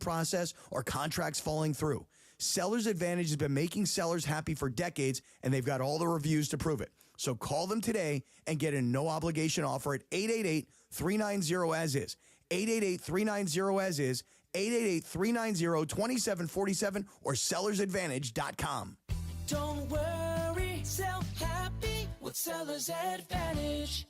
process or contracts falling through. Seller's Advantage has been making sellers happy for decades, and they've got all the reviews to prove it. So call them today and get a no-obligation offer at 888-390-AS-IS. 888-390-AS-IS, 888-390-2747, or sellersadvantage.com. Don't worry, sell happy with Seller's Advantage.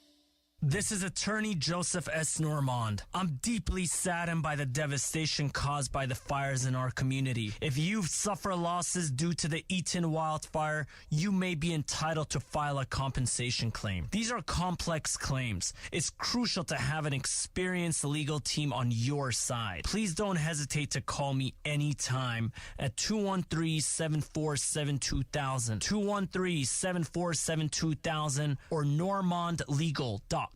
This is attorney Joseph S. Normand. I'm deeply saddened by the devastation caused by the fires in our community. If you've suffered losses due to the Eaton wildfire, you may be entitled to file a compensation claim. These are complex claims. It's crucial to have an experienced legal team on your side. Please don't hesitate to call me anytime at 213-747-2000, 213-747-2000, or normandlegal.com.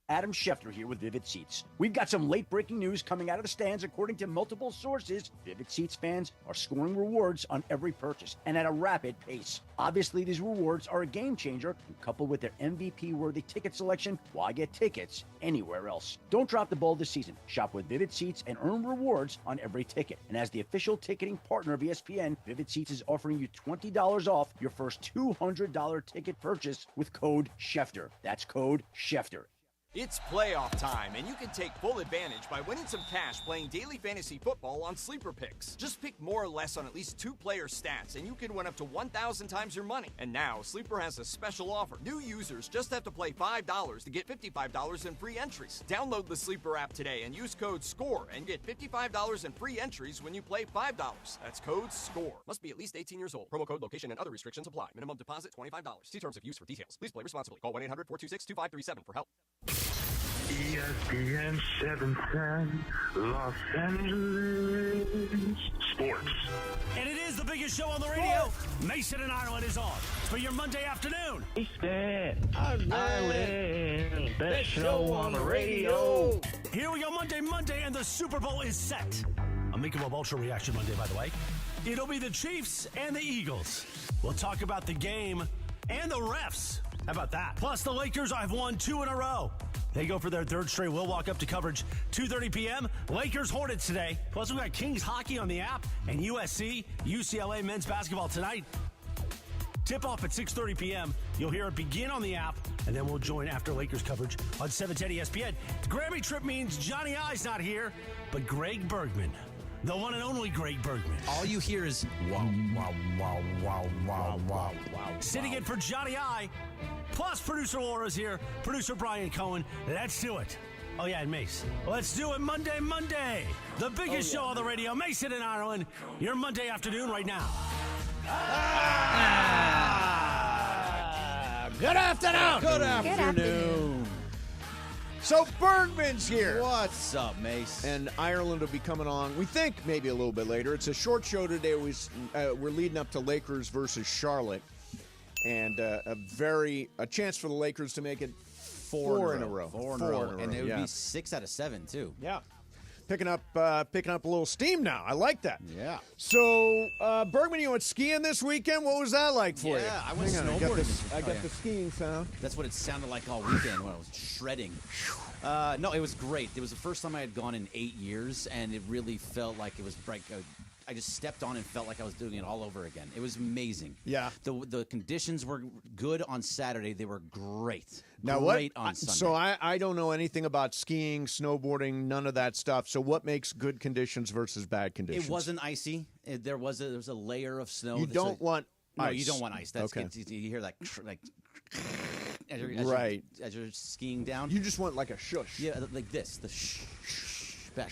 Adam Schefter here with Vivid Seats. We've got some late-breaking news coming out of the stands. According to multiple sources, Vivid Seats fans are scoring rewards on every purchase and at a rapid pace. Obviously, these rewards are a game-changer, and coupled with their MVP-worthy ticket selection, why get tickets anywhere else? Don't drop the ball this season. Shop with Vivid Seats and earn rewards on every ticket. And as the official ticketing partner of ESPN, Vivid Seats is offering you $20 off your first $200 ticket purchase with code Schefter. That's code Schefter. It's playoff time, and you can take full advantage by winning some cash playing daily fantasy football on Sleeper Picks. Just pick more or less on at least 2 player stats, and you can win up to 1,000 times your money. And now, Sleeper has a special offer. New users just have to play $5 to get $55 in free entries. Download the Sleeper app today and use code SCORE and get $55 in free entries when you play $5. That's code SCORE. Must be at least 18 years old. Promo code, location, and other restrictions apply. Minimum deposit $25. See terms of use for details. Please play responsibly. Call 1-800-426-2537 for help. ESPN 710, Los Angeles Sports. And it is the biggest show on the radio. Mason and Ireland is on for your Monday afternoon. Ireland, best show on the radio. Here we go, Monday, and the Super Bowl is set. A Michelob Ultra Reaction Monday, by the way. It'll be the Chiefs and the Eagles. We'll talk about the game and the refs. How about that? Plus, the Lakers have won 2 in a row. They go for their 3rd straight. We'll walk up to coverage 2:30 p.m. Lakers Hornets today. Plus, we've got Kings hockey on the app and USC, UCLA men's basketball tonight. Tip off at 6:30 p.m. You'll hear it begin on the app, and then we'll join after Lakers coverage on 710 ESPN. The Grammy trip means Johnny I's not here, but Greg Bergman. The one and only Greg Bergman. All you hear is wow, wow, wow, wow, wow, wow, wow. Sitting in for Johnny I. Plus, producer Laura's here. Producer Brian Cohen. Let's do it. Oh, yeah, and Mace. Let's do it Monday. The biggest show on the radio. Mason in Ireland. Your Monday afternoon right now. Good afternoon. Good afternoon. So Bergman's here. What's up, Mace? And Ireland will be coming on, we think, maybe a little bit later. It's a short show today. We're leading up to Lakers versus Charlotte. And a chance for the Lakers to make it four in a row. Four in a row. And it would be 6 out of 7, too. Yeah. Picking up a little steam now. I like that. Yeah. So, Bergman, you went skiing this weekend? What was that like for you? Yeah, I went snowboarding. I got the skiing sound. That's what it sounded like all weekend when I was shredding. No, it was great. It was the first time I had gone in 8 years, and it really felt like it was like I just stepped on and felt like I was doing it all over again. It was amazing. Yeah. The conditions were good on Saturday. They were great. Now great on Sunday. So I don't know anything about skiing, snowboarding, none of that stuff. So what makes good conditions versus bad conditions? It wasn't icy. There was a layer of snow. You don't want ice. No, you don't want ice. That's okay. You hear that like as you're skiing down. You just want like a shush. Yeah, like this. The shh back.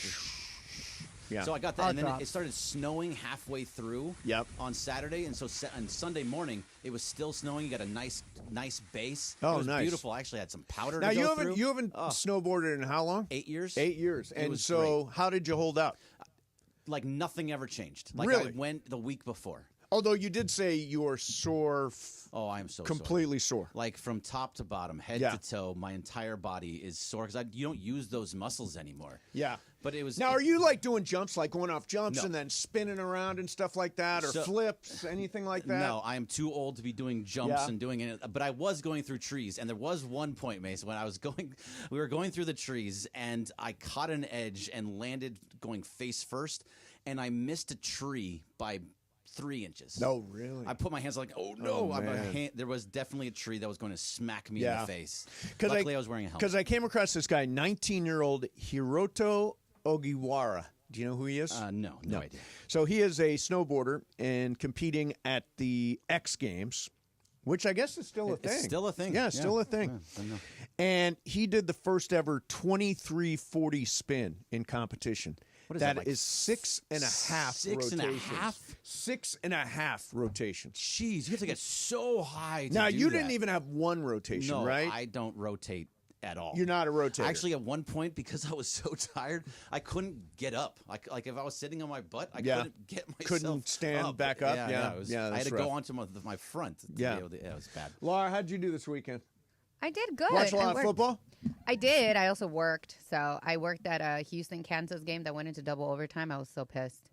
Yeah. So I got that, and then it started snowing halfway through on Saturday, and so on Sunday morning, it was still snowing. You got a nice base. Oh, it was nice. beautiful. I actually had some powder now, to go through. You haven't snowboarded in how long? 8 years. 8 years. And so great. how did you hold out? Like nothing ever changed. Like really? I went the week before. Although you did say you are sore. Oh, I am so completely sore. Like from top to bottom, head to toe, my entire body is sore because you don't use those muscles anymore. Yeah. But it was. Now, are you like doing jumps, like going off jumps No. and then spinning around and stuff like that, or flips, anything like that? No, I am too old to be doing jumps and doing it. But I was going through trees, and there was one point, Mason, when we were going through the trees, and I caught an edge and landed going face first, and I missed a tree by 3 inches. No, really? I put my hands like, oh no! There was definitely a tree that was going to smack me in the face. Luckily, I was wearing a helmet. Because I came across this guy, 19-year-old Hiroto Ogiwara. Do you know who he is? No idea. So he is a snowboarder and competing at the X Games, which I guess is still a thing. It's still a thing. Yeah, still a thing. Yeah, I know. And he did the first ever 2340 spin in competition. What is that? Like is 6.5 rotations. 6.5? 6.5 rotations. Jeez, you have to get so high to now, do you that. didn't even have one rotation, right? No, I don't rotate at all. You're not a rotator. Actually, at one point, because I was so tired, I couldn't get up. Like if I was sitting on my butt, I couldn't get myself Couldn't stand up. back up? Yeah, I had to rough. go onto my front. To Yeah. be able to, it was bad. Laura, how'd you do this weekend? I did good. Watch a lot of football? I did. I also worked. So I worked at a Houston-Kansas game that went into double overtime. I was so pissed.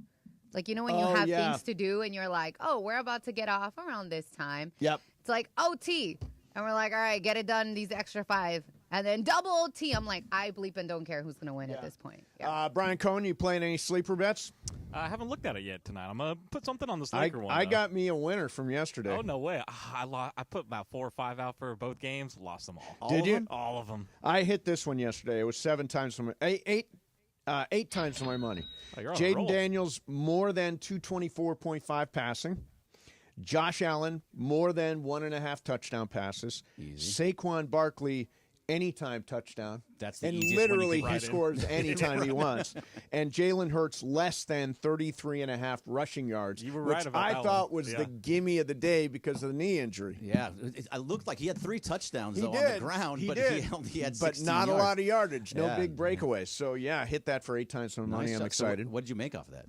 Like, you know when you have things to do and you're like, oh, we're about to get off around this time. Yep. It's like OT. And we're like, all right, get it done, these extra 5. And then double OT. I'm like, I bleep and don't care who's going to win at this point. Yeah. Brian Cohen, you playing any sleeper bets? I haven't looked at it yet tonight. I'm going to put something on this Laker one. I got me a winner from yesterday. Oh, no way. I put about 4 or 5 out for both games. Lost them all. Did you? All of them. I hit this one yesterday. It was 7 times for my eight times for my money. Oh, you're on a roll. Jaden Daniels more than 224.5 passing. Josh Allen more than 1.5 touchdown passes. Easy. Saquon Barkley anytime touchdown. That's the and easiest literally one you he can scores anytime he wants. And Jalen Hurts less than 33.5 rushing yards. You were which right about I that thought one. was Yeah. the gimme of the day because of the knee injury. Yeah, I looked like he had 3 touchdowns He though did. on the ground, He but did. he only had but 16 not yards. a lot of yardage. No Yeah. big breakaways. So yeah, hit that for 8 times my money. Nice I'm job. excited. So what did you make off of that?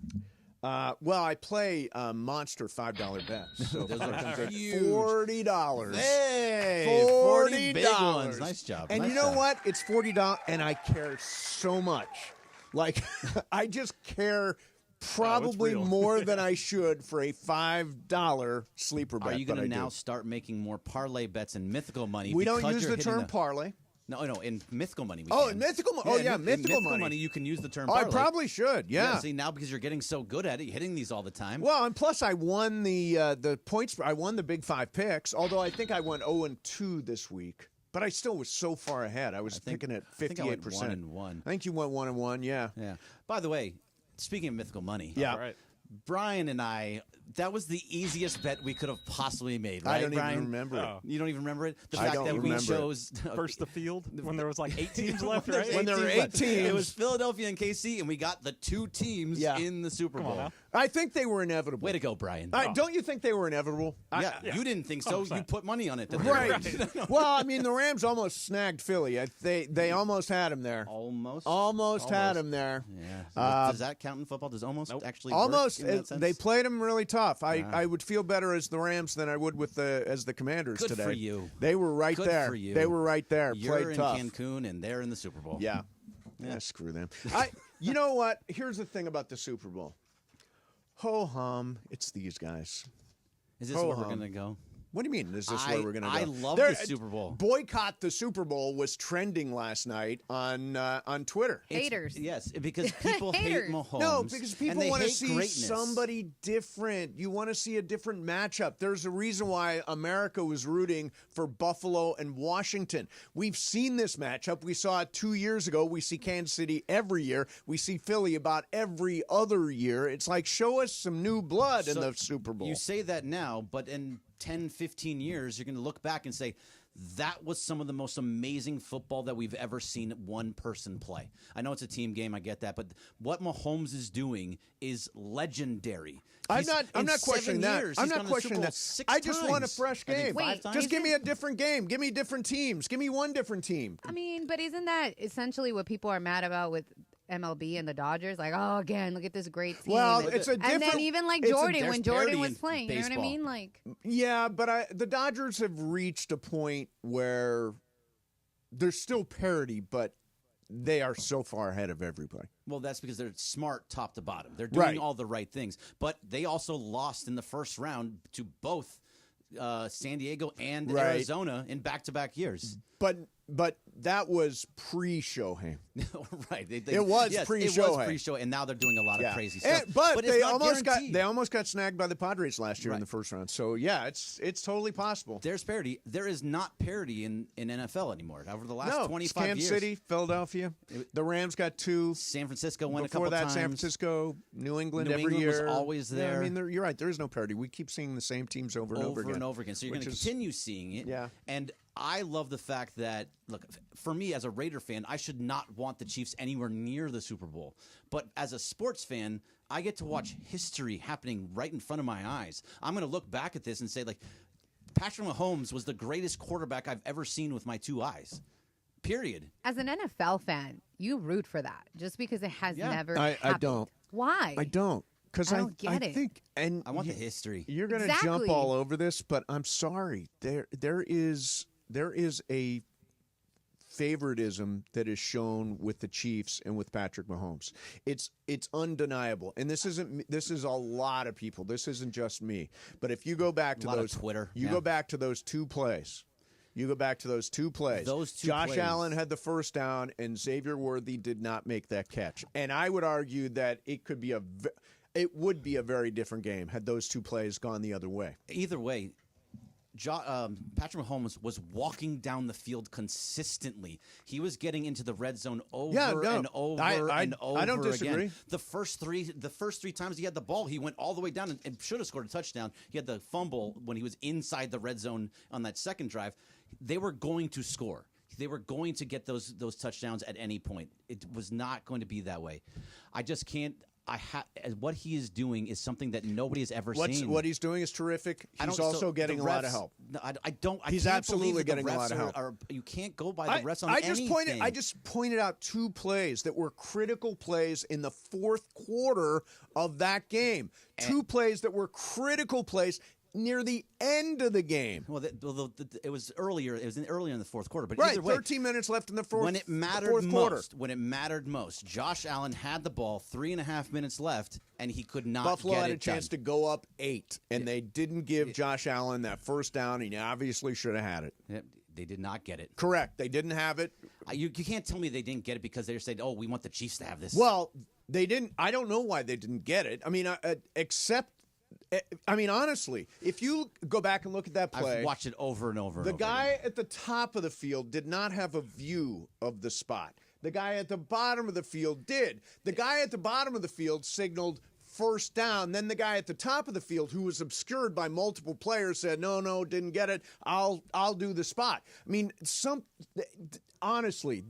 Well, I play monster $5 bets. So Those are comes at huge. $40. Hey, 40 big ones. Nice job. And Nice you know job. what? It's $40, and I care so much. Like, I just care probably real. more than I should for a $5 sleeper bet. Are you going that to I now do. start making more parlay bets and mythical money? We don't because use you're the hitting term parlay. No, in mythical money. We Oh, can. in mythical money. Oh, yeah, in mythical money. You can use the term Oh, parlay. I probably should. Yeah. See, now because you're getting so good at it, you're hitting these all the time. Well, and plus I won the points. I won the Big 5 picks. Although I think I went 0-2 this week, but I still was so far ahead. I was picking at 58%. I think I went 1-1. I think you went 1-1. Yeah. Yeah. By the way, speaking of mythical money, Yeah. All right. Brian and I, that was the easiest bet we could have possibly made, right, I don't Brian? even remember it. Oh. You don't even remember it? The I fact don't that we remember it. chose First the field when there was like 8 teams left, When right? there's When there were 8 left. It teams. was Philadelphia and KC, and we got the 2 teams Yeah. in the Super Come on Bowl. now. I think they were inevitable. Way to go, Brian. Don't you think they were inevitable? Yeah, you didn't think so. 100%. You put money on it. That they were. Right. Well, I mean, the Rams almost snagged Philly. They almost had him there. Almost had him there. Yeah. Does that count in football? Does almost actually Almost. work in that sense? They played him really tough. I would feel better as the Rams than I would with as the Commanders Good today. for you. They were right Good there. for you. They were right there. You're Played in tough. Cancun, and they're in the Super Bowl. Yeah. Screw them. You know what? Here's the thing about the Super Bowl. Ho hum, it's these guys. Is this where we're going to go? What do you mean? Is this where we're going to go? I love the Super Bowl. Boycott the Super Bowl was trending last night on Twitter. Haters. Yes, because people hate Haters. Mahomes. No, because and people they want to hate see greatness. somebody different. You want to see a different matchup. There's a reason why America was rooting for Buffalo and Washington. We've seen this matchup. We saw it 2 years ago. We see Kansas City every year. We see Philly about every other year. It's like, show us some new blood in So the Super Bowl. You say that now, but in 10, 15 years, you're going to look back and say, that was some of the most amazing football that we've ever seen one person play. I know it's a team game, I get that, but what Mahomes is doing is legendary. I'm not in questioning 7 that. years, I'm he's not gone to the Super questioning Bowl that. 6 I just want a times. fresh I think game. 5 times. Just give me a different game. Give me different teams. Give me one different team. I mean, but isn't that essentially what people are mad about with MLB and the Dodgers. Like, oh, again, look at this great team. Well, it's a different. And then even like Jordan, when Jordan was playing, you know what I mean? Like, yeah, but the Dodgers have reached a point where there's still parity, but they are so far ahead of everybody. Well, that's because they're smart top to bottom. They're doing all the right things. But they also lost in the first round to both San Diego and Arizona in back-to-back years. But that was pre-Shohei. Right. It was pre-Shohei. It was pre-Shohei, and now they're doing a lot of crazy stuff. But it's they not almost guaranteed. got snagged by the Padres last year in the first round. So yeah, it's totally possible. There's parity. There is not parity in NFL anymore. Over the last 25 it's Kansas years. City, Philadelphia. The Rams got 2. San Francisco won a Before couple that, times. San Francisco, New England New every England year. was always there. Yeah, I mean, you're right. There is no parity. We keep seeing the same teams over and over again. So you're going to continue seeing it. Yeah. And I love the fact that, look, for me as a Raider fan, I should not want the Chiefs anywhere near the Super Bowl. But as a sports fan, I get to watch history happening right in front of my eyes. I'm going to look back at this and say, like, Patrick Mahomes was the greatest quarterback I've ever seen with my 2 eyes. Period. as an NFL fan, you root for that just because it has never I happened. don't. Why? I don't. Because I don't get it. think, and I want the history. You're going to jump all over this, but I'm sorry. There is a favoritism that is shown with the Chiefs and with Patrick Mahomes. It's undeniable, and this is a lot of people. This isn't just me. But if you go back to those Twitter, go back to those 2 plays. You go back to those 2 plays. Josh Allen had the first down, and Xavier Worthy did not make that catch. And I would argue that it would be a very different game had those 2 plays gone the other way. Either way, Patrick Mahomes was walking down the field consistently. He was getting into the red zone over and over and over I don't disagree. again. The first three times he had the ball, he went all the way down and should have scored a touchdown. He had the fumble when he was inside the red zone on that second drive. They were going to score. They were going to get those touchdowns at any point. It was not going to be that way. I just can't. What he is doing is something that nobody has ever seen. What he's doing is terrific. He's also getting a lot of help. He's absolutely getting a lot of help. You can't go by the refs on anything. I just pointed out 2 plays that were critical plays in the 4th quarter of that game. 2 plays that were critical plays near the end of the game. Well, it was earlier. It was earlier in the 4th quarter. But right, either way, 13 minutes left in the fourth. When it mattered most, Josh Allen had the ball, 3.5 minutes left, and he could not. Buffalo get had it a chance done. to go up 8, and they didn't give Josh Allen that first down. He obviously should have had it. They did not get it. Correct. They didn't have it. You can't tell me they didn't get it because they said, "Oh, we want the Chiefs to have this." Well, they didn't. I don't know why they didn't get it. I mean, honestly, if you go back and look at that play, I've watched it over and over. The guy at the top of the field did not have a view of the spot. The guy at the bottom of the field did. The guy at the bottom of the field signaled first down. Then the guy at the top of the field, who was obscured by multiple players, said, "No, didn't get it. I'll do the spot." I mean, honestly,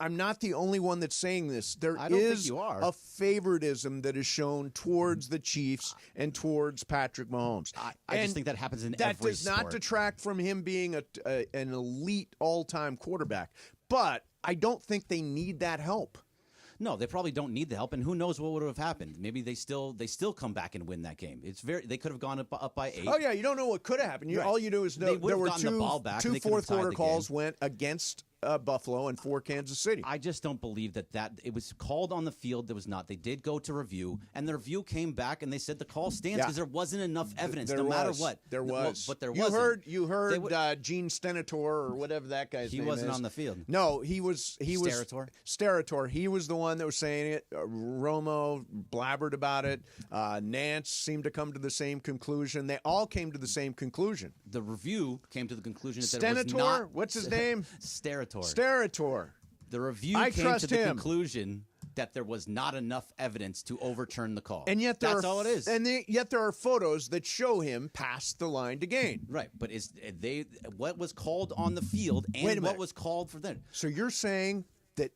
I'm not the only one that's saying this. There is a favoritism that is shown towards the Chiefs and towards Patrick Mahomes. I just think that happens in that every does not sport. detract from him being an elite all-time quarterback. But I don't think they need that help. No, they probably don't need the help, and who knows what would have happened? Maybe they still come back and win that game. They could have gone up by 8. Oh yeah, you don't know what could have happened. All you do is know there were 2 fourth quarter calls went against Buffalo and for Kansas City. I just don't believe that it was called on the field. There was not. They did go to review, and the review came back and they said the call stands because there wasn't enough evidence. No matter what, there was. But there wasn't. You heard Gene Stenator or whatever that guy's name is. He wasn't on the field. No, he was. Sterator? Sterator. He was the one that was saying it. Romo blabbered about it. Nance seemed to come to the same conclusion. They all came to the same conclusion. The review came to the conclusion that Stenator? it was not. What's his name? Sterator. The review came to the conclusion that there was not enough evidence to overturn the call. And yet that's all it is. And yet there are photos that show him past the line to gain. Right, but what was called on the field and what was called for them? So you're saying that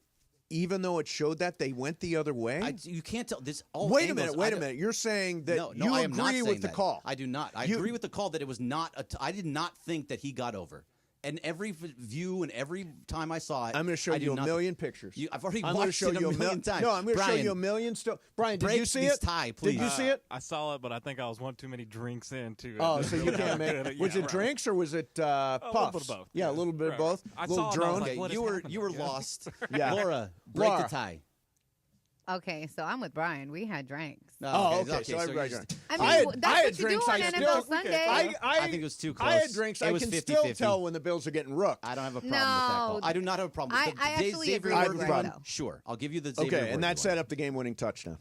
even though it showed that, they went the other way? You can't tell this. Wait a minute. You're saying that you agree with the call? I do not. I agree with the call that it was not. I did not think that he got over. and every view and every time I saw it, I'm going to show you a million pictures. I've already I'm watched show it you a million times. No, I'm going to show Brian, you a million. Brian, did break you see this it? tie, please. Did you see it? I saw it, but I think I was one too many drinks in too. Oh, so you can't make it. Was it drinks or was it puffs? A little bit of both. Yeah, a little bit of both. I little saw it, drone. and I was like, what you were lost. Yeah. Laura, break the tie. Okay, so I'm with Brian. We had drinks. Okay. So everybody drank. I mean, I had that's what you drinks. do on I NFL still. Sunday. I think it was too close. I had drinks. It I was can 50-50. still tell when the Bills are getting rooked. I don't have a problem with that call. I do not have a problem with I actually agree with Greg, Brian. though. Sure, I'll give you the Xavier Okay, and that Worthy set one. up the game-winning touchdown.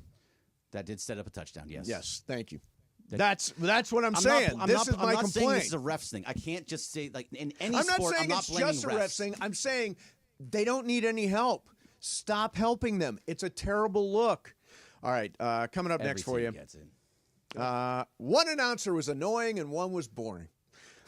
That did set up a touchdown. Yes. Yes, thank you. That's what I'm saying. I'm this not, is my I'm not complaint. saying this is a refs thing. I can't just say like in any I'm not sport. saying I'm not it's blaming just a refs. refs thing. I'm saying they don't need any help. Stop helping them. It's a terrible look. All right, coming up next for you. One announcer was annoying and one was boring.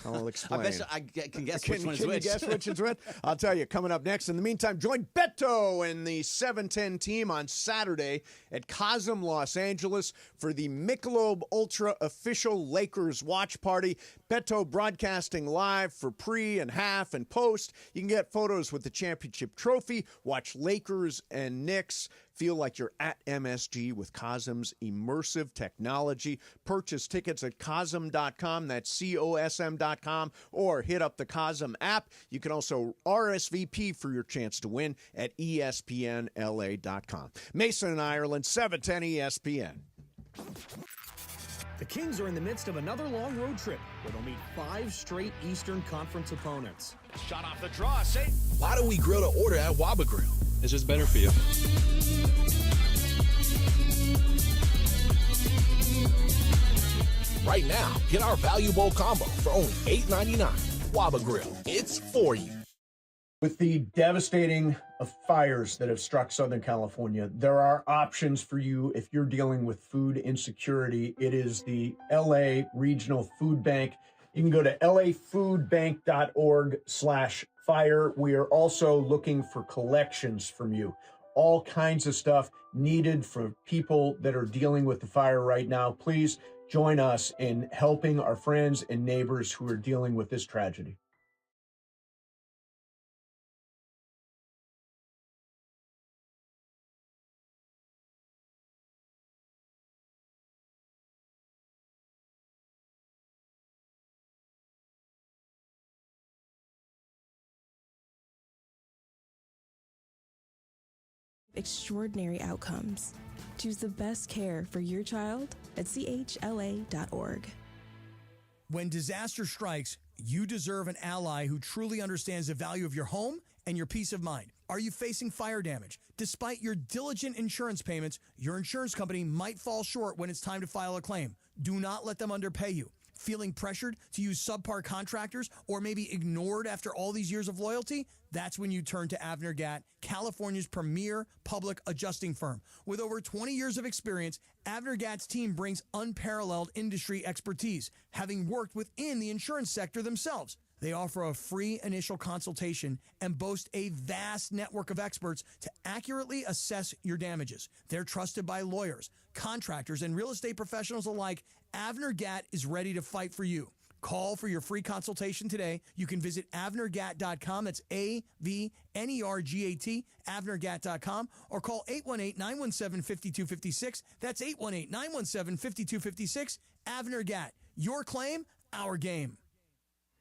I'll explain. I bet you I can guess which one is which. Can you guess which is which? I'll tell you coming up next. In the meantime, join Beto and the 710 team on Saturday at Cosm, Los Angeles for the Michelob Ultra official Lakers watch party. Beto broadcasting live for pre and half and post. You can get photos with the championship trophy, watch Lakers and Knicks. Feel like you're at MSG with Cosm's immersive technology. Purchase tickets at Cosm.com, that's COSM.com, or hit up the Cosm app. You can also RSVP for your chance to win at ESPNLA.com. Mason and Ireland, 710 ESPN. The Kings are in the midst of another long road trip where they'll meet 5 straight Eastern Conference opponents. Shot off the draw, say. Why do we grill to order at Waba Grill? It's just better for you. Right now, get our Value Bowl combo for only $8.99. Waba Grill, it's for you. With the devastating fires that have struck Southern California, there are options for you if you're dealing with food insecurity. It is the LA Regional Food Bank. You can go to lafoodbank.org/fire. We are also looking for collections from you. All kinds of stuff needed for people that are dealing with the fire right now. Please join us in helping our friends and neighbors who are dealing with this tragedy. Extraordinary outcomes. Choose the best care for your child at chla.org. When disaster strikes, you deserve an ally who truly understands the value of your home and your peace of mind. Are you facing fire damage? Despite your diligent insurance payments, your insurance company might fall short when it's time to file a claim. Do not let them underpay you. Feeling pressured to use subpar contractors or maybe ignored after all these years of loyalty? That's when you turn to Avner Gatt, California's premier public adjusting firm. With over 20 years of experience, Avner Gatt's team brings unparalleled industry expertise, having worked within the insurance sector themselves. They offer a free initial consultation and boast a vast network of experts to accurately assess your damages. They're trusted by lawyers, contractors, and real estate professionals alike. Avner Gatt is ready to fight for you. Call for your free consultation today. You can visit avnergatt.com. That's AVNERGAT, avnergatt.com, or call 818-917-5256. That's 818-917-5256. Avner Gatt, your claim, our game.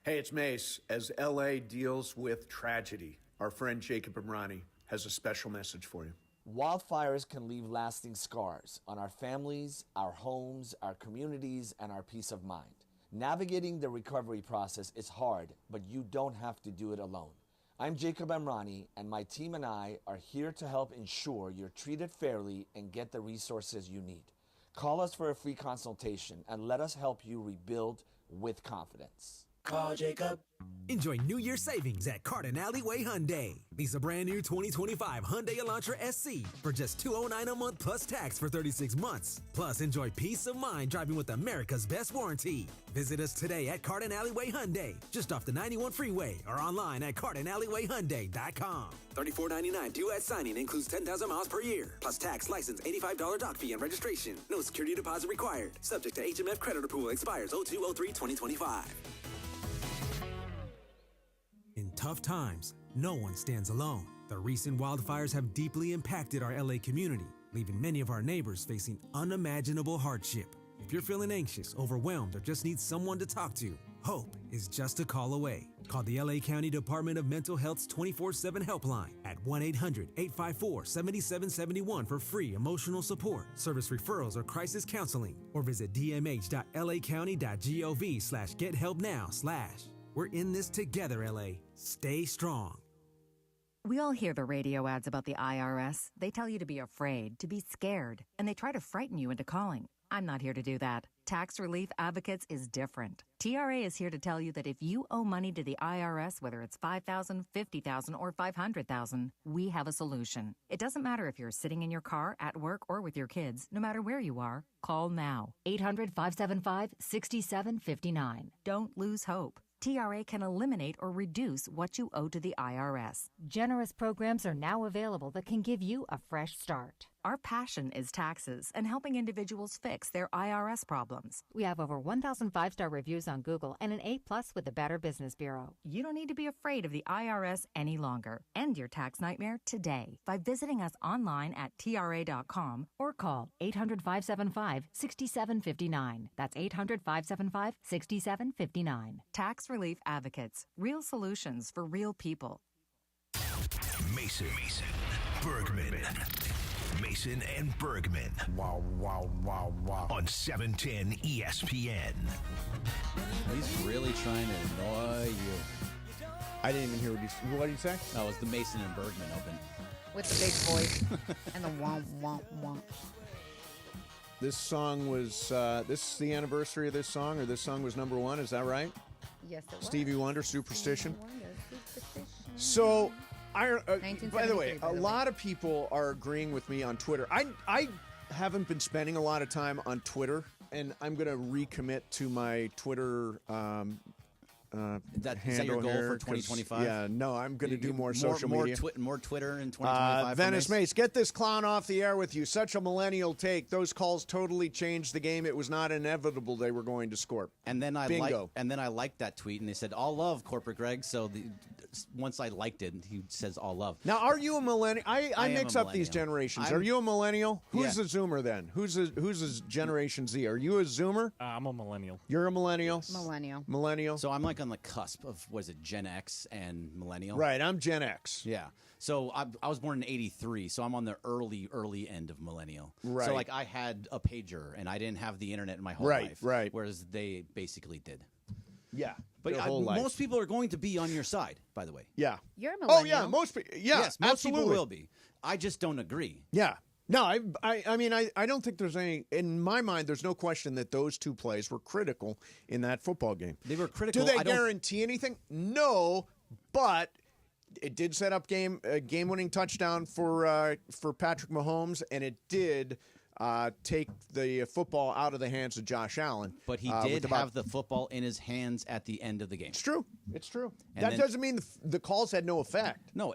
Hey, it's Mace. As LA deals with tragedy, our friend Jacob Imrani has a special message for you. Wildfires can leave lasting scars on our families, our homes, our communities, and our peace of mind. Navigating the recovery process is hard, but you don't have to do it alone. I'm Jacob Imrani, and my team and I are here to help ensure you're treated fairly and get the resources you need. Call us for a free consultation and let us help you rebuild with confidence. Call Jacob. Enjoy New Year savings at Carton Alleyway Hyundai. Lease a brand new 2025 Hyundai Elantra SC for just $209 a month plus tax for 36 months. Plus, enjoy peace of mind driving with America's best warranty. Visit us today at Carton Alleyway Hyundai, just off the 91 freeway, or online at CartonAlleyWayHyundai.com. $34.99 due at signing, includes 10,000 miles per year, plus tax, license, $85 dock fee, and registration. No security deposit required. Subject to HMF credit approval. Expires 02/03/2025. tough times, no one stands alone. The recent wildfires have deeply impacted our LA community, leaving many of our neighbors facing unimaginable hardship. If you're feeling anxious, overwhelmed, or just need someone to talk to, hope is just a call away. Call the LA County Department of Mental Health's 24/7 helpline at 1-800-854-7771 for free emotional support, service referrals, or crisis counseling, or visit dmh.lacounty.gov/gethelpnow/. We're in this together, LA. Stay strong. We all hear the radio ads about the IRS. They tell you to be afraid, to be scared, and they try to frighten you into calling. I'm not here to do that. Tax Relief Advocates is different. TRA is here to tell you that if you owe money to the IRS, whether it's $5,000, $50,000, or $500,000, we have a solution. It doesn't matter if you're sitting in your car, at work, or with your kids. No matter where you are, call now. 800-575-6759. Don't lose hope. TRA can eliminate or reduce what you owe to the IRS. Generous programs are now available that can give you a fresh start. Our passion is taxes and helping individuals fix their IRS problems. We have over 1,000 5-star reviews on Google and an A+ with the Better Business Bureau. You don't need to be afraid of the IRS any longer. End your tax nightmare today by visiting us online at TRA.com or call 800-575-6759. That's 800-575-6759. Tax Relief Advocates. Real solutions for real people. Mason. Bergman. Mason and Bergman. Wow. On 710 ESPN. He's really trying to annoy you. I didn't even hear what did you say? Oh, it was the Mason and Bergman Open. With the big voice and the womp, womp, womp. This song was, this is the anniversary of this song, or this song was number one, is that right? Yes, it was. Stevie Wonder, Superstition. Superstition. So, by the way, a lot of people are agreeing with me on Twitter. I haven't been spending a lot of time on Twitter, and I'm going to recommit to my Twitter is that your goal for 2025? Yeah, no, I'm going to do more social media. More Twitter in 2025. Venice Mace, get this clown off the air with you. Such a millennial take. Those calls totally changed the game. It was not inevitable they were going to score. And then I Bingo. liked that tweet, and they said all love, Corporate Greg. So once I liked it, he says all love. Now, are you a millennial? I mix up these generations. Are you a millennial? Who's a Zoomer then? Who's a Generation Z? Are you a Zoomer? I'm a millennial. You're a millennial? Millennial. So I'm like on the cusp of, what is it, Gen X and millennial? Right, I'm Gen X. Yeah. So I was born in 83, so I'm on the early end of millennial. Right. So like I had a pager, and I didn't have the internet in my whole life. Right. Whereas they basically did. Yeah. But their whole life. most people are going to be on your side, by the way. Yeah. You're a millennial. Oh, yeah, most people. Yeah, yes, most absolutely. people will be. I just don't agree. Yeah. No, I mean, I don't think there's any, in my mind, there's no question that those two plays were critical in that football game. They were critical. Do they guarantee anything? No, but it did set up game-winning touchdown for Patrick Mahomes, and it did take the football out of the hands of Josh Allen. But he did have the football in his hands at the end of the game. It's true. It's true. And that doesn't mean the calls had no effect. No,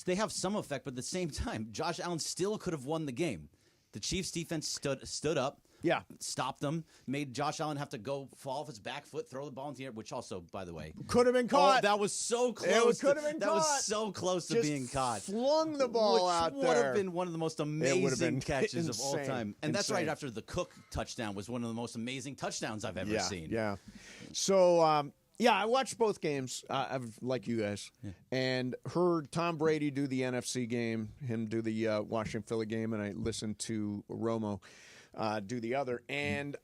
they have some effect, but at the same time, Josh Allen still could have won the game. The Chiefs' defense stood up. Yeah. Stopped them, made Josh Allen have to go fall off his back foot, throw the ball into the air, which also, by the way, could have been caught. Oh, that was so close. It could have been that caught. was so close to Just being caught. Flung the ball out there. Which would have been one of the most amazing catches of all insane. time. And that's Insane. right after the Cook touchdown was one of the most amazing touchdowns I've ever seen. Yeah. So, yeah, I watched both games, like you guys, and heard Tom Brady do the NFC game, him do the Washington Philly game, and I listened to Romo do the other. And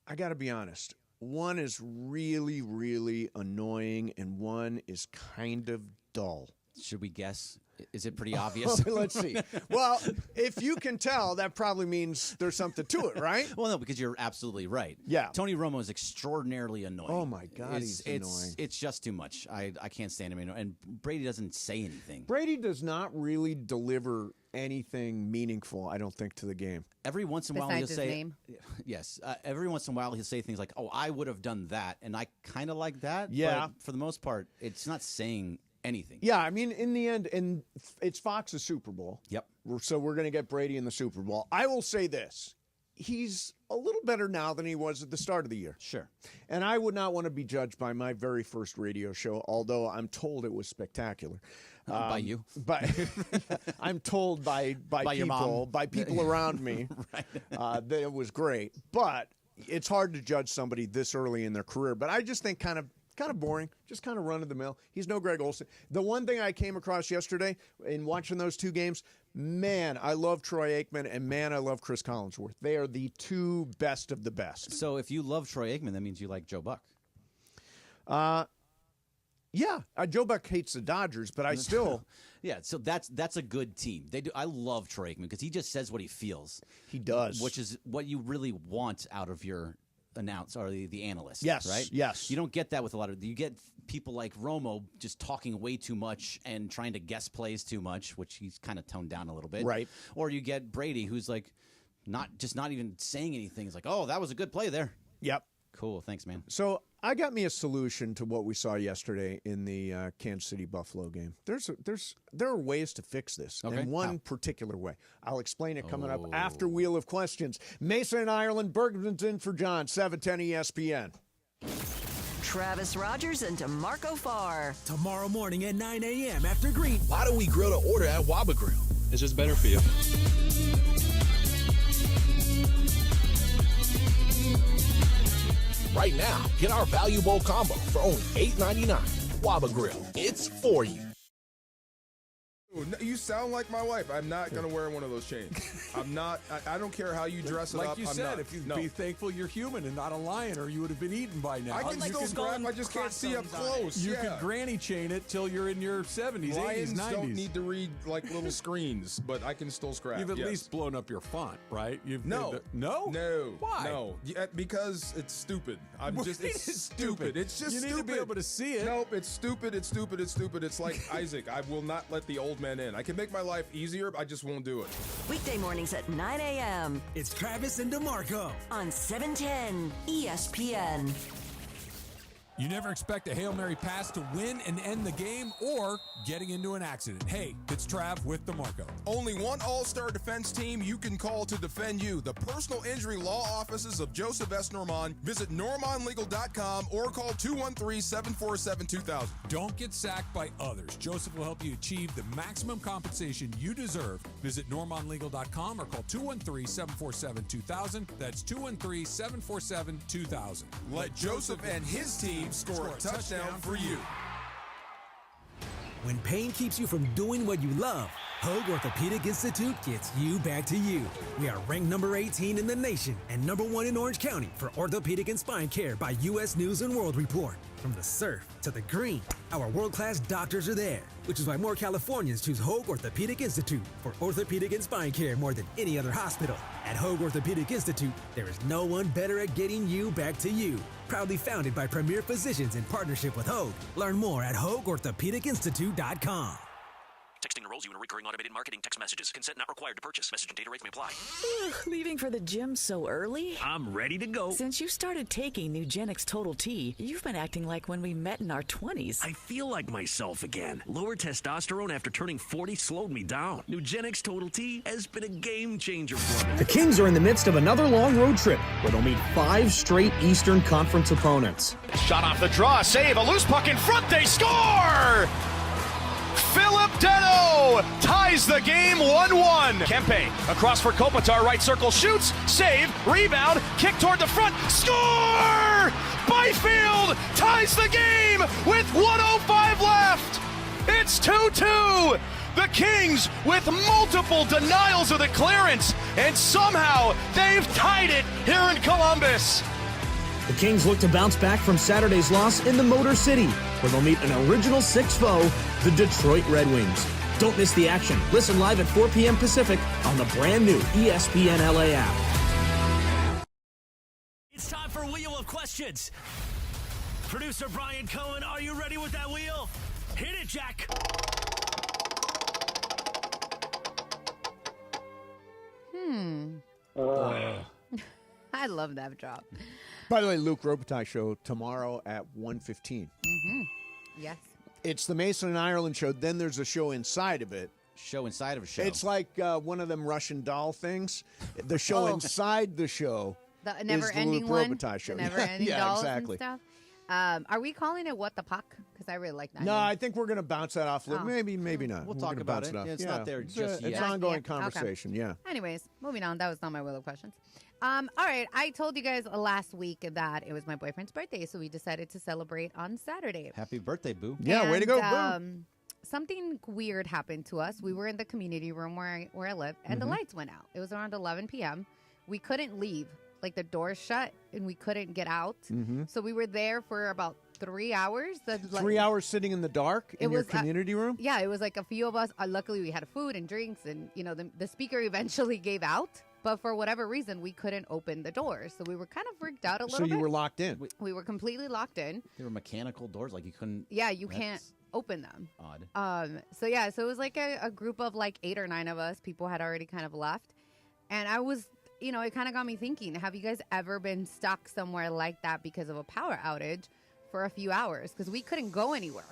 I got to be honest, one is really, really annoying, and one is kind of dull. Should we guess? Is it pretty obvious? Let's see. Well, if you can tell, that probably means there's something to it, right? Well, no, because you're absolutely right. Yeah. Tony Romo is extraordinarily annoying. Oh, my God, he's annoying. It's just too much. I can't stand him anymore. And Brady doesn't say anything. Brady does not really deliver anything meaningful, I don't think, to the game. Every once in a while Besides he'll his say, name. yes. Every once in a while he'll say things like, "Oh, I would have done that," and I kind of like that. Yeah. But for the most part, it's not saying anything. Yeah, I mean, in the end, and it's Fox's Super Bowl. Yep. So we're going to get Brady in the Super Bowl. I will say this. he's a little better now than he was at the start of the year. Sure. And I would not want to be judged by my very first radio show, although I'm told it was spectacular. By you? I'm told by your people, mom. by people around me, that it was great. But it's hard to judge somebody this early in their career. But I just think kind of boring, just kind of run of the mill. He's no Greg Olsen. The one thing I came across yesterday in watching those two games, man, I love Troy Aikman, and man, I love Chris Collinsworth. They are the two best of the best. So if you love Troy Aikman, that means you like Joe Buck. Yeah, Joe Buck hates the Dodgers, but I still... Yeah, so that's a good team. They do. I love Troy Aikman because he just says what he feels. He does. Which is what you really want out of your announcer or the analyst. Yes, right? yes. You don't get that with a lot of... You get people like Romo just talking way too much and trying to guess plays too much, which he's kind of toned down a little bit. Right. Or you get Brady, who's like not even saying anything. It's like, oh, that was a good play there. Yep. Cool. Thanks, man. So I got me a solution to what we saw yesterday in the Kansas City Buffalo game. There are ways to fix this, and one particular way. I'll explain it coming up after Wheel of Questions. Mason and Ireland, Bergman's in for John, 710 ESPN. Travis Rogers and DeMarco Farr. Tomorrow morning at 9 a.m. after Green. Why do we grill to order at Waba Grill? It's just better for you. Right now, get our Value Bowl combo for only $8.99. Waba Grill, it's for you. You sound like my wife. I'm not going to wear one of those chains. I'm not. I don't care how you dress it like up. you I'm said, not. if you'd be thankful you're human and not a lion, or you would have been eaten by now. I can still scrap. I just can't see up close. You could granny chain it till you're in your 70s, Lions 80s, 90s. don't need to read like little screens, but I can still scrap. You've at least blown up your font, right? No. No? Why? No. Yeah, because it's stupid. It's stupid. It's just you stupid. need to be able to see it. Nope, it's stupid. It's stupid. It's stupid. It's like Isaac. I will not let the old man in. I can make my life easier, I just won't do it. Weekday mornings at 9 a.m. It's Travis and DeMarco on 710 ESPN. You never expect a Hail Mary pass to win and end the game or getting into an accident. Hey, it's Trav with DeMarco. Only one all-star defense team you can call to defend you. The personal injury law offices of Joseph S. Normand. Visit normandlegal.com or call 213-747-2000. Don't get sacked by others. Joseph will help you achieve the maximum compensation you deserve. Visit normandlegal.com or call 213-747-2000. That's 213-747-2000. Let Joseph and his team score a touchdown for you. When pain keeps you from doing what you love, Hoag Orthopedic Institute gets you back to you. We are ranked number 18 in the nation and number 1 in Orange County for orthopedic and spine care by U.S. News and World Report. From the surf to the green, our world-class doctors are there, which is why more Californians choose Hoag Orthopedic Institute for orthopedic and spine care more than any other hospital. At Hoag Orthopedic Institute, there is no one better at getting you back to you. Proudly founded by premier physicians in partnership with Hoag. Learn more at HoagOrthopedicInstitute.com. Texting enrolls you in recurring automated marketing text messages. Consent not required to purchase. Message and data rates may apply. Leaving for the gym so early? I'm ready to go. Since you started taking Nugenix Total T, you've been acting like when we met in our 20s. I feel like myself again. Lower testosterone after turning 40 slowed me down. Nugenix Total T has been a game changer for me. The Kings are in the midst of another long road trip where they'll meet 5 straight Eastern Conference opponents. Shot off the draw, save, a loose puck in front, they score! Philip Deno ties the game 1-1. Kempe across for Kopitar, right circle, shoots, save, rebound, kick toward the front, score! Byfield ties the game with 1:05 left. It's 2-2. The Kings with multiple denials of the clearance, and somehow they've tied it here in Columbus. The Kings look to bounce back from Saturday's loss in the Motor City, where they'll meet an Original Six foe, the Detroit Red Wings. Don't miss the action. Listen live at 4 p.m. Pacific on the brand new ESPN LA app. It's time for Wheel of Questions. Producer Brian Cohen, are you ready with that wheel? Hit it, Jack. I love that drop. By the way, Luke Robitaille show tomorrow at 1:15. Mm-hmm. Yes. It's the Mason and Ireland show. Then there's a show inside of it show inside of a show. It's like one of them Russian doll things. The show inside the show. The is never-ending the one. Luke Robitaille show. The never-ending yeah, dolls exactly. and stuff. Are we calling it What the Puck? Because I really like that. No, name. I think we're going to bounce that off. Maybe not. We'll We're talk gonna about bounce it. off. Yeah, it's not there just It's yet. an ongoing Yeah, okay. conversation. Yeah. Anyways, moving on. That was not my wheel of questions. All right. I told you guys last week that it was my boyfriend's birthday, so we decided to celebrate on Saturday. Happy birthday, boo. Yeah, way to go, boo. Something weird happened to us. We were in the community room where I live, and the lights went out. It was around 11 p.m. We couldn't leave. Like, the doors shut, and we couldn't get out. So we were there for about 3 hours. 3 hours sitting in the dark in your community room? Yeah, it was like a few of us. Luckily, we had food and drinks, and, the speaker eventually gave out. But for whatever reason, we couldn't open the doors. So we were kind of freaked out a little bit. So you were locked in? We were completely locked in. They were mechanical doors, like you couldn't. Yeah, you can't open them. Odd. So it was like a group of like 8 or 9 of us. People had already kind of left. And I was, it kind of got me thinking, have you guys ever been stuck somewhere like that because of a power outage for a few hours? Because we couldn't go anywhere.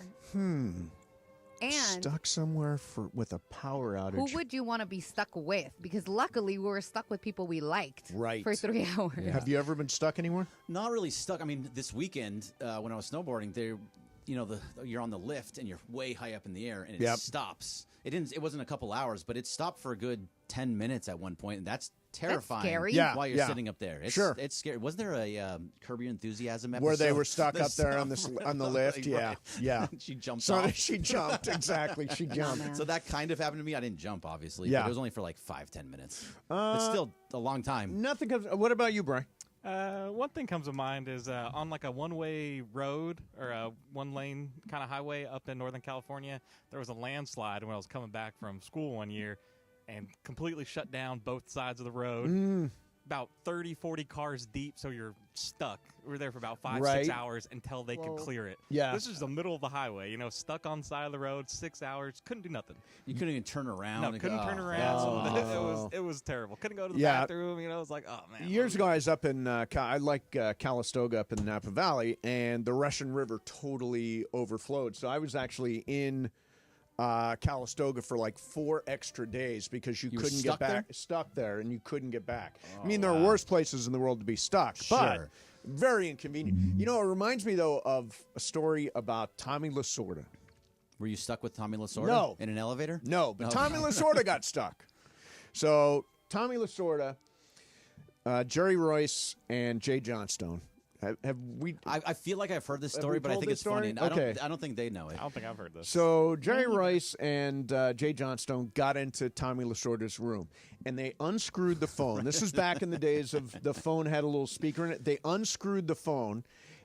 And stuck somewhere with a power outage. who would you want to be stuck with? Because luckily we were stuck with people we liked for 3 hours. Yeah. Have you ever been stuck anywhere? Not really stuck. I mean, this weekend when I was snowboarding, you're on the lift and you're way high up in the air and it stops. It wasn't a couple hours, but it stopped for a good 10 minutes at one point, and that's terrifying. That's scary. While you're sitting up there. It's scary. Wasn't there a Curb Your Enthusiasm episode where they were stuck up there on the lift? Right. Yeah. She jumped so off. She jumped, exactly. She jumped. So that kind of happened to me. I didn't jump, obviously, Yeah. but it was only for like 5-10 minutes. It's still a long time. Nothing comes. What about you, Brian? One thing comes to mind is on like a one-way road or a one-lane kind of highway up in Northern California, there was a landslide when I was coming back from school one year and completely shut down both sides of the road. About 30, 40 cars deep, so you're stuck. We were there for about 5-6 hours until they could clear it. Yeah. This is the middle of the highway, stuck on the side of the road, 6 hours, couldn't do nothing. You couldn't even turn around. No, couldn't turn around. So it was terrible. Couldn't go to the bathroom. It was like, oh man. Years ago, I was up in I like Calistoga up in the Napa Valley, and the Russian River totally overflowed. So I was actually in Calistoga for like 4 extra days because you couldn't get back. Stuck there, and you couldn't get back. I mean, there are worse places in the world to be stuck, but very inconvenient. It reminds me, though, of a story about Tommy Lasorda. Were you stuck with Tommy Lasorda? No. In an elevator? No, but Tommy Lasorda got stuck. So Tommy Lasorda, Jerry Royce, and Jay Johnstone. Have we? I feel like I've heard this story, but I think it's funny. I don't think they know it. I don't think I've heard this. So Jerry Royce and Jay Johnstone got into Tommy Lasorda's room, and they unscrewed the phone. This was back in the days of the phone had a little speaker in it. They unscrewed the phone,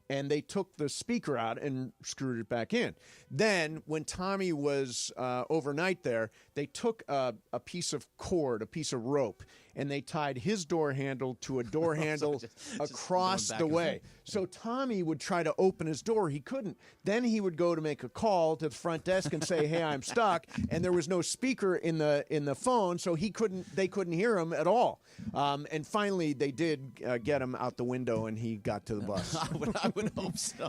and they took the speaker out and screwed it back in. Then, when Tommy was overnight there, they took a piece of cord, a piece of rope, and they tied his door handle to a door handle across the way. So Tommy would try to open his door. He couldn't. Then he would go to make a call to the front desk and say, "Hey, I'm stuck." And there was no speaker in the phone, so they couldn't hear him at all. And finally, they did get him out the window, and he got to the bus. I would hope so.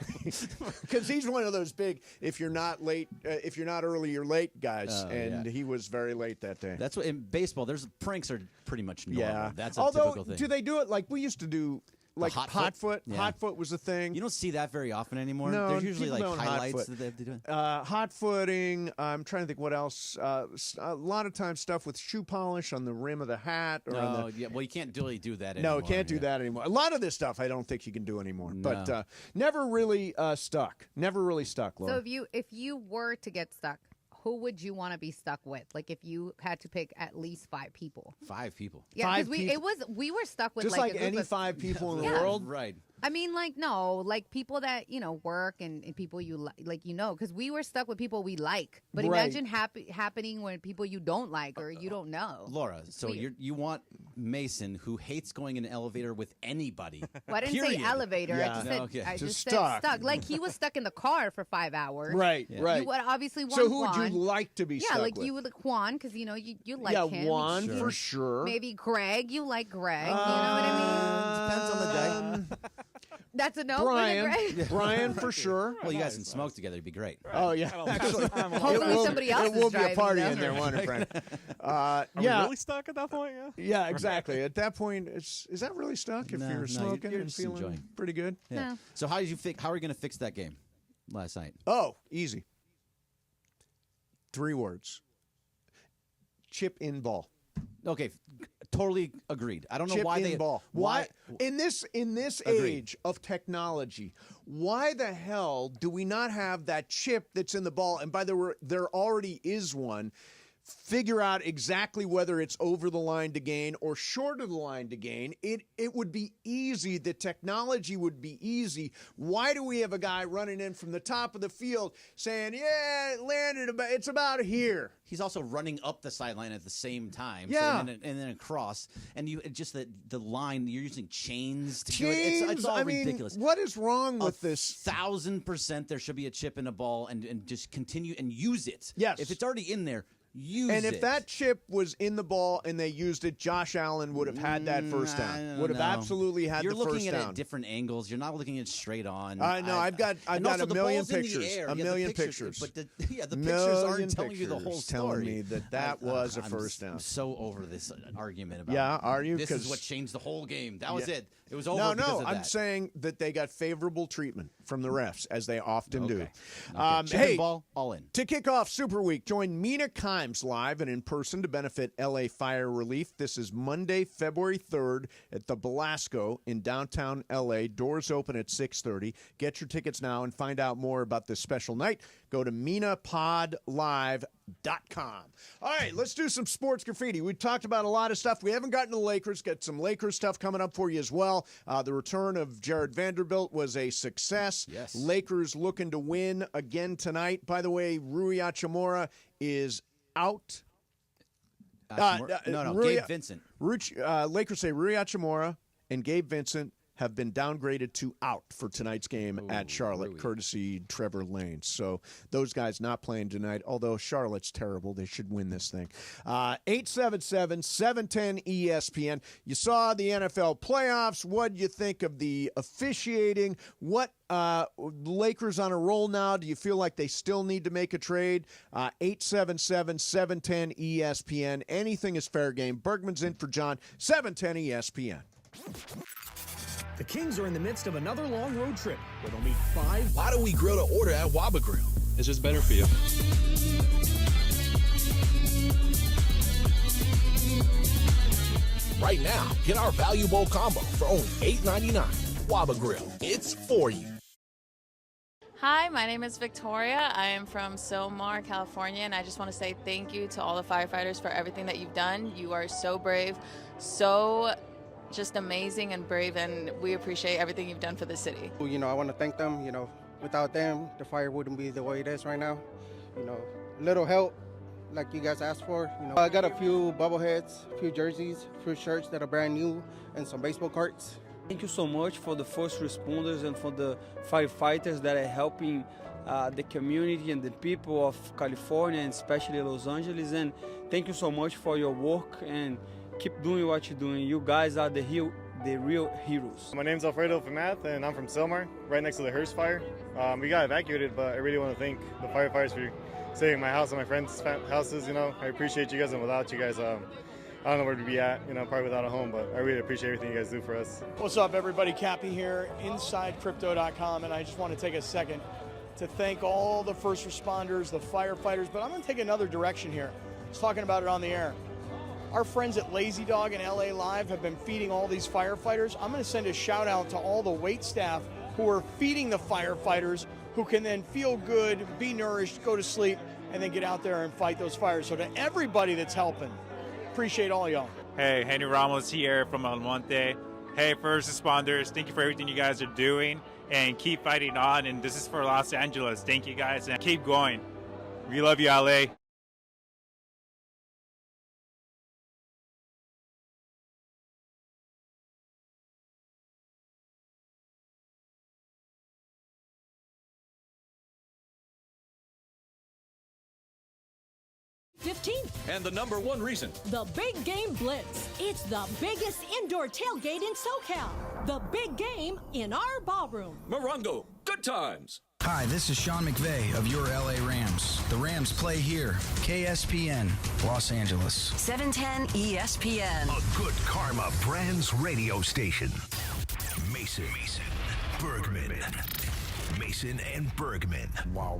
Because he's one of those big, if you're not early, you're late guys. He was very late that day. That's what in baseball. Pranks are pretty much normal. Yeah. That's a Although, typical thing. do they do it like we used to do? Like hot foot? Yeah. Hot foot was a thing. You don't see that very often anymore. No, There's usually people like don't highlights hot that they do. Hot footing. I'm trying to think what else. A lot of times stuff with shoe polish on the rim of the hat. Or on the, well, you can't really do that anymore. No, can't do that anymore. A lot of this stuff I don't think you can do anymore. No. But never really stuck. Never really stuck, Laura. So if you were to get stuck, who would you want to be stuck with? Like if you had to pick at least 5 people. 5 people. Yeah, because we were stuck with just like a group any of 5 people in the world, right? I mean, like, no, like people that, work and people you like, because we were stuck with people we like. But imagine happening when people you don't like or you don't know. Laura, so you want Mason, who hates going in an elevator with anybody. Well, I didn't say elevator. Yeah. I just said stuck. Like he was stuck in the car for 5 hours. Right. You would obviously want So who Juan. would you like to be stuck with? Yeah, like you would like Juan, because, you like him. Yeah, Juan, for sure. Maybe Greg. You like Greg. You know what I mean? Depends on the day. That's a no. Brian, Greg? Brian for sure. Well, you guys can smoke together. It'd be great. Oh yeah, actually, Hopefully somebody else it will is be a driving, party though. in there, won't it, friend? Are we Yeah, really stuck at that point? Yeah. yeah, exactly. At that point, is that really stuck? If No, you're no, smoking you're and just feeling enjoying. pretty good. Yeah. No. So how are you going to fix that game last night? Oh, easy. 3 words. Chip in ball. Okay, totally agreed. I don't know Chip why in they ball. Why in this Agreed. age of technology, why the hell do we not have that chip that's in the ball? And by the way, there already is one. Figure out exactly whether it's over the line to gain or short of the line to gain. It would be easy. The technology would be easy. Why do we have a guy running in from the top of the field saying, "Yeah, it landed about. It's about here." He's also running up the sideline at the same time. Yeah. So, and then across. And you just the line, you're using chains to do Chains? it. It's all I mean, ridiculous. what is wrong with this? 1,000% there should be a chip in a ball and just continue and use it. Yes. If it's already in there, use And it. if that chip was in the ball and they used it, Josh Allen would have had that first I down. don't Would have know. absolutely had You're the first looking at it down. at different angles. You're not looking at it straight on. I know. I've got and a also the million ball's in the pictures. air. A Yeah, the million pictures. pictures. But the pictures Million aren't telling you the whole pictures story. telling me that was a first down. I'm so over this argument about. Yeah, are you? This is 'Cause- what changed the whole game. That was Yeah. it. It was over. No, because of I'm that. saying that they got favorable treatment from the refs, as they often do. Okay. Chip Hey, and ball, all in. to kick off Super Week, join Mina Kimes live and in person to benefit LA Fire Relief. This is Monday, February 3rd at the Belasco in downtown LA. Doors open at 6:30. Get your tickets now and find out more about this special night. Go to minapodlive.com. All right, let's do some sports graffiti. We talked about a lot of stuff. We haven't gotten to the Lakers. Got some Lakers stuff coming up for you as well. The return of Jared Vanderbilt was a success. Yes. Lakers looking to win again tonight. By the way, Rui Hachimura is out. Gabe Vincent. Lakers say Rui Hachimura and Gabe Vincent have been downgraded to out for tonight's game at Charlotte, courtesy Trevor Lane. So those guys not playing tonight, although Charlotte's terrible. They should win this thing. 877-710-ESPN. You saw the NFL playoffs. What do you think of the officiating? What Lakers on a roll now? Do you feel like they still need to make a trade? 877-710-ESPN. Anything is fair game. Bergman's in for John. 710 ESPN. The Kings are in the midst of another long road trip where they'll meet 5. Why do we grill to order at Waba Grill? It's just better for you. Right now, get our Value Bowl combo for only $8.99. Waba Grill, it's for you. Hi, my name is Victoria. I am from Silmar, California, and I just want to say thank you to all the firefighters for everything that you've done. You are so brave, so just amazing and brave, and we appreciate everything you've done for the city. You know, I want to thank them. You know, without them, the fire wouldn't be the way it is right now. You know, little help like you guys asked for. You know, I got a few bobbleheads, a few jerseys, a few shirts that are brand new, and some baseball cards. Thank you so much for the first responders and for the firefighters that are helping the community and the people of California, and especially Los Angeles. And thank you so much for your work, and keep doing what you're doing. You guys are the real heroes. My name's Alfredo Famath, and I'm from Silmar, right next to the Hearst fire. We got evacuated, but I really want to thank the firefighters for saving my house and my friends' houses. You know, I appreciate you guys, and without you guys, I don't know where to be at, you know, probably without a home, but I really appreciate everything you guys do for us. What's up, everybody? Cappy here, InsideCrypto.com, and I just want to take a second to thank all the first responders, the firefighters, but I'm going to take another direction here. I was talking about it on the air. Our friends at Lazy Dog and LA Live have been feeding all these firefighters. I'm going to send a shout out to all the wait staff who are feeding the firefighters, who can then feel good, be nourished, go to sleep, and then get out there and fight those fires. So to everybody that's helping, appreciate all y'all. Hey, Henry Ramos here from El Monte. Hey, first responders, thank you for everything you guys are doing, and keep fighting on. And this is for Los Angeles. Thank you guys, and keep going. We love you, LA. And the #1 reason. The Big Game Blitz. It's the biggest indoor tailgate in SoCal. The big game in our ballroom. Morongo, good times. Hi, this is Sean McVay of your LA Rams. The Rams play here. KSPN, Los Angeles. 710 ESPN. A good karma brands radio station. Mason, Bergman. Mason and Bergman. Wow.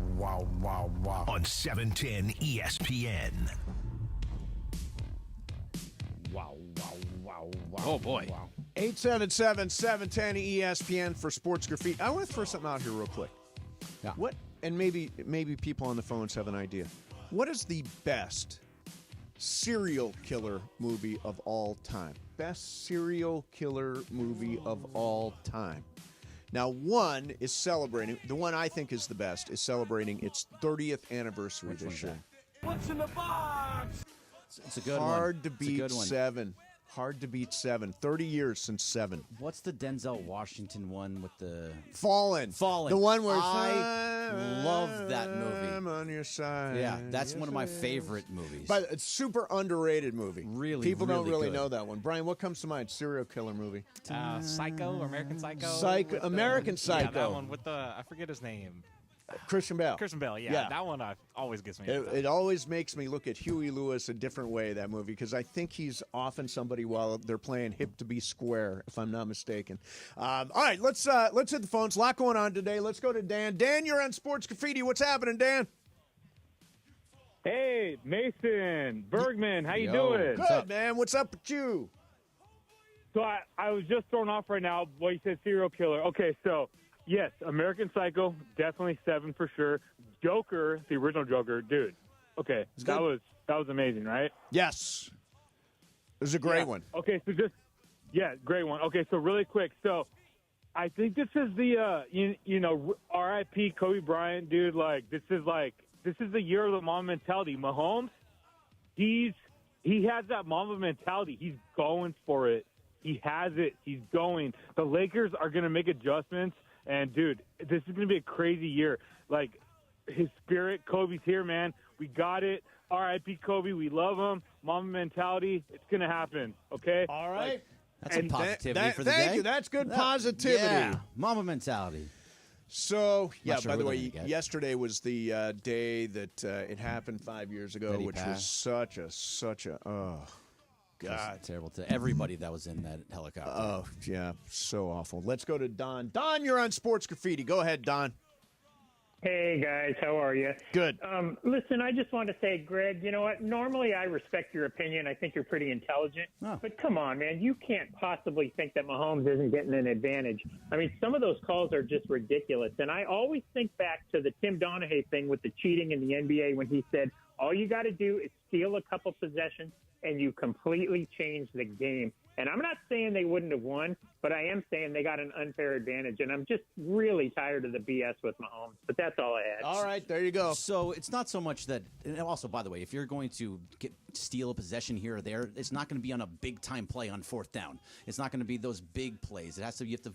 On 710 ESPN. Wow. Oh, boy. 877-710 ESPN for Sports Graffiti. I want to throw something out here real quick. Yeah. What? And maybe people on the phones have an idea. What is the best serial killer movie of all time? Best serial killer movie of all time. Now, one is celebrating. The one I think is the best is celebrating its 30th anniversary this year. What's in the box? It's a good one. Hard to It's a beat good one. 7. Hard to beat 7. 30 years since 7. What's the Denzel Washington one with the Fallen? The one where I love that movie. I'm on your side. Yeah, that's one of my Yes, it is. favorite movies. But it's super underrated movie. Really, people don't really really good. know that one. Brian, what comes to mind? Serial killer movie. Psycho or American Psycho? American Yeah, Psycho. that one with I forget his name. Christian Bale. Christian Bale, yeah. That one always gets me. It always makes me look at Huey Lewis a different way, that movie, because I think he's often somebody while they're playing hip to be square, if I'm not mistaken. All right, let's hit the phones. A lot going on today. Let's go to Dan. Dan, you're on Sports Graffiti. What's happening, Dan? Hey, Mason, Bergman, how you Yo, doing? Good, man. What's up with you? So I was just thrown off right now. What you said, serial killer. Okay, so yes, American Psycho, definitely 7 for sure. Joker, the original Joker, dude. Okay, that was amazing, right? Yes, it was a great one. Okay, so great one. Okay, so really quick, so I think this is the R.I.P. Kobe Bryant, dude. This is the year of the Mamba mentality. Mahomes, he has that Mamba mentality. He's going for it. He has it. He's going. The Lakers are going to make adjustments. And, dude, this is going to be a crazy year. His spirit, Kobe's here, man. We got it. R.I.P. Kobe. We love him. Mamba mentality. It's going to happen, okay? All right. That's a positivity for the day. Thank you. That's good positivity. Yeah, Mamba mentality. So, yeah, Not sure by the who way, they're gonna get. yesterday was the day that it happened 5 years ago, That he which was passed. such a, oh, God. That's terrible to everybody that was in that helicopter. Oh, yeah, so awful. Let's go to Don. Don, you're on Sports Graffiti. Go ahead, Don. Hey, guys. How are you? Good. Listen, I just want to say, Greg, you know what? Normally, I respect your opinion. I think you're pretty intelligent. But come on, man. You can't possibly think that Mahomes isn't getting an advantage. I mean, some of those calls are just ridiculous. And I always think back to the Tim Donaghy thing with the cheating in the NBA when he said, all you got to do is steal a couple possessions and you completely change the game. And I'm not saying they wouldn't have won, but I am saying they got an unfair advantage. And I'm just really tired of the BS with Mahomes. But that's all I had. All right, there you go. So it's not so much that, and also, by the way, if you're going to steal a possession here or there, it's not going to be on a big time play on 4th down. It's not going to be those big plays. It has to. You have to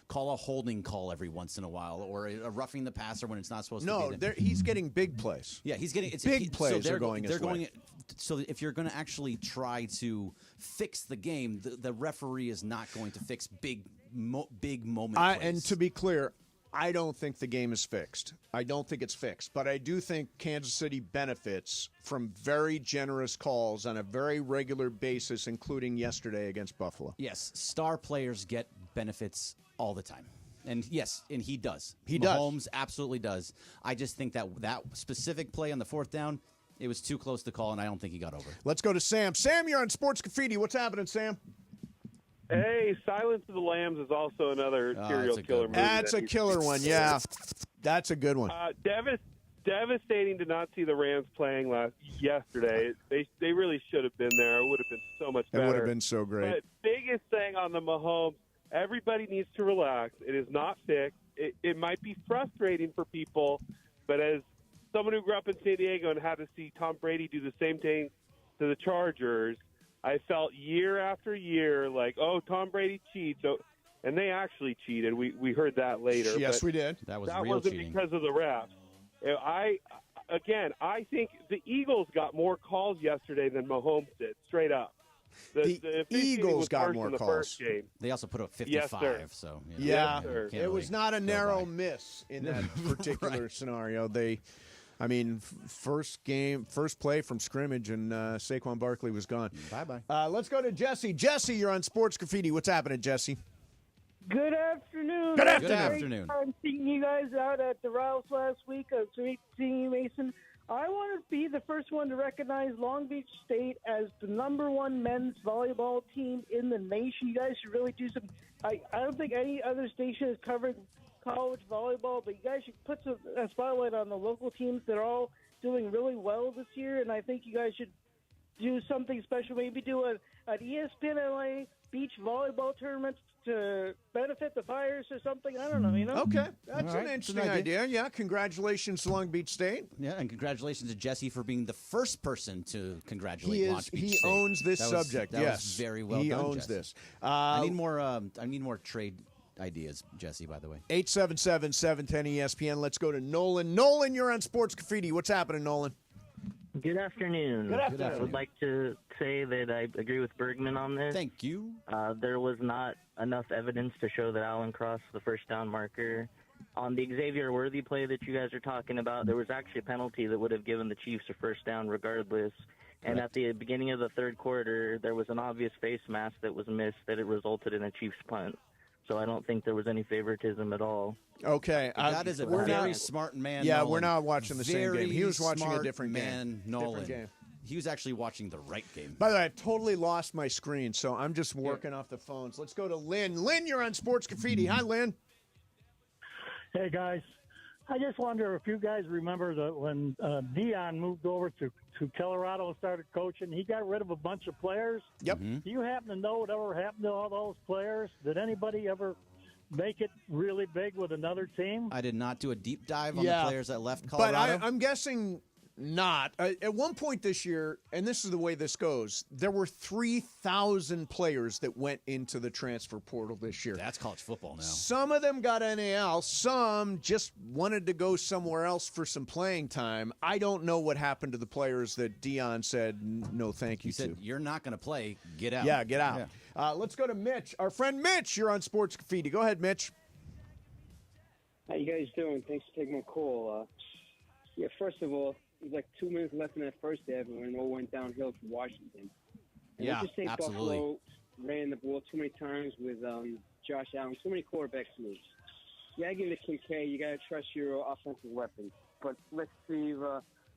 call a holding call every once in a while, or a roughing the passer when it's not supposed to be. No, he's getting big plays. Yeah, he's getting big plays. So are going his way. So if you're going to actually try to fix the game, the referee is not going to fix big moment plays. And to be clear, I don't think the game is fixed. I don't think it's fixed. But I do think Kansas City benefits from very generous calls on a very regular basis, including yesterday against Buffalo. Yes, star players get benefits all the time. And yes, and he does. He does. Mahomes absolutely does. I just think that specific play on the 4th down, it was too close to call, and I don't think he got over. Let's go to Sam. Sam, you're on Sports Graffiti. What's happening, Sam? Hey, Silence of the Lambs is also another serial killer movie. That's a killer one, yeah. That's a good one. Devastating to not see the Rams playing yesterday. They really should have been there. It would have been so much better. It would have been so great. But biggest thing on the Mahomes, everybody needs to relax. It is not fixed. It might be frustrating for people, but as someone who grew up in San Diego and had to see Tom Brady do the same thing to the Chargers, I felt year after year like, oh, Tom Brady cheats. So, and they actually cheated. We heard that later. Yes, we did. That was that real wasn't cheating. because of the refs. I think the Eagles got more calls yesterday than Mahomes did, straight up. The officiating Eagles was got worse more in the calls. first game. They also put up Yes, 55, sir. so Yeah, Yes, sir. can't it was really not a go narrow by. miss in that particular scenario. First play from scrimmage, and Saquon Barkley was gone. Bye-bye. Let's go to Jesse. Jesse, you're on Sports Graffiti. What's happening, Jesse? Good afternoon. Good It was a afternoon. Great time seeing you guys out at the Rouse last week. It was great seeing you, Mason. I want to be the first one to recognize Long Beach State as the #1 men's volleyball team in the nation. You guys should really do some. I don't think any other station has covered college volleyball, but you guys should put a spotlight on the local teams that are all doing really well this year. And I think you guys should do something special. Maybe do an ESPN LA beach volleyball tournament to benefit the Fires or something. I don't know, Okay, that's All right, an it's an interesting idea. idea. Yeah, congratulations to Long Beach State. Yeah, and congratulations to Jesse for being the first person to congratulate He Long is. Beach He State. owns this That was- subject. that yes, was very well he done. owns Jesse. this. I need more. I need more trade ideas, Jesse. By the way, 877-710 ESPN. Let's go to Nolan. Nolan, you're on Sports Graffiti. What's happening, Nolan? Good afternoon. Good afternoon. I would like to say that I agree with Bergman on this. Thank you. There was not enough evidence to show that Allen crossed the first down marker. On the Xavier Worthy play that you guys are talking about, there was actually a penalty that would have given the Chiefs a first down regardless. And at the beginning of the third quarter, there was an obvious face mask that was missed that it resulted in a Chiefs punt. So I don't think there was any favoritism at all. Okay, that is a very smart man. Yeah, Nolan. we're not watching the same game. He was watching a Very different smart game. man, Nolan. Different game. He was actually watching the right game. By the way, I've totally lost my screen, so I'm just working off the phones. Let's go to Lynn. Lynn, you're on Sports Graffiti. Hi, Lynn. Hey, guys. I just wonder if you guys remember that when Dion moved over to Colorado and started coaching, he got rid of a bunch of players. Yep. Do you happen to know whatever happened to all those players? Did anybody ever make it really big with another team? I did not do a deep dive on the players that left But Colorado. I'm guessing not. At one point this year, and this is the way this goes, there were 3,000 players that went into the transfer portal this year. That's college football now. Some of them got NAL. Some just wanted to go somewhere else for some playing time. I don't know what happened to the players that Dion said no thank you He said, to. "You're not going to play. Get out." Yeah, get out. Let's go to Mitch. Our friend Mitch, you're on Sports Graffiti. Go ahead, Mitch. How you guys doing? Thanks for taking my call. First of all, it was like 2 minutes left in that first half, and it all went downhill for Washington. And Yeah, I just think absolutely. Buffalo ran the ball too many times with Josh Allen, too many quarterback moves. Yeah, I give it to Kincaid. You got to trust your offensive weapons. But let's see.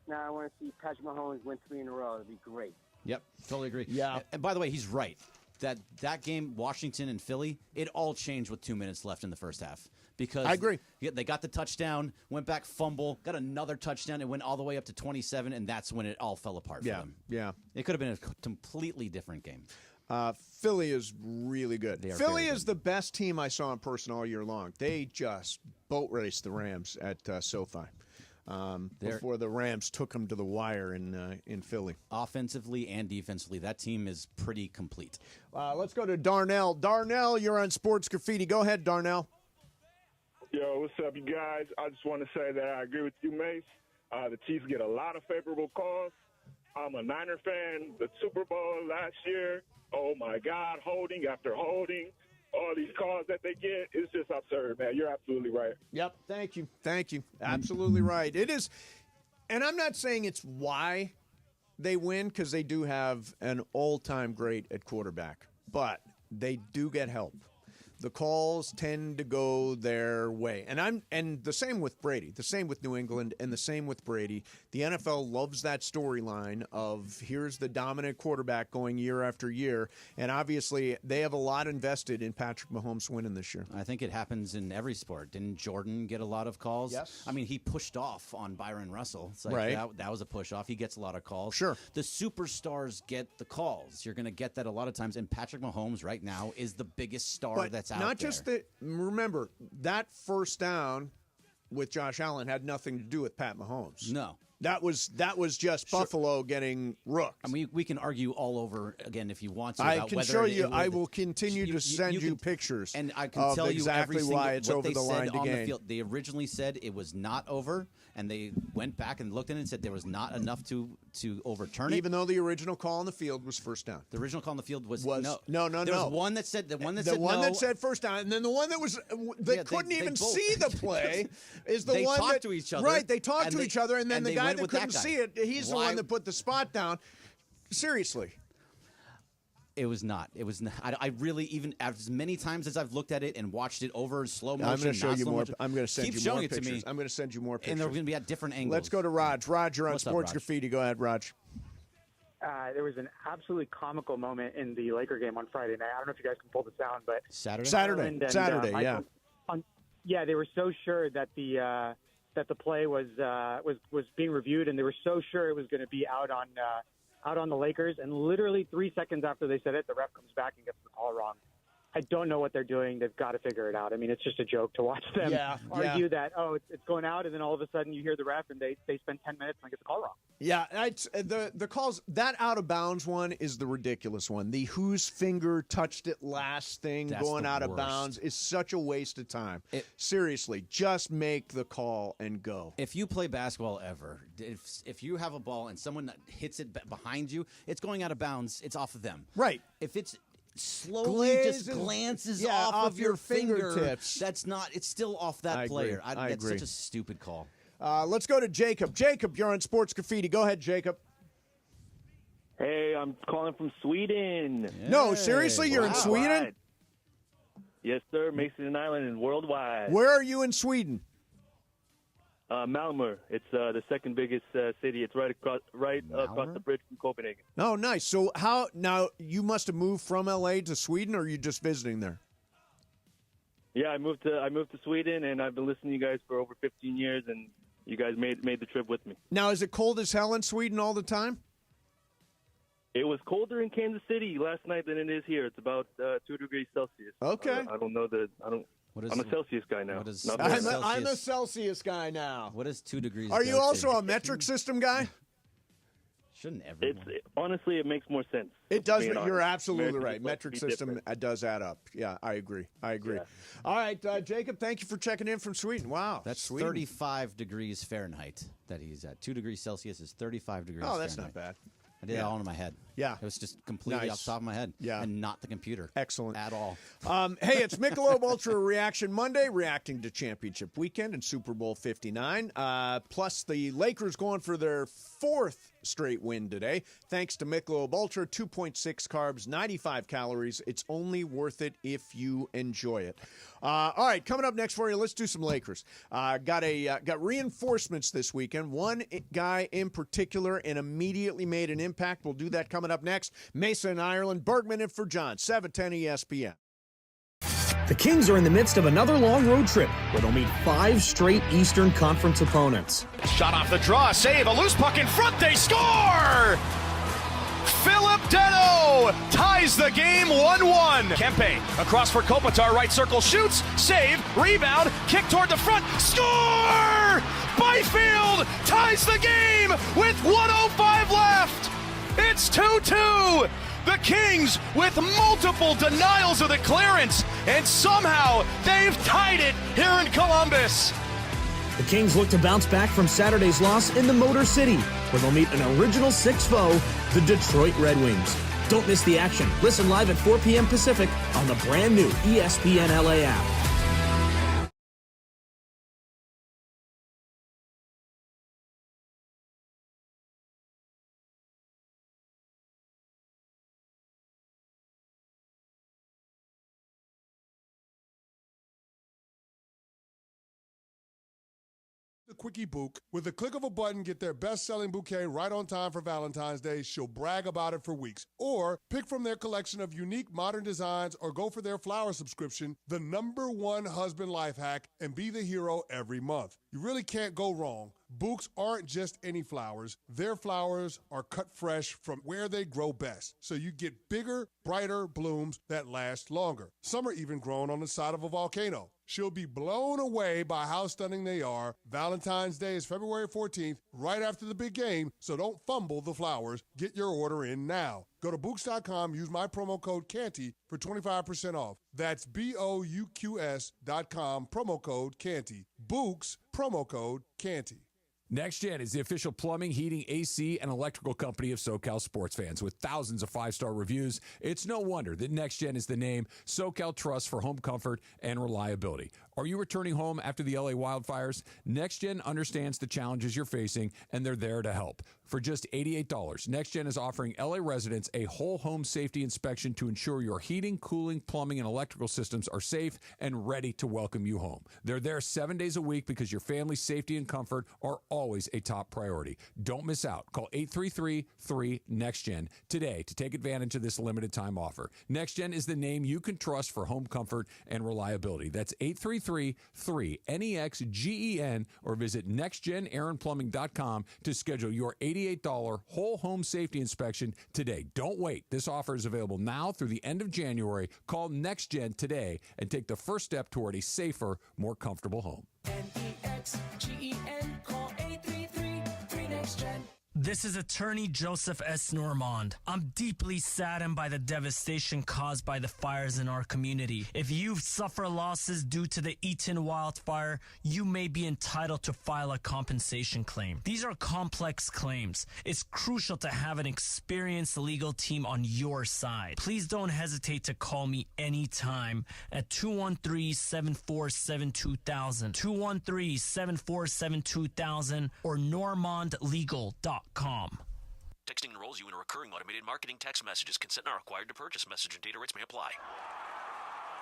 Now I want to see Patrick Mahomes win 3 in a row. That'd be great. Yep, totally agree. Yeah. And by the way, he's right. That game, Washington and Philly, it all changed with 2 minutes left in the first half. Because I agree. They got the touchdown, went back, fumble, got another touchdown, and went all the way up to 27, and that's when it all fell apart for them. Yeah. It could have been a completely different game. Philly is really good. They are Philly very is the best team I saw in person all year long. They just boat raced the Rams at SoFi before the Rams took them to the wire in Philly. Offensively and defensively, that team is pretty complete. Let's go to Darnell. Darnell, you're on Sports Graffiti. Go ahead, Darnell. Yo, what's up, you guys? I just want to say that I agree with you, Mace. The Chiefs get a lot of favorable calls. I'm a Niner fan. The Super Bowl last year, oh, my God, holding after holding. All these calls that they get, it's just absurd, man. You're absolutely right. Yep, thank you. Thank you. Absolutely right. It is, and I'm not saying it's why they win, because they do have an all-time great at quarterback, but they do get help. The calls tend to go their way. And the same with Brady, the same with New England, and the same with Brady. The NFL loves that storyline of here's the dominant quarterback going year after year. And obviously, they have a lot invested in Patrick Mahomes winning this year. I think it happens in every sport. Didn't Jordan get a lot of calls? Yes. I mean, he pushed off on Byron Russell. It's like Right. that was a push off. He gets a lot of calls. Sure. The superstars get the calls. You're going to get that a lot of times. And Patrick Mahomes right now is the biggest star But that's out not there. just that. Remember, that first down with Josh Allen had nothing to do with Pat Mahomes. No. That was just Buffalo getting rooked. I mean, we can argue all over again if you want to. I about can whether show it- you. it I would- will continue to send you pictures, and I can of tell you exactly every single, why it's what over they the line said to on the gain. field. They originally said it was not over, and they went back and looked at it and said there was not enough to overturn it. Even though the original call on the field was first down. The original call on the field was no. There was one that said that said first down, and then the one that was they couldn't even see the play is the They one talked that to each other, Right, they talked and to they- each other, and then and the they guy went that with that couldn't guy. see it, he's the Why- one that put the spot down. Seriously. It was not. It was not. I really, even as many times as I've looked at it and watched it over in slow motion. I'm going to show not you slow more. motion, I'm going to send keep you showing more it pictures. to me. I'm going to send you more pictures. And they're going to be at different angles. Let's go to Raj. Raj, you're on What's up, Sports Raj? Graffiti. Go ahead, Raj. There was an absolutely comical moment in the Laker game on Friday night. I don't know if you guys can pull the sound, but Saturday, Ireland and, yeah. Yeah, they were so sure that the play was being reviewed, and they were so sure it was going to be out on the Lakers. And literally 3 seconds after they said it, the ref comes back and gets the call wrong. I don't know what they're doing. They've got to figure it out. I mean, it's just a joke to watch them argue that, it's going out, and then all of a sudden you hear the ref and they spend 10 minutes and get the call wrong. Yeah, the calls, that out of bounds one is the ridiculous one. The whose finger touched it last thing That's going the out of worst. bounds is such a waste of time. Seriously, just make the call and go. If you play basketball ever, if you have a ball and someone hits it behind you, it's going out of bounds. It's off of them. Right. If it's slowly just glances off of your fingertips. That's not. It's still off that I agree. player. I That's agree. such a stupid call. Let's go to Jacob. Jacob, you're on Sports Graffiti. Go ahead, Jacob. Hey, I'm calling from Sweden. No, seriously, you're in Sweden? Worldwide. Yes, sir. Mason Island and worldwide. Where are you in Sweden? Malmö. It's the second biggest city. It's right across the bridge from Copenhagen. Oh, nice. So now you must have moved from L.A. to Sweden, or are you just visiting there? Yeah, I moved to Sweden, and I've been listening to you guys for over 15 years, and you guys made the trip with me. Now, is it cold as hell in Sweden all the time? It was colder in Kansas City last night than it is here. It's about 2 degrees Celsius. Okay. I don't know that. I'm a Celsius guy now. I'm a Celsius guy now. What is 2 degrees? Are you also a metric system guy? Shouldn't everyone? Honestly, it makes more sense. It does. Being You're honest. absolutely American right. people Metric be system different. does add up. Yeah, I agree. Yeah. All right, Jacob, thank you for checking in from Sweden. Wow. That's Sweden. 35 degrees Fahrenheit that he's at. 2 degrees Celsius is 35 degrees Oh, that's Fahrenheit. not bad. I did it all in my head. Yeah. It was just completely Nice. off the top of my head. Yeah. And not the computer. Excellent. At all. Hey, it's Michelob Ultra Reaction Monday, reacting to Championship Weekend and Super Bowl 59. Plus, the Lakers going for their fourth straight win today. Thanks to Michelob Ultra, 2.6 carbs, 95 calories. It's only worth it if you enjoy it. All right, coming up next for you, let's do some Lakers. Got reinforcements this weekend. One guy in particular, and immediately made an impact. We'll do that coming up next. Mesa in Ireland, Bergman in for John, 710 ESPN. The Kings are in the midst of another long road trip where they'll meet 5 straight Eastern Conference opponents. Shot off the draw, save, a loose puck in front, they score! Philip Deno ties the game 1-1. Kempe across for Kopitar, right circle, shoots, save, rebound, kick toward the front, score! Byfield ties the game with 1:05 left. It's 2-2. The Kings with multiple denials of the clearance, and somehow they've tied it here in Columbus. The Kings look to bounce back from Saturday's loss in the Motor City, where they'll meet an Original Six foe, the Detroit Red Wings. Don't miss the action. Listen live at 4 p.m. Pacific on the brand new ESPN LA app. The Quickie Book. With the click of a button, get their best-selling bouquet right on time for Valentine's Day. She'll brag about it for weeks. Or pick from their collection of unique modern designs or go for their flower subscription, the #1 husband life hack, and be the hero every month. You really can't go wrong. Bouqs aren't just any flowers. Their flowers are cut fresh from where they grow best, so you get bigger, brighter blooms that last longer. Some are even grown on the side of a volcano. She'll be blown away by how stunning they are. Valentine's Day is February 14th, right after the big game, so don't fumble the flowers. Get your order in now. Go to Bouqs.com, use my promo code Canty for 25% off. That's BOUQS.com, promo code Canty. Bouqs, promo code Canty. NextGen is the official plumbing, heating, AC, and electrical company of SoCal sports fans. With thousands of five-star reviews, it's no wonder that NextGen is the name SoCal trusts for home comfort and reliability. Are you returning home after the LA wildfires? NextGen understands the challenges you're facing, and they're there to help. For just $88, NextGen is offering LA residents a whole home safety inspection to ensure your heating, cooling, plumbing, and electrical systems are safe and ready to welcome you home. They're there 7 days a week because your family's safety and comfort are always a top priority. Don't miss out. Call 833-3-NEXTGEN today to take advantage of this limited time offer. NextGen is the name you can trust for home comfort and reliability. That's 833-3-NEXGEN or visit nextgenaaronplumbing.com to schedule your $88 whole home safety inspection today. Don't wait. This offer is available now through the end of January. Call NextGen today and take the first step toward a safer, more comfortable home. NEXGEN, call 833-3-NEXTGEN. This is attorney Joseph S. Normand. I'm deeply saddened by the devastation caused by the fires in our community. If you've suffered losses due to the Eaton wildfire, you may be entitled to file a compensation claim. These are complex claims. It's crucial to have an experienced legal team on your side. Please don't hesitate to call me anytime at 213-747-2000, 213-747-2000, or normandlegal.com. Texting enrolls you in a recurring automated marketing text messages. Consent not required to purchase. Message and data rates may apply.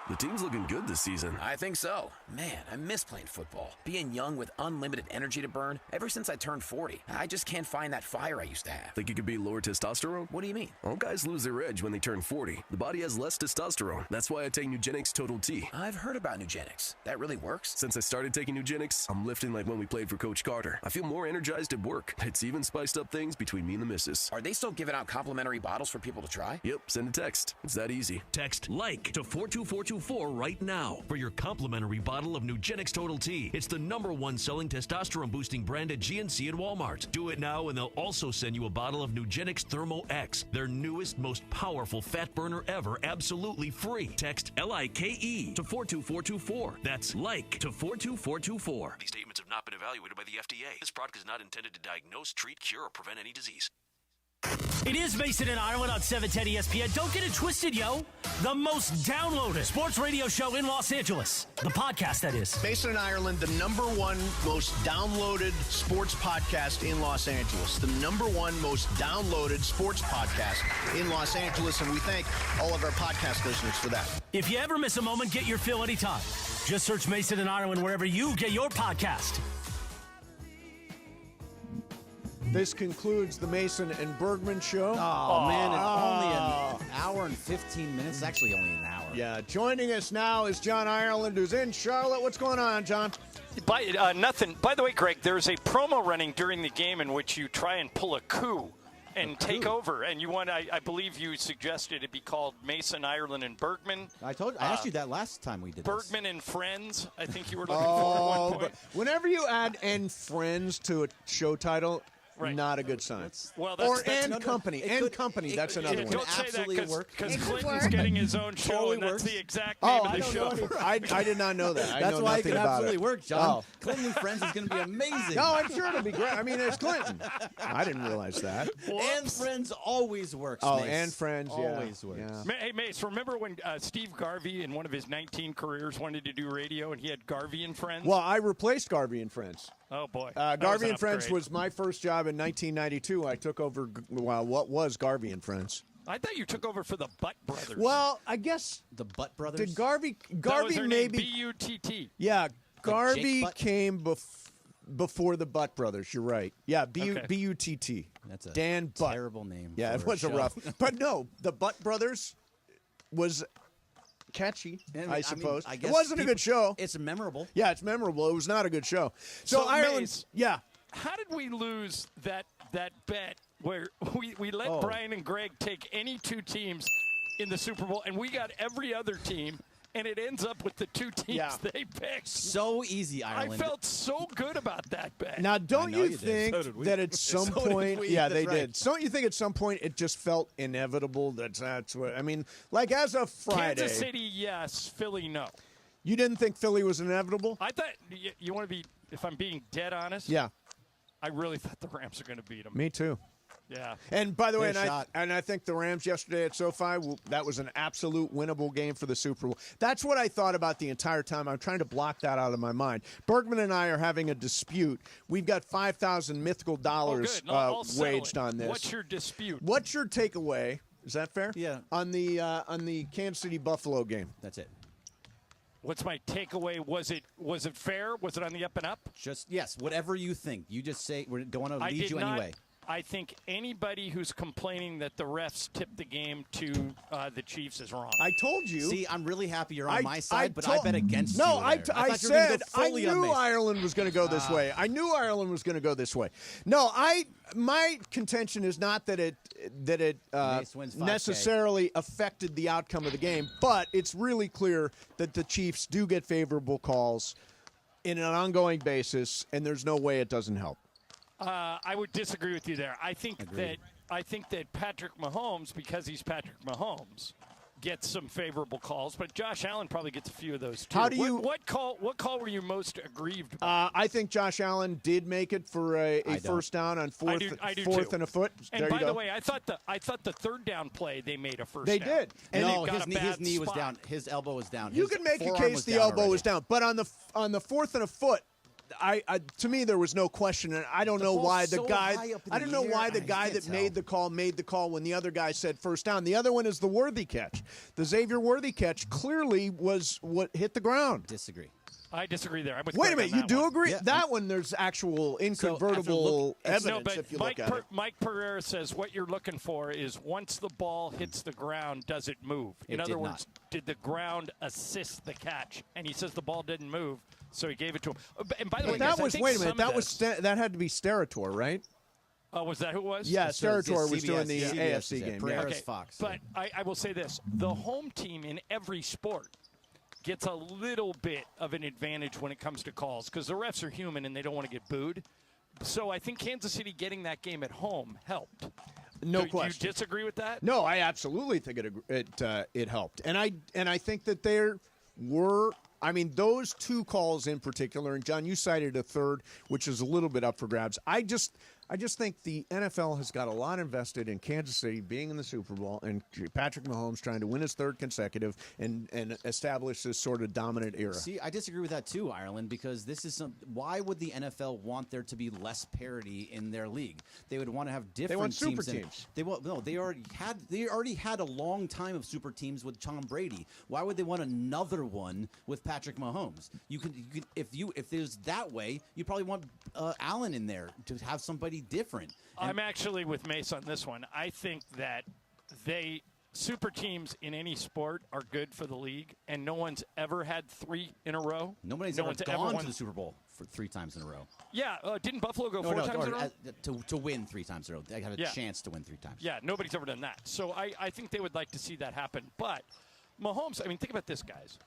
The team's looking good this season. I think so. Man, I miss playing football. Being young with unlimited energy to burn. Ever since I turned 40, I just can't find that fire I used to have. Think it could be lower testosterone? What do you mean? All guys lose their edge when they turn 40. The body has less testosterone. That's why I take Nugenix Total T. I've heard about Nugenix. That really works? Since I started taking Nugenix, I'm lifting like when we played for Coach Carter. I feel more energized at work. It's even spiced up things between me and the missus. Are they still giving out complimentary bottles for people to try? Yep, send a text. It's that easy. Text LIKE to 42424 right now for your complimentary bottle of Nugenix Total T. It's the #1 selling testosterone boosting brand at GNC and Walmart. Do it now and they'll also send you a bottle of Nugenix Thermo X, their newest, most powerful fat burner ever, absolutely free. Text LIKE to 42424. That's LIKE to 42424. These statements have not been evaluated by the FDA. This product is not intended to diagnose, treat, cure, or prevent any disease. It is Mason and Ireland on 710 ESPN. Don't get it twisted, yo. The most downloaded sports radio show in Los Angeles. The podcast, that is. Mason and Ireland, the #1 most downloaded sports podcast in Los Angeles. The #1 most downloaded sports podcast in Los Angeles, and we thank all of our podcast listeners for that. If you ever miss a moment, get your fill anytime. Just search Mason and Ireland wherever you get your podcast. This concludes the Mason and Bergman show. Oh, man, it's only an hour and 15 minutes. It's actually only an hour. Yeah, joining us now is John Ireland, who's in Charlotte. What's going on, John? Nothing. By the way, Greg, there's a promo running during the game in which you try and pull a coup and take over. And you want, I believe you suggested it be called Mason, Ireland, and Bergman. I asked you that last time we did Bergman this. and Friends, I think you were looking for at one point. But whenever you add "and Friends" to a show title, not a good sign. And Company. Company, that's another one. Don't say that because Clinton's getting his own show, totally and that's works. the exact name of the show. I did not know that. I That's know why it nothing can about absolutely it. work, John. Clinton and Friends is going to be amazing. No, I'm sure it'll be great. I mean, there's Clinton. I didn't realize that. And Friends always works, Oh, Mace. and Friends, yeah. Always works. Yeah. Hey, Mace, remember when Steve Garvey, in one of his 19 careers, wanted to do radio, and he had Garvey and Friends? Well, I replaced Garvey and Friends. Oh, boy. Garvey and Friends was my first job in 1992. I took over, what was Garvey and Friends. I thought you took over for the Butt Brothers. Well, I guess. The Butt Brothers? Did Garvey that was their maybe. name, B-U-T-T. Yeah, Garvey Jake Butt? came before the Butt Brothers. You're right. Yeah, B-U-T-T. That's a Dan Butt. terrible name. Yeah, for it was a show. rough. But no, the Butt Brothers was catchy, And, I suppose. I guess it wasn't a good show. It's memorable. Yeah, it's memorable. It was not a good show. So Ireland, Mace, yeah. how did we lose that bet where we let Brian and Greg take any two teams in the Super Bowl, and we got every other team, and it ends up with the two teams they picked. So easy, Ireland. I felt so good about that bet. Now, don't you think that at some point, they did. Don't you think at some point it just felt inevitable that's what, I mean, like as of Friday. Kansas City, yes. Philly, no. You didn't think Philly was inevitable? I thought, you want to be, if I'm being dead honest? Yeah. I really thought the Rams are going to beat them. Me too. Yeah. And by the way, and I think the Rams yesterday at SoFi, that was an absolute winnable game for the Super Bowl. That's what I thought about the entire time. I'm trying to block that out of my mind. Bergman and I are having a dispute. We've got $5,000 mythical dollars waged on this. What's your dispute? What's your takeaway? Is that fair? Yeah. On the Kansas City Buffalo game. That's it. What's my takeaway? Was it fair? Was it on the up and up? Just yes, whatever you think. You just say we don't want to lead you anyway. I think anybody who's complaining that the refs tipped the game to the Chiefs is wrong. I told you. See, I'm really happy you're on my side, but I bet against you. No, I said I knew knew Ireland was going to go this way. I knew Ireland was going to go this way. No, my contention is not that it necessarily affected the outcome of the game, but it's really clear that the Chiefs do get favorable calls in an ongoing basis, and there's no way it doesn't help. I would disagree with you there. I think that Patrick Mahomes, because he's Patrick Mahomes, gets some favorable calls, but Josh Allen probably gets a few of those too. What call were you most aggrieved by? I think Josh Allen did make it for a first down on fourth and a foot. And there by you go. the way, I thought the third down play they made a first They down. did. And no, his knee spot. was down. His elbow was down. You can make a case the elbow was down, but on the fourth and a foot, to me there was no question, and I don't know why the guy. I don't know why the guy that made the call when the other guy said first down. The other one is the Worthy catch. The Xavier Worthy catch clearly was what hit the ground. Disagree. I disagree there. Wait a minute, you do agree? Yeah. That one, there's actual incontrovertible evidence if you look at it. Mike Pereira says what you're looking for is once the ball hits the ground, does it move? In other words, did the ground assist the catch? And he says the ball didn't move, so he gave it to him. And by the way, that guys, was wait a minute. That had to be Sterator, right? Was that who it was? Yeah, Sterator was doing the AFC game. Pereira's Fox. But I will say this: the home team in every sport gets a little bit of an advantage when it comes to calls because the refs are human and they don't want to get booed. So I think Kansas City getting that game at home helped. No question. Do you disagree with that? No, I absolutely think it helped, and I think that there were. I mean, those two calls in particular, and John, you cited a third, which is a little bit up for grabs. I just think the NFL has got a lot invested in Kansas City being in the Super Bowl and Patrick Mahomes trying to win his third consecutive and establish this sort of dominant era. See, I disagree with that too, Ireland, because this is why would the NFL want there to be less parity in their league? They would want to have different They want teams. super teams. They already had a long time of super teams with Tom Brady. Why would they want another one with Patrick Mahomes? You can if there's that way, you probably want Allen in there to have somebody different. I'm actually with Mace on this one. I think that super teams in any sport are good for the league, and no one's ever had three in a row. Nobody's ever gone to the Super Bowl for 3 times in a row. Yeah, didn't Buffalo go 4 times in a row? To win 3 times in a row. They have a chance to win 3 times. Yeah, nobody's ever done that. So I think they would like to see that happen. But Mahomes, I mean, think about this, guys.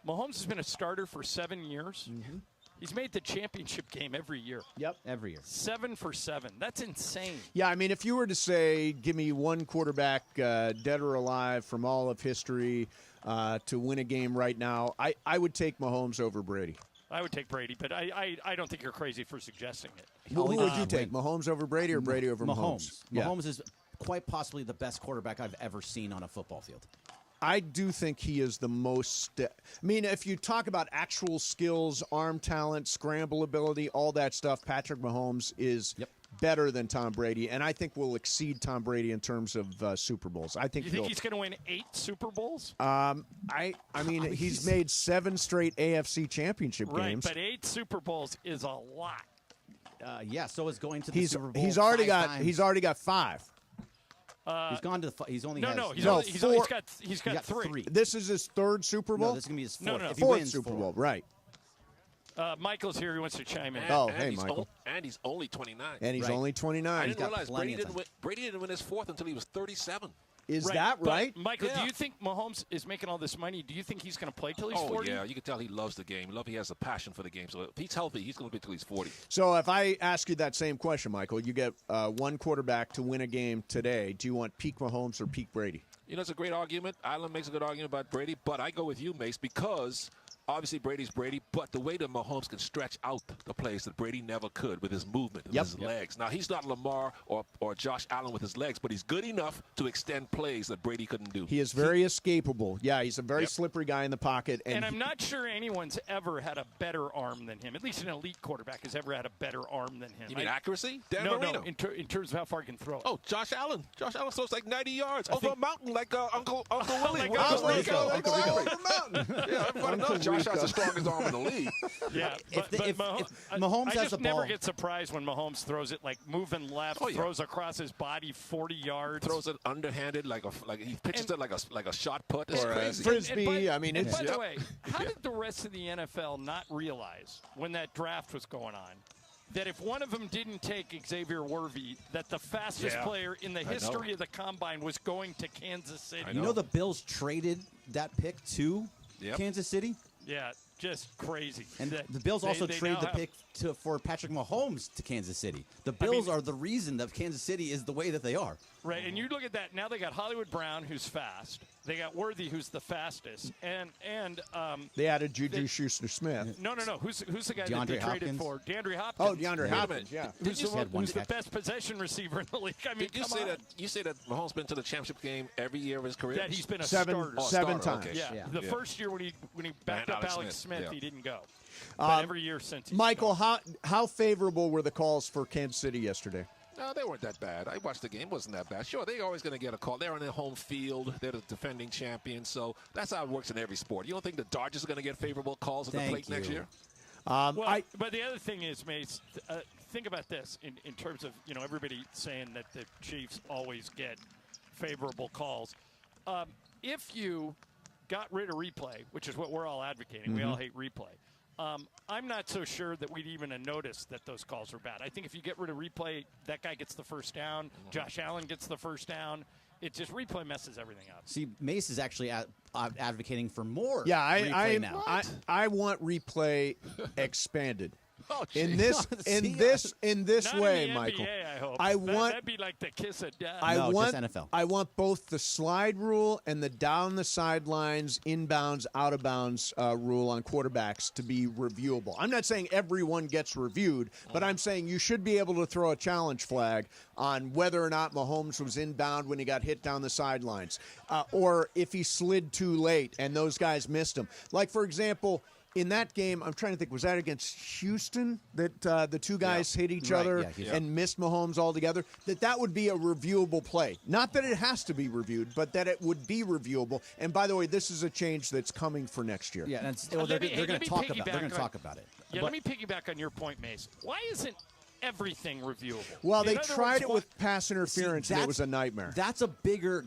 Mahomes has been a starter for 7 years. Mm-hmm. He's made the championship game every year. Yep. Every year. 7 for 7. That's insane. Yeah, I mean, if you were to say, give me one quarterback, dead or alive, from all of history to win a game right now, I would take Mahomes over Brady. I would take Brady, but I don't think you're crazy for suggesting it. Who would you take, Mahomes over Brady or Brady over Mahomes? Mahomes is quite possibly the best quarterback I've ever seen on a football field. I do think he is the most I mean, if you talk about actual skills, arm talent, scramble ability, all that stuff, Patrick Mahomes is better than Tom Brady, and I think will exceed Tom Brady in terms of Super Bowls. I think you think he's going to win 8 Super Bowls? I mean, he's made 7 straight AFC championship games. Right, but 8 Super Bowls is a lot. Yeah, so is going to the Super Bowl. He's already got 5. He's gone to the. He's only he's got 3. This is his 3rd Super Bowl. No, this is gonna be his 4th. No. If he 4th Super Bowl, right? Michael's here. He wants to chime in. Hey, Michael. And he's only 29. And he's only 29. I didn't realize Brady didn't win his fourth until he was 37. Is that right? But Michael, do you think Mahomes is making all this money? Do you think he's going to play till he's 40? Oh, yeah. You can tell he loves the game. He has a passion for the game. So if he's healthy, he's going to be till he's 40. So if I ask you that same question, Michael, you get one quarterback to win a game today. Do you want peak Mahomes or peak Brady? You know, it's a great argument. Island makes a good argument about Brady, but I go with you, Mace, because obviously Brady's Brady, but the way that Mahomes can stretch out the plays that Brady never could with his movement, with his legs. Now, he's not Lamar or Josh Allen with his legs, but he's good enough to extend plays that Brady couldn't do. He is very escapable. Yeah, he's a very slippery guy in the pocket. And I'm not sure anyone's ever had a better arm than him. At least an elite quarterback has ever had a better arm than him. You mean accuracy? Dan No, Marino. in terms of how far he can throw it. Oh, Josh Allen. Josh Allen throws like 90 yards over a mountain like Uncle Willie. Uncle Rico. Yeah, everybody knows Josh has the strongest arm in the league. Yeah, If I Mahomes has just the ball, never get surprised when Mahomes throws it like moving left, throws across his body 40 yards, throws it underhanded like he pitches it like a shot put. It's crazy. Frisbee. By the way, how did the rest of the NFL not realize when that draft was going on that if one of them didn't take Xavier Worthy, that the fastest player in the history of the Combine was going to Kansas City? You know the Bills traded that pick to Kansas City? Yeah, just crazy. And the Bills also traded the pick for Patrick Mahomes to Kansas City. The Bills are the reason that Kansas City is the way that they are. Right, and you look at that, now they got Hollywood Brown, who's fast. They got Worthy, who's the fastest. And they added Juju Schuster-Smith. No. Who's the guy that they traded for? DeAndre Hopkins. Oh, DeAndre Hopkins, yeah. Who's the best possession receiver in the league? I mean, you say that Mahomes been to the championship game every year of his career? Yeah, he's been a starter. Seven times. Okay. Yeah. The first year when he backed up Alex Smith, he didn't go. But every year since he's Michael, how favorable were the calls for Kansas City yesterday? No, they weren't that bad. I watched the game. It wasn't that bad. Sure, they're always going to get a call. They're on their home field. They're the defending champions. So that's how it works in every sport. You don't think the Dodgers are going to get favorable calls at the plate next year? But the other thing is, Mace, think about this in terms of, everybody saying that the Chiefs always get favorable calls. If you got rid of replay, which is what we're all advocating, we all hate replay. I'm not so sure that we'd even have noticed that those calls were bad. I think if you get rid of replay, that guy gets the first down. Josh Allen gets the first down. It just replay messes everything up. See, Mace is actually advocating for more. Yeah, replay now. I want replay expanded. Oh, in this Not way, in the Michael. NBA, I hope. That'd be like the kiss of death. Just NFL. I want both the slide rule and the down the sidelines, inbounds, out of bounds rule on quarterbacks to be reviewable. I'm not saying everyone gets reviewed, but I'm saying you should be able to throw a challenge flag on whether or not Mahomes was inbound when he got hit down the sidelines, or if he slid too late and those guys missed him. Like, for example, in that game, I'm trying to think, was that against Houston that the two guys hit each other and missed Mahomes altogether? That would be a reviewable play. Not that it has to be reviewed, but that it would be reviewable. And by the way, this is a change that's coming for next year. Yeah, and they're going to talk about it. Yeah, let me piggyback on your point, Mace. Why isn't everything reviewable? Well, they tried it with pass interference, and it was a nightmare. That's a bigger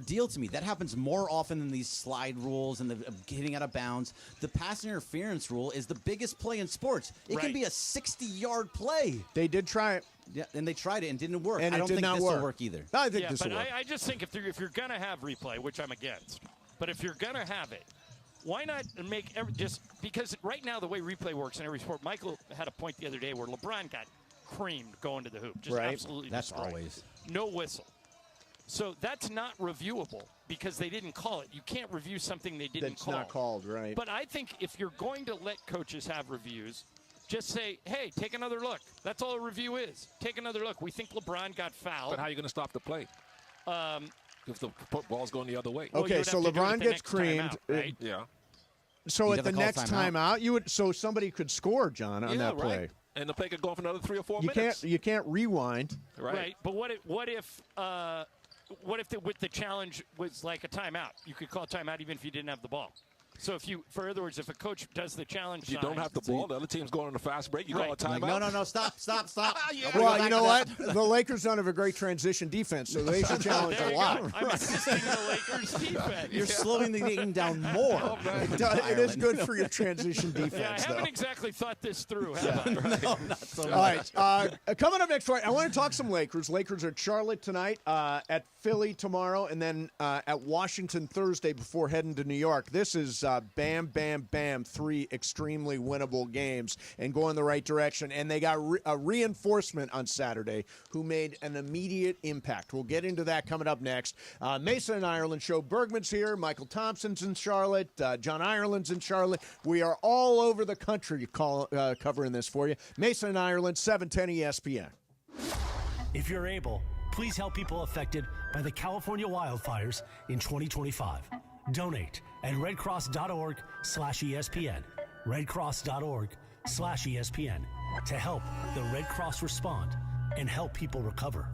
deal to me. That happens more often than these slide rules and the hitting out of bounds. The pass interference rule is the biggest play in sports. It can be a 60-yard play. They did try it. Yeah, and they tried it and didn't work. And I don't think this will work either. I think this will work. I just think if you're going to have replay, which I'm against, but if you're going to have it, why not make because right now the way replay works in every sport, Michael had a point the other day where LeBron got creamed going to the hoop. Just absolutely That's destroyed. always. No whistle. So that's not reviewable because they didn't call it. You can't review something they didn't call. That's not called, right. But I think if you're going to let coaches have reviews, just say, hey, take another look. That's all a review is. Take another look. We think LeBron got fouled. But how are you going to stop the play? If the ball's going the other way. Okay, so LeBron gets creamed. Right? Yeah. So at the next timeout, so somebody could score, John, on that play. Right. And the play could go on for another 3 or 4 minutes. You can't rewind. Right. But what if with the challenge was like a timeout? You could call a timeout even if you didn't have the ball. So for other words, if a coach does the challenge, If you don't have the ball, the other team's going on a fast break. You call a timeout. No, stop. Well, you know what? The Lakers don't have a great transition defense, so they should challenge a lot. I'm assisting the Lakers defense. You're slowing the game down more. It is good for your transition defense, Yeah, I haven't exactly thought this through, have I? No, not so All much. right, coming up next, right? I want to talk some Lakers. Lakers are at Charlotte tonight, at Philly tomorrow, and then at Washington Thursday before heading to New York. This is bam, bam, bam, 3 extremely winnable games and going the right direction. And they got a reinforcement on Saturday who made an immediate impact. We'll get into that coming up next. Mason and Ireland show. Bergman's here. Michael Thompson's in Charlotte. John Ireland's in Charlotte. We are all over the country covering this for you. Mason and Ireland, 710 ESPN. If you're able, please help people affected by the California wildfires in 2025. Donate at redcross.org/ESPN. redcross.org/ESPN to help the Red Cross respond and help people recover.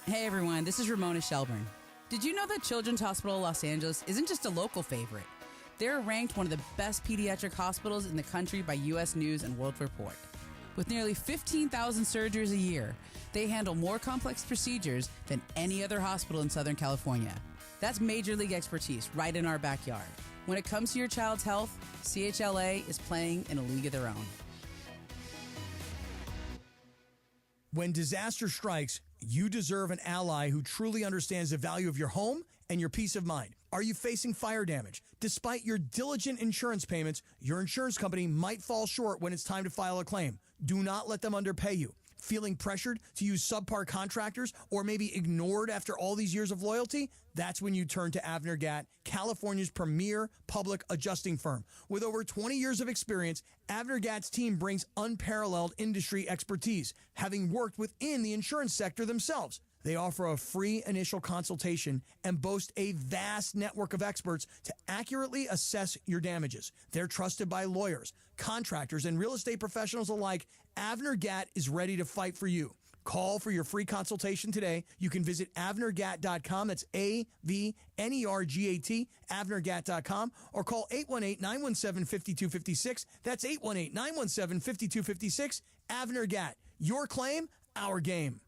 Hey everyone, this is Ramona Shelburne. Did you know that Children's Hospital Los Angeles isn't just a local favorite? They're ranked one of the best pediatric hospitals in the country by U.S. News and World Report. With nearly 15,000 surgeries a year, they handle more complex procedures than any other hospital in Southern California. That's major league expertise right in our backyard. When it comes to your child's health, CHLA is playing in a league of their own. When disaster strikes, you deserve an ally who truly understands the value of your home and your peace of mind. Are you facing fire damage? Despite your diligent insurance payments, your insurance company might fall short when it's time to file a claim. Do not let them underpay you. Feeling pressured to use subpar contractors or maybe ignored after all these years of loyalty? That's when you turn to Avner Gatt, California's premier public adjusting firm. With over 20 years of experience, Avner Gatt's team brings unparalleled industry expertise, having worked within the insurance sector themselves. They offer a free initial consultation and boast a vast network of experts to accurately assess your damages. They're trusted by lawyers, contractors, and real estate professionals alike. Avner Gatt is ready to fight for you. Call for your free consultation today. You can visit avnergatt.com. That's AVNERGAT, avnergatt.com, or call 818-917-5256. That's 818-917-5256. Avner Gatt. Your claim, our game.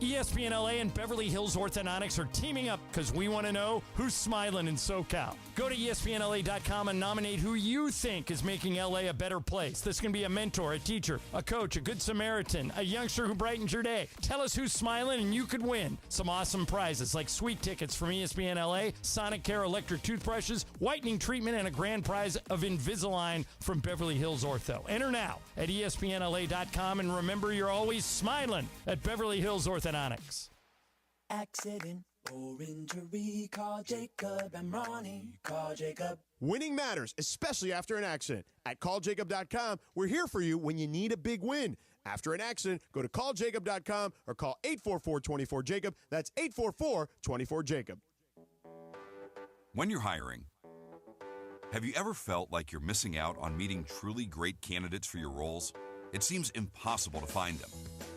ESPN LA and Beverly Hills Orthodontics are teaming up because we want to know who's smiling in SoCal. Go to ESPNLA.com and nominate who you think is making LA a better place. This can be a mentor, a teacher, a coach, a good Samaritan, a youngster who brightens your day. Tell us who's smiling and you could win some awesome prizes like sweet tickets from ESPN LA, Sonic Care electric toothbrushes, whitening treatment, and a grand prize of Invisalign from Beverly Hills Ortho. Enter now at ESPNLA.com and remember you're always smiling at Beverly Hills Orthodontics. Accident or injury, call Jacob and Ronnie. Call Jacob. Winning matters, especially after an accident. At calljacob.com, we're here for you when you need a big win. After an accident, go to calljacob.com or call 844-24-JACOB. That's 844-24-JACOB. When you're hiring, have you ever felt like you're missing out on meeting truly great candidates for your roles? It seems impossible to find them,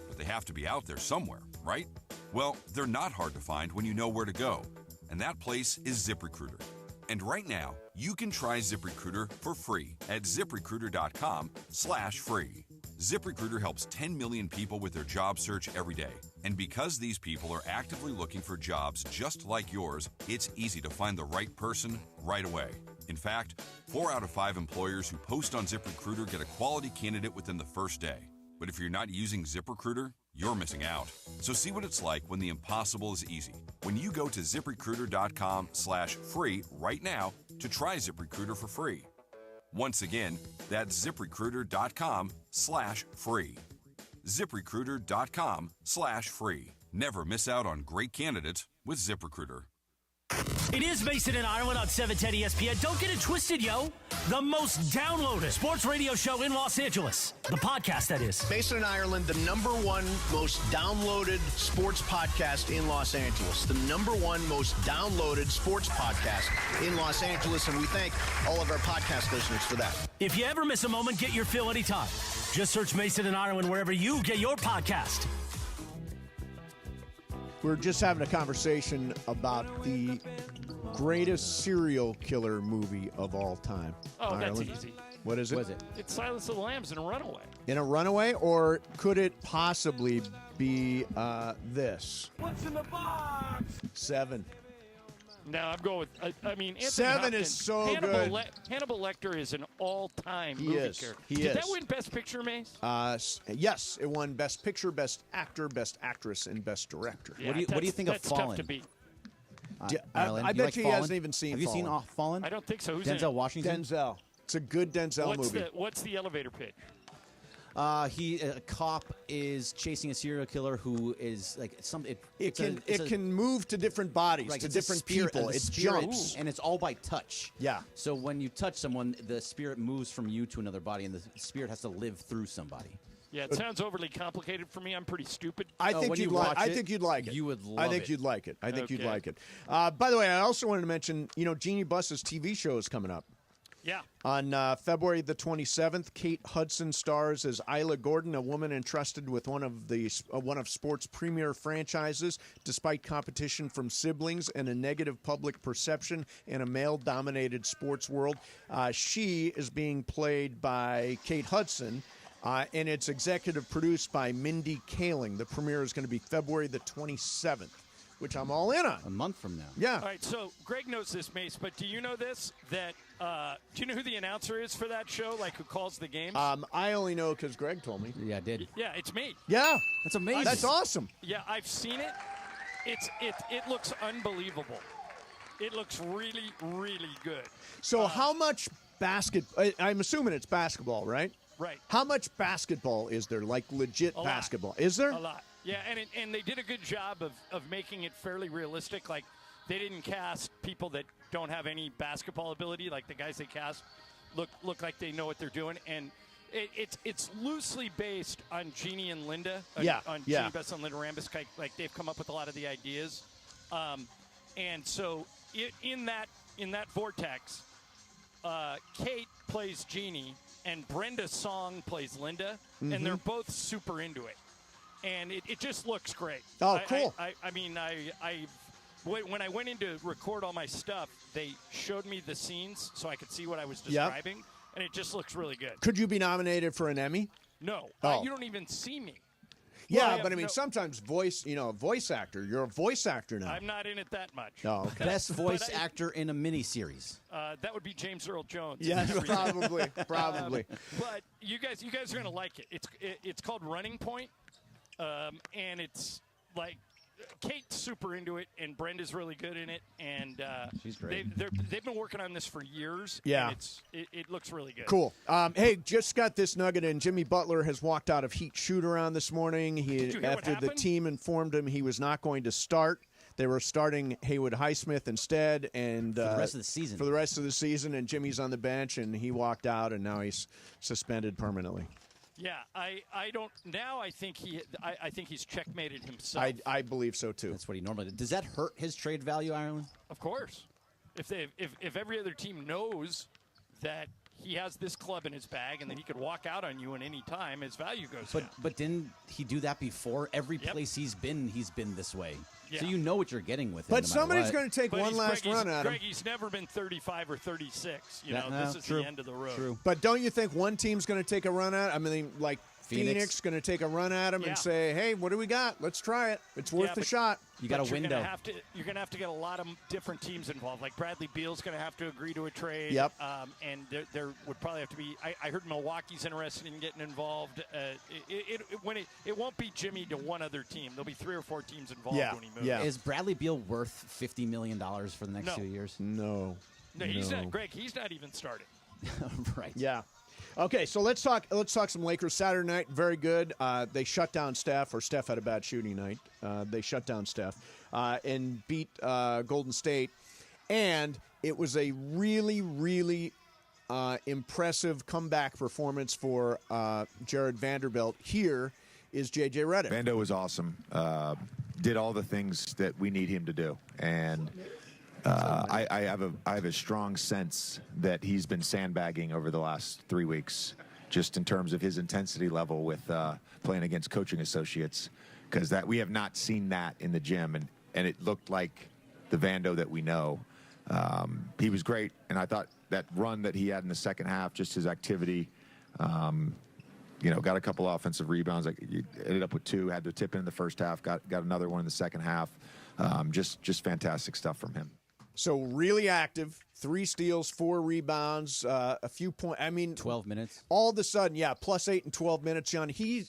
but they have to be out there somewhere, right? Well, they're not hard to find when you know where to go, and that place is ZipRecruiter. And right now, you can try ZipRecruiter for free at ZipRecruiter.com/free. ZipRecruiter helps 10 million people with their job search every day. And because these people are actively looking for jobs just like yours, it's easy to find the right person right away. In fact, 4 out of 5 employers who post on ZipRecruiter get a quality candidate within the first day. But if you're not using ZipRecruiter, you're missing out. So see what it's like when the impossible is easy. When you go to ZipRecruiter.com/free right now to try ZipRecruiter for free. Once again, that's ZipRecruiter.com/free. ZipRecruiter.com/free. Never miss out on great candidates with ZipRecruiter. It is Mason and Ireland on 710 ESPN. Don't get it twisted, yo. The most downloaded sports radio show in Los Angeles. The podcast, that is. Mason and Ireland, the #1 most downloaded sports podcast in Los Angeles. The #1 most downloaded sports podcast in Los Angeles, and we thank all of our podcast listeners for that. If you ever miss a moment, get your fill anytime. Just search Mason and Ireland wherever you get your podcast. We're just having a conversation about the greatest serial killer movie of all time? Oh, Ireland? that's easy. What is it? What is it? It's Silence of the Lambs and a Runaway. In a Runaway, or could it possibly be this? What's in the box? 7. No, I'm going with. I mean, Anthony 7 Hopkins, is so Hannibal good. Hannibal Lecter is an all-time He movie is. character. He Did is. that win Best Picture, Mace? Yes, it won Best Picture, Best Actor, Best Actress, and Best Director. Yeah, what do you think of that's Fallen? tough to beat. Ireland, I you bet like you he Fallen? hasn't even seen Have you seen Fallen. Fallen? I don't think so. Who's in Denzel it? Washington? Denzel. It's a good Denzel movie. What's the elevator pitch? A cop is chasing a serial killer who is like some. It can move to different bodies, Right, to it's a different spirit, people. and the It spirit- jumps. and it's all by touch. Yeah. So when you touch someone, the spirit moves from you to another body, and the spirit has to live through somebody. Yeah, it sounds overly complicated for me. I'm pretty stupid. I think you'd like. I think you'd like it. You would love I think it. you'd like it. I think you'd Okay. like it. By the way, I also wanted to mention, Jeannie Buss's TV show is coming up. Yeah. On February the 27th, Kate Hudson stars as Isla Gordon, a woman entrusted with one of sports' premier franchises, despite competition from siblings and a negative public perception in a male-dominated sports world. She is being played by Kate Hudson, and it's executive produced by Mindy Kaling. The premiere is going to be February the 27th, which I'm all in on. A month from now. Yeah. All right, so Greg knows this, Mace, but do you know this? That do you know who the announcer is for that show? Like who calls the games? I only know because Greg told me. Yeah, I did. Yeah, it's me. Yeah. That's amazing. That's awesome. Yeah, I've seen it. It looks unbelievable. It looks really, really good. So how much I'm assuming it's basketball, right? Right. How much basketball is there? Like legit A lot. basketball? Is there? A lot. Yeah, and they did a good job of making it fairly realistic. Like, they didn't cast people that don't have any basketball ability. Like, the guys they cast look like they know what they're doing. And it's loosely based on Jeannie and Linda. On Jeannie Buss and Linda Rambis. Like, they've come up with a lot of the ideas. And so in that vortex, Kate plays Jeannie and Brenda Song plays Linda. Mm-hmm. And they're both super into it. And it just looks great. Oh, cool. I mean, when I went in to record all my stuff, they showed me the scenes so I could see what I was describing, and it just looks really good. Could you be nominated for an Emmy? No. Oh. You don't even see me. Yeah, Well, but I mean, sometimes voice actor. You're a voice actor now. I'm not in it that much. Oh, okay. Best voice actor in a miniseries. That would be James Earl Jones. Yes, probably. But you guys are gonna like it. It's called Running Point, and it's like Kate's super into it, and Brenda's really good in it, and she's great. They've been working on this for years. Yeah. and it looks really good. Cool. Hey, just got this nugget in. Jimmy Butler has walked out of Heat shoot-around this morning. Did you hear what After the happened? team informed him he was not going to start. They were starting Haywood Highsmith instead, and For the rest of the season. For the rest of the season, and Jimmy's on the bench, and he walked out, and now he's suspended permanently. Yeah, I don't now. I think he's checkmated himself. I believe so too. That's what he normally does. Does that hurt his trade value, Ireland? Of course, if every other team knows that he has this club in his bag and that he could walk out on you at any time, his value goes down. But didn't he do that before? Every Yep. place he's been this way. Yeah. So you know what you're getting with him. But no matter somebody's what. going to take one last run at him. Greg, he's never been 35 or 36. You know, No, this is true. the end of the road. True. But don't you think one team's going to take a run at it? I mean, like Phoenix going to take a run at him Yeah. and say, hey, what do we got? Let's try it. It's worth the but- shot. You got a but you're window. You're going to have to get a lot of different teams involved. Like Bradley Beal's going to have to agree to a trade. Yep. And there would probably have to be. I heard Milwaukee's interested in getting involved. It won't be Jimmy to one other team. There'll be 3 or 4 teams involved when he moves. Yeah. Is Bradley Beal worth $50 million for the next No. 2 years? No. No, he's not. Greg, he's not even started. Right. Yeah. Okay, so let's talk some Lakers. Saturday night, very good. They shut down Steph, or Steph had a bad shooting night. They shut down Steph and beat Golden State. And it was a really, really impressive comeback performance for Jared Vanderbilt. Here is J.J. Redick. Vando was awesome. Did all the things that we need him to do. And I have a strong sense that he's been sandbagging over the last 3 weeks, just in terms of his intensity level with playing against coaching associates, because that we have not seen that in the gym, and it looked like the Vando that we know. He was great, and I thought that run that he had in the second half, just his activity, got a couple offensive rebounds. Like, he ended up with 2, had to tip in the first half, got another one in the second half. Just fantastic stuff from him. So really active, 3 steals, 4 rebounds, a few points. 12 minutes. All of a sudden, +8 in 12 minutes, John. He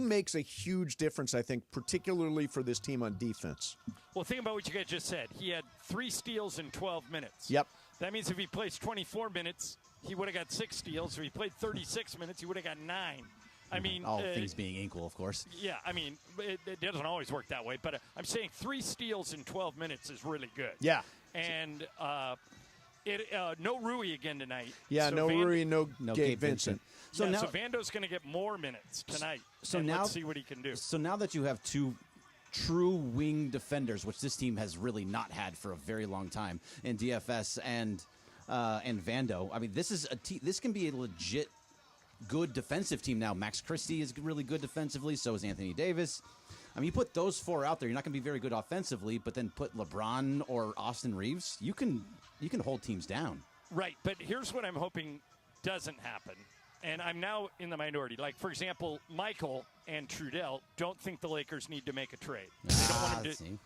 makes a huge difference, I think, particularly for this team on defense. Well, think about what you guys just said. He had 3 steals in 12 minutes. Yep. That means if he plays 24 minutes, he would have got 6 steals. If he played 36 minutes, he would have got 9. All things being equal, of course. Yeah, it doesn't always work that way. But I'm saying 3 steals in 12 minutes is really good. Yeah. And no Rui again tonight. Yeah, so no Rui, no Gabe Vincent. So Vando's going to get more minutes tonight. So now, let's see what he can do. So now that you have 2 true wing defenders, which this team has really not had for a very long time, in DFS and Vando, this can be a legit good defensive team now. Max Christie is really good defensively. So is Anthony Davis. You put those 4 out there, you're not going to be very good offensively, but then put LeBron or Austin Reeves, you can hold teams down. Right, but here's what I'm hoping doesn't happen, and I'm now in the minority. Like, for example, Michael and Trudell don't think the Lakers need to make a trade.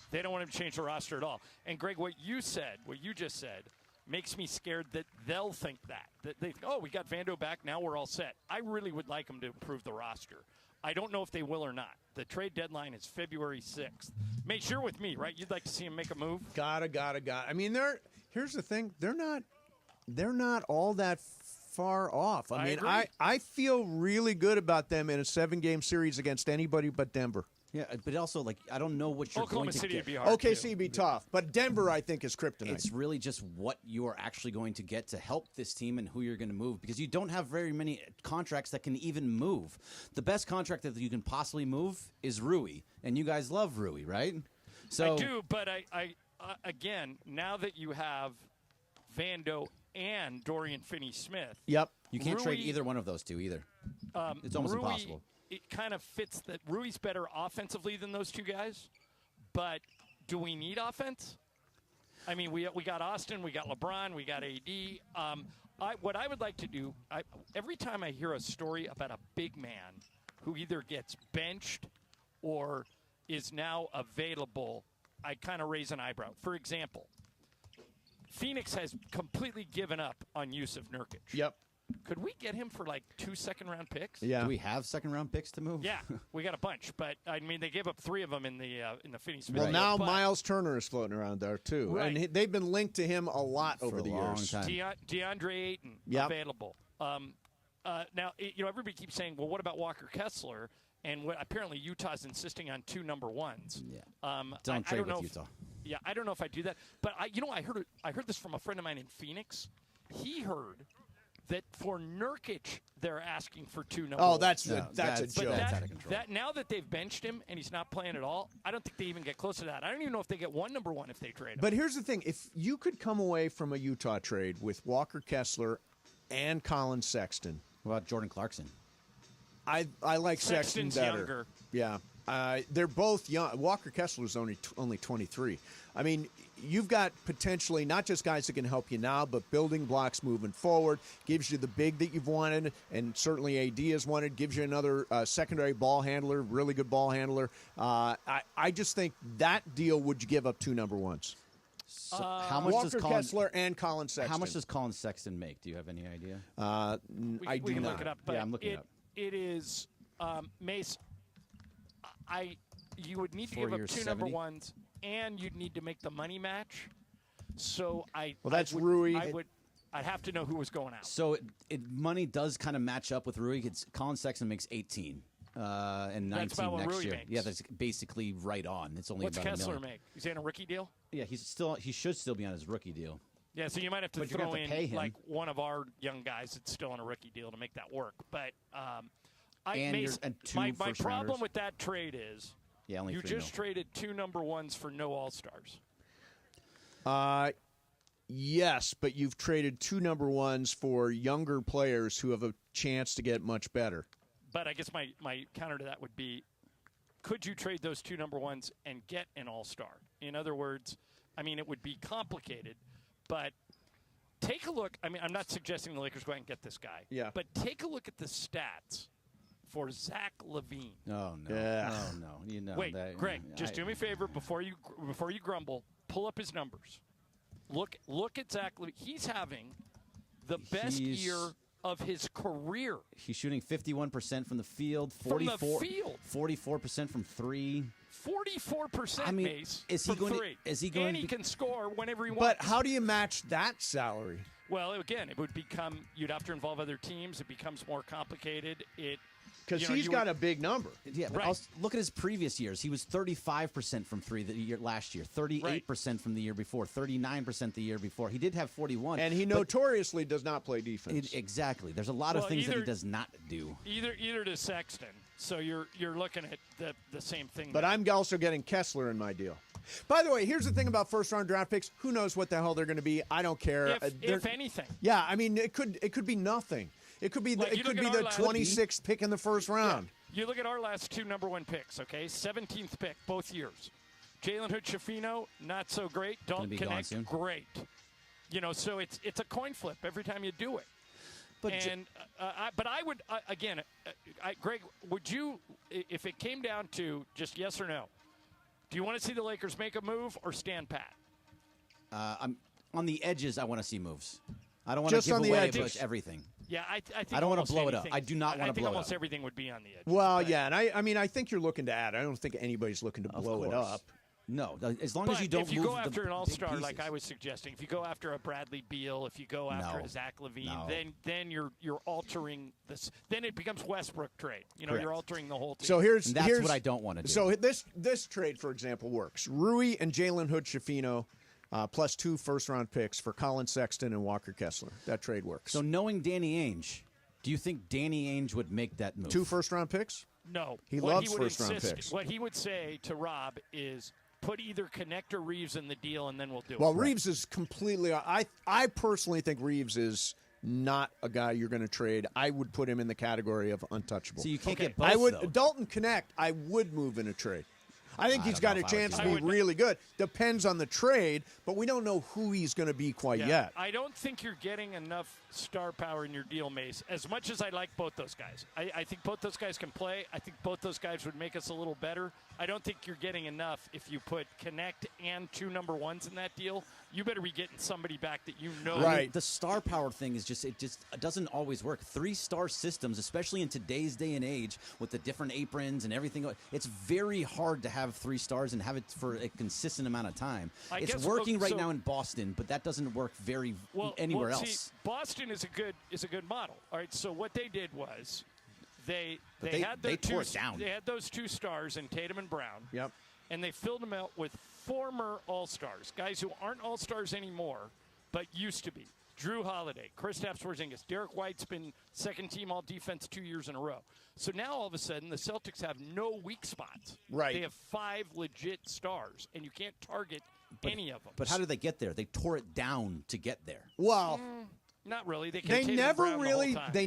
They don't want him to change the roster at all. And, Greg, what you just said, makes me scared that they'll think that they think, oh, we got Vando back, now we're all set. I really would like them to improve the roster. I don't know if they will or not. The trade deadline is February 6th. Mate, you're with me, right? You'd like to see him make a move? Gotta. Here's the thing. They're not all that far off. I feel really good about them in a 7-game series against anybody but Denver. Yeah, but also, I don't know what you're Oklahoma going to City get. Would be hard OKC would be tough, but Denver, I think, is kryptonite. It's really just what you are actually going to get to help this team and who you're going to move, because you don't have very many contracts that can even move. The best contract that you can possibly move is Rui, and you guys love Rui, right? So I do, but I again, now that you have Vando and Dorian Finney-Smith. Yep. You can't trade either one of those 2 either. It's almost impossible. It kind of fits that Rui's better offensively than those 2 guys, but do we need offense? We got Austin, we got LeBron, we got AD. What I would like to do, every time I hear a story about a big man who either gets benched or is now available, I kind of raise an eyebrow. For example, Phoenix has completely given up on Yusuf Nurkic. Yep. Could we get him for 2 second-round picks? Yeah. Do we have second-round picks to move? Yeah, we got a bunch, but they gave up 3 of them in the Finney-Smith. Well, now Miles Turner is floating around there too, right. And they've been linked to him a lot over the years. DeAndre Ayton available. Now everybody keeps saying, well, what about Walker Kessler? And apparently Utah's insisting on 2 number 1s. Yeah. Don't trade with Utah. Yeah, I don't know if I do that, but I heard this from a friend of mine in Phoenix. He heard that for Nurkic, they're asking for 2 number 1s. Oh, that's a joke. That's out of control. Now that they've benched him and he's not playing at all, I don't think they even get close to that. I don't even know if they get 1 number 1 if they trade him. But here's the thing. If you could come away from a Utah trade with Walker Kessler and Colin Sexton. What about Jordan Clarkson? I like Sexton better. Younger. Yeah. They're both young. Walker Kessler's only 23. You've got potentially not just guys that can help you now, but building blocks moving forward. Gives you the big that you've wanted, and certainly AD has wanted. Gives you another secondary ball handler, really good ball handler. I just think that deal would give up 2 number 1s. So how much Walker Kessler and Colin Sexton. How much does Colin Sexton make? Do you have any idea? I do can not. look it up. But I'm looking it up. It is Mace. You would need to 4 give up years, 2 number 1s, and you'd need to make the money match. So Rui. I'd have to know who was going out. So money does kind of match up with Rui. Colin Sexton makes 18 and 19 that's about what next Rui year. makes. Yeah, that's basically right on. It's only What's about Kessler $1 million. make? Is he on a rookie deal? Yeah, he should still be on his rookie deal. Yeah, so you might have to But you're gonna throw have to pay in him. like one of our young guys that's still on a rookie deal to make that work. But And 2 my first problem rounders. with that trade is only you 3 just traded 2 number 1s for no All-Stars. Yes, but you've traded 2 number 1s for younger players who have a chance to get much better. But I guess my counter to that would be, could you trade those 2 number 1s and get an All-Star? In other words, it would be complicated, but take a look. I mean, I'm not suggesting the Lakers go out and get this guy. Yeah. But take a look at the stats for Zach LaVine. Oh, no. Yeah. Oh, no. You know Wait, that, Greg, just do me a favor before you grumble. Pull up his numbers. Look at Zach LaVine. He's having the best year of his career. He's shooting 51% from the field, 44% from three. 44%, Mace. Is he from going three. To, is he going and to he can score whenever he But wants. how do you match that salary? Well, again, it would become you'd have to involve other teams. It becomes more complicated. Because he's got a big number. Yeah, but Right. look at his previous years. He was 35% from three the year last year, 38% from the year before, 39% the year before. He did have 41. And he notoriously does not play defense. Exactly. There's a lot of things that he does not do. Either to Sexton. So you're looking at the same thing. But there. I'm also getting Kessler in my deal. By the way, here's the thing about first-round draft picks. Who knows what the hell they're going to be? I don't care. If anything. Yeah, I mean, it could be nothing. It could be Like, it you could look be at the our last- 26th pick in the first round. Yeah. You look at our last two number one picks, okay? 17th pick, both years. Jalen Hood-Schifino, not so great. Don't be gone connect, soon. great. So it's a coin flip every time you do it. But I would again, Greg, would you, if it came down to just yes or no, do you want to see the Lakers make a move or stand pat? I'm on the edges. I want to see moves. I don't want to Just give on the away edges. everything. Yeah, I think I don't want almost to blow it up. anything- I do not want to I think blow it almost up. everything would be on the edge. Well, yeah, and I mean, I think you're looking to add. I don't think anybody's looking to blow it course. up. No, as long But as you don't if you move go after the an big all-star like pieces. I was suggesting, if you go after a Bradley Beal, if you go after No. a Zach LaVine, No. then you're altering this. Then it becomes Westbrook trade. Correct. You're altering the whole team. So here's what I don't want to do. So this trade, for example, works. Rui and Jalen Hood-Schifino, plus 2 first-round picks for Colin Sexton and Walker Kessler. That trade works. So knowing Danny Ainge, do you think Danny Ainge would make that move? 2 first-round picks? No. He What loves would first-round insist- picks. What he would say to Rob is put either Connect or Reeves in the deal, and then we'll do it. Well, Reeves is completely. I personally think Reeves is not a guy you're going to trade. I would put him in the category of untouchable. So you can't get both, I would though. Dalton Connect. I would move in a trade. I think I he's don't got know a if I would chance do to be that. really good. Depends on the trade, but we don't know who he's going to be quite yet. I don't think you're getting enough star power in your deal, Mace. As much as I like both those guys, I think both those guys can play. I think both those guys would make us a little better. I don't think you're getting enough if you put Connect and 2 number ones in that deal. You better be getting somebody back that you know. I mean, the star power thing is just it doesn't always work. 3-star systems, especially in today's day and age, with the different aprons and everything, it's very hard to have 3 stars and have it for a consistent amount of time. It's working right now in Boston, but that doesn't work anywhere else. See, Boston is a good model. All right, so what they did was they tore it down. They had those 2 stars in Tatum and Brown. Yep. And they filled them out with former All-Stars, guys who aren't All-Stars anymore, but used to be. Drew Holiday, Kristaps Porzingis, Derek White's been second-team All-Defense 2 years in a row. So now all of a sudden the Celtics have no weak spots. Right. They have 5 legit stars, and you can't target any of them. But how did they get there? They tore it down to get there. Well, Not really. They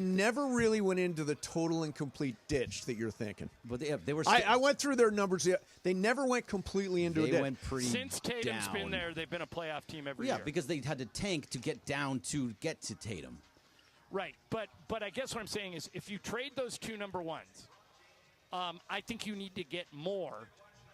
never really went into the total and complete ditch that you're thinking. But they were. I went through their numbers. They never went completely into a ditch. They went pretty Since Tatum's down. been there, they've been a playoff team every Yeah, year. because they had to tank to get down to get to Tatum. Right, but I guess what I'm saying is if you trade those 2 number ones, I think you need to get more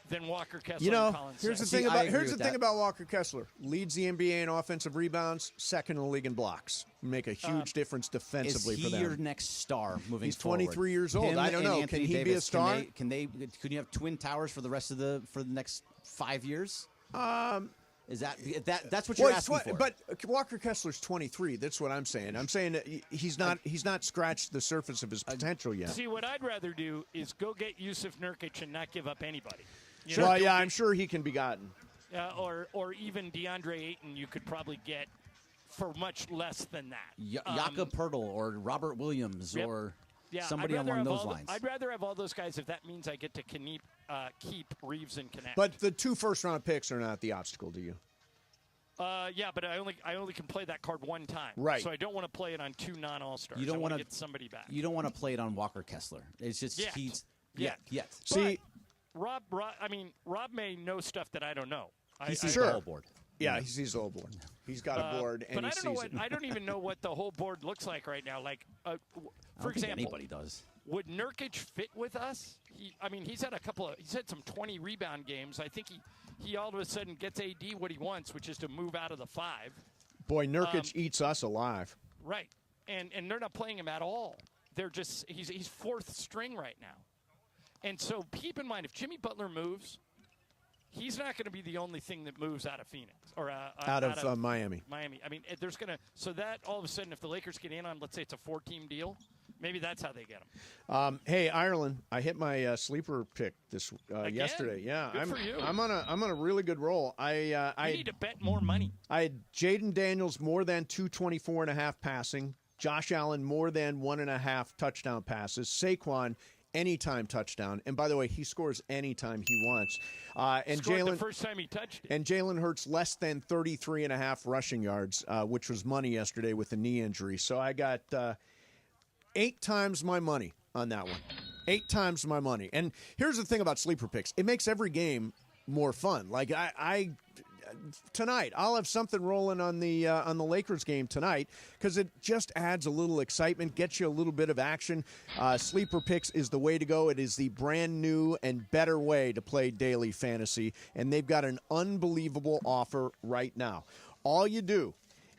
than Walker Kessler and Colin here's the Sexton. thing about Walker Kessler. Leads the NBA in offensive rebounds, second in the league in blocks. Make a huge difference defensively Is he for them. your next star moving He's forward? 23 years old. Him I don't and know. Anthony Can he be a Davis, star? Can you have twin towers for the rest of the next 5 years? Is that's what you're asking for? But Walker Kessler's 23. That's what I'm saying. I'm saying that he's not scratched the surface of his potential yet. See, what I'd rather do is go get Yusuf Nurkic and not give up anybody. Well, yeah, I'm sure he can be gotten. Or even DeAndre Ayton you could probably get for much less than that. Jakob Poeltl or Robert Williams or somebody along those lines. I'd rather have all those guys if that means I get to keep Reeves and Connect. But the 2 first-round picks are not the obstacle, do you? Yeah, but I only can play that card one time. Right. So I don't want to play it on 2 non-All-Stars. You don't want to get somebody back. You don't want to play it on Walker Kessler. It's just Yet. Yet. See, Rob may know stuff that I don't know. He sees the whole board. Yeah, he sees the whole board. He's got a board, and but he I don't sees know I don't even know what the whole board looks like right now. Like, for example, anybody does. Would Nurkic fit with us? He's had he's had some 20 rebound games. I think he all of a sudden gets AD what he wants, which is to move out of the 5. Boy, Nurkic eats us alive. Right, and they're not playing him at all. They're just he's fourth string right now, and so keep in mind if Jimmy Butler moves, he's not going to be the only thing that moves out of Phoenix or out of Miami. Miami. There's going to so that all of a sudden if the Lakers get in on, let's say it's a 4-team deal, maybe that's how they get him. Hey, Ireland, I hit my sleeper pick this yesterday. Yeah, Good for you. I'm on a really good roll. I need to bet more money. I had Jaden Daniels more than 224.5 passing. Josh Allen more than 1.5 touchdown passes. Saquon anytime touchdown. And by the way, he scores anytime he wants. And Scored Jalen the first time he touched it. And Jalen Hurts less than 33.5 rushing yards, which was money yesterday with the knee injury. So I got 8 times my money on that one. 8 times my money. And here's the thing about sleeper picks. It makes every game more fun. Like tonight, I'll have something rolling on the Lakers game tonight because it just adds a little excitement, gets you a little bit of action. Sleeper picks is the way to go. It is the brand new and better way to play daily fantasy, and they've got an unbelievable offer right now. All you do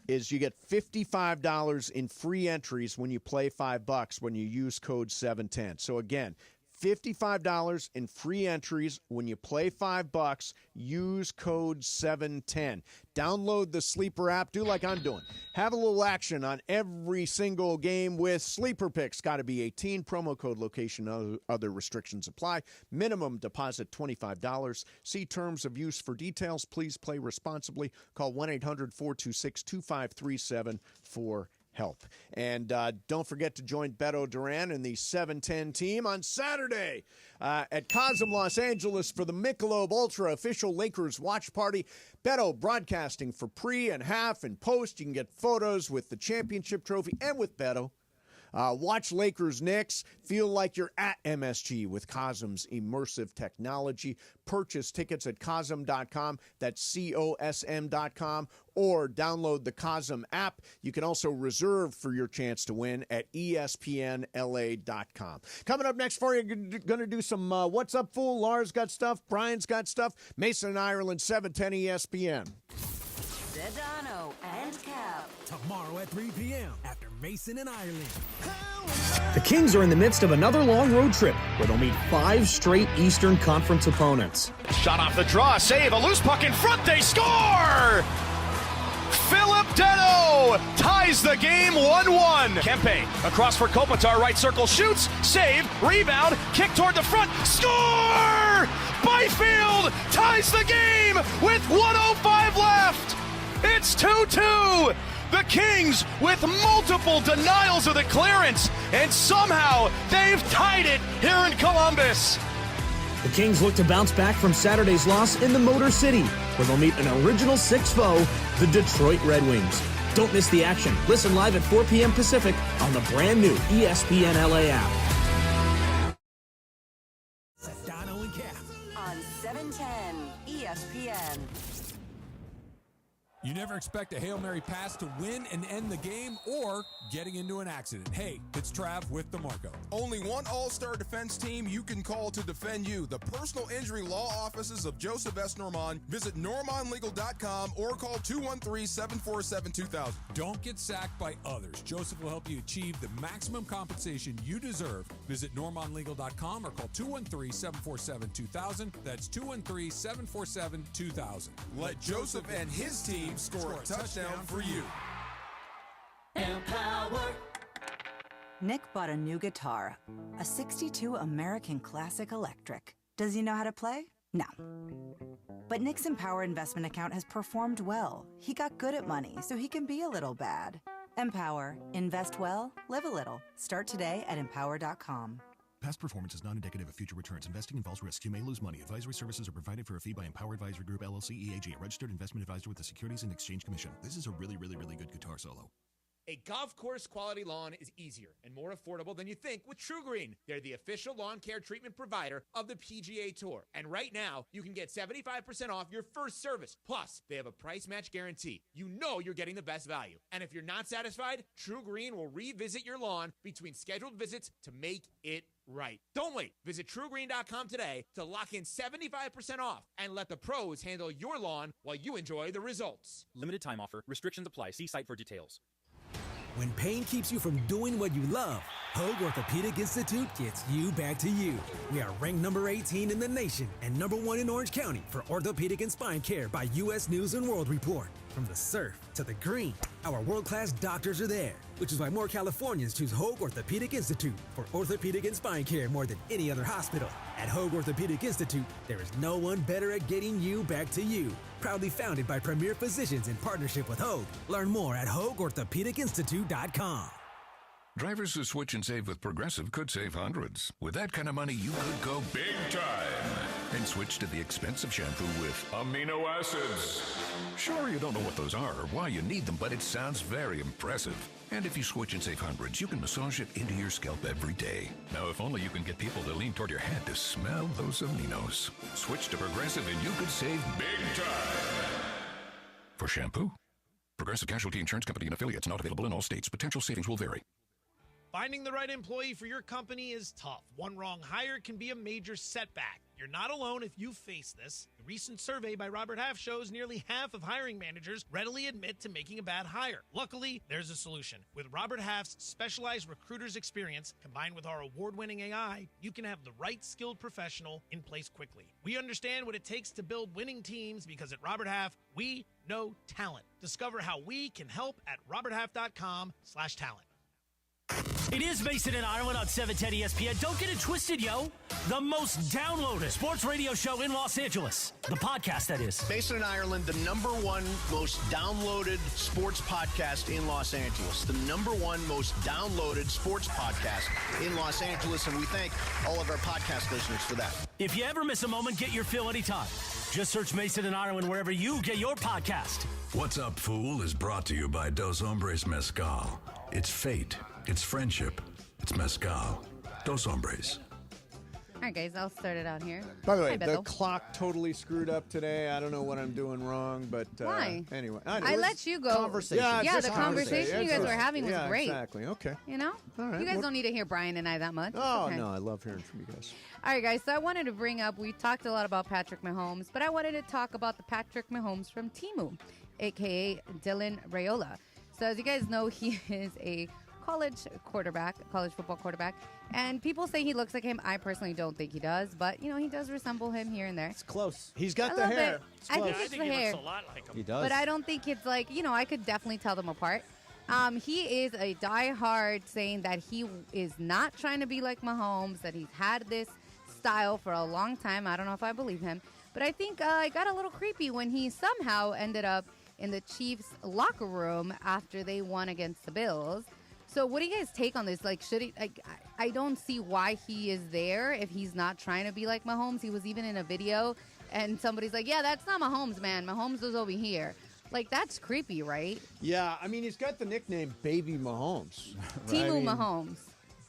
is you get $55 in free entries when you play $5 when you use code 710. So again, $55 in free entries when you play $5. Use code 710. Download the Sleeper app. Do like I'm doing. Have a little action on every single game with Sleeper Picks. Got to be 18. Promo code location. Other restrictions apply. Minimum deposit $25. See terms of use for details. Please play responsibly. Call 1-800-426-2537 for help. And don't forget to join Beto Duran and the 710 team on Saturday at Cosm, Los Angeles for the Michelob Ultra official Lakers watch party. Beto broadcasting for pre and half and post. You can get photos with the championship trophy and with Beto. Watch Lakers Knicks. Feel like you're at MSG with Cosm's immersive technology. Purchase tickets at Cosm.com. That's COSM.com. Or download the Cosm app. You can also reserve for your chance to win at ESPNLA.com. Coming up next for you, going to do some What's Up, Fool? Lars got stuff. Brian's got stuff. Mason and Ireland, 710 ESPN. Sedano and Cap. Tomorrow at 3 p.m. after Mason and Ireland. The Kings are in the midst of another long road trip where they'll meet 5 straight Eastern Conference opponents. Shot off the draw, save, a loose puck in front, they score! Philip Deno ties the game 1-1. Kempe across for Kopitar, right circle, shoots, save, rebound, kick toward the front, score! Byfield ties the game with 1:05 left. It's 2-2. The Kings with multiple denials of the clearance, and somehow they've tied it here in Columbus. The Kings look to bounce back from Saturday's loss in the Motor City, where they'll meet an original 6 foe, the Detroit Red Wings. Don't miss the action. Listen live at 4 p.m. Pacific on the brand new ESPN LA app. Sedano and Cap. On 710 ESPN. You never expect a Hail Mary pass to win and end the game or getting into an accident. Hey, it's Trav with DeMarco. Only one all-star defense team you can call to defend you. The personal injury law offices of Joseph S. Normand. Visit normandlegal.com or call 213-747-2000. Don't get sacked by others. Joseph will help you achieve the maximum compensation you deserve. Visit normandlegal.com or call 213-747-2000. That's 213-747-2000. Let Joseph and his team score a touchdown for you. Empower. Nick bought a new guitar, a 62 American Classic Electric. Does he know how to play? No. But Nick's Empower investment account has performed well. He got good at money, so he can be a little bad. Empower. Invest well, live a little. Start today at empower.com. Past performance is not indicative of future returns. Investing involves risks. You may lose money. Advisory services are provided for a fee by Empower Advisory Group, LLC, EAG, a registered investment advisor with the Securities and Exchange Commission. This is a really, really, really good guitar solo. A golf course quality lawn is easier and more affordable than you think with TruGreen. They're the official lawn care treatment provider of the PGA Tour. And right now, you can get 75% off your first service. Plus, they have a price match guarantee. You know you're getting the best value. And if you're not satisfied, TruGreen will revisit your lawn between scheduled visits to make it right. Don't wait. Visit TruGreen.com today to lock in 75% off and let the pros handle your lawn while you enjoy the results. Limited time offer. Restrictions apply. See site for details. When pain keeps you from doing what you love, Hoag Orthopedic Institute gets you back to you. We are ranked number 18 in the nation and number 1 in Orange County for orthopedic and spine care by U.S. News & World Report. From the surf to the green, our world-class doctors are there, which is why more Californians choose Hoag Orthopedic Institute for orthopedic and spine care more than any other hospital. At Hoag Orthopedic Institute, there is no one better at getting you back to you. Proudly founded by premier physicians in partnership with Hoag. Learn more at HoagOrthopedicInstitute.com. Drivers who switch and save with Progressive could save hundreds. With that kind of money, you could go big time and switch to the expensive shampoo with amino acids. Sure, you don't know what those are or why you need them, but it sounds very impressive. And if you switch and save hundreds, you can massage it into your scalp every day. Now, if only you can get people to lean toward your head to smell those aminos. Switch to Progressive and you could save big time. For shampoo, Progressive Casualty Insurance Company and affiliates, not available in all states. Potential savings will vary. Finding the right employee for your company is tough. One wrong hire can be a major setback. You're not alone if you face this. A recent survey by Robert Half shows nearly half of hiring managers readily admit to making a bad hire. Luckily, there's a solution. With Robert Half's specialized recruiter's experience, combined with our award-winning AI, you can have the right skilled professional in place quickly. We understand what it takes to build winning teams because at Robert Half, we know talent. Discover how we can help at roberthalf.com/talent. It is Mason and Ireland on 710 ESPN. Don't get it twisted, yo. The most downloaded sports radio show in Los Angeles. The podcast, that is. Mason and Ireland, the #1 most downloaded sports podcast in Los Angeles. The #1 most downloaded sports podcast in Los Angeles. And we thank all of our podcast listeners for that. If you ever miss a moment, get your fill anytime. Just search Mason and Ireland wherever you get your podcast. What's Up, Fool is brought to you by Dos Hombres Mezcal. It's fate. It's friendship. It's mezcal. Dos Hombres. All right, guys, I'll start it out here. By the way, Hi, the Bethel. clock totally screwed up today. I don't know what I'm doing wrong, but Why? Anyway. I let you go. Conversation. Yeah, the conversation you guys were having was great. Exactly. Okay. You know? All right. You guys don't need to hear Brian and I that much. Oh, Okay. no, I love hearing from you guys. All right, guys, so I wanted to bring up, we talked a lot about Patrick Mahomes, but I wanted to talk about the Patrick Mahomes from Timu, a.k.a. Dylan Raiola. So as you guys know, he is a college football quarterback, and people say he looks like him. I personally don't think he does, but, you know, he does resemble him here and there. It's close. He's got A the little hair. bit. It's I close. think it's the hair. He looks a lot like him. He does. But I don't think it's like, you know, I could definitely tell them apart. He is a diehard saying that he is not trying to be like Mahomes, that he's had this style for a long time. I don't know if I believe him. But I think it got a little creepy when he somehow ended up in the Chiefs' locker room after they won against the Bills. So what do you guys take on this? Like, should he? Like, I don't see why he is there if he's not trying to be like Mahomes. He was even in a video, and somebody's like, "Yeah, that's not Mahomes, man. Mahomes was over here." Like, that's creepy, right? Yeah, I mean, he's got the nickname Baby Mahomes. Timu Mahomes.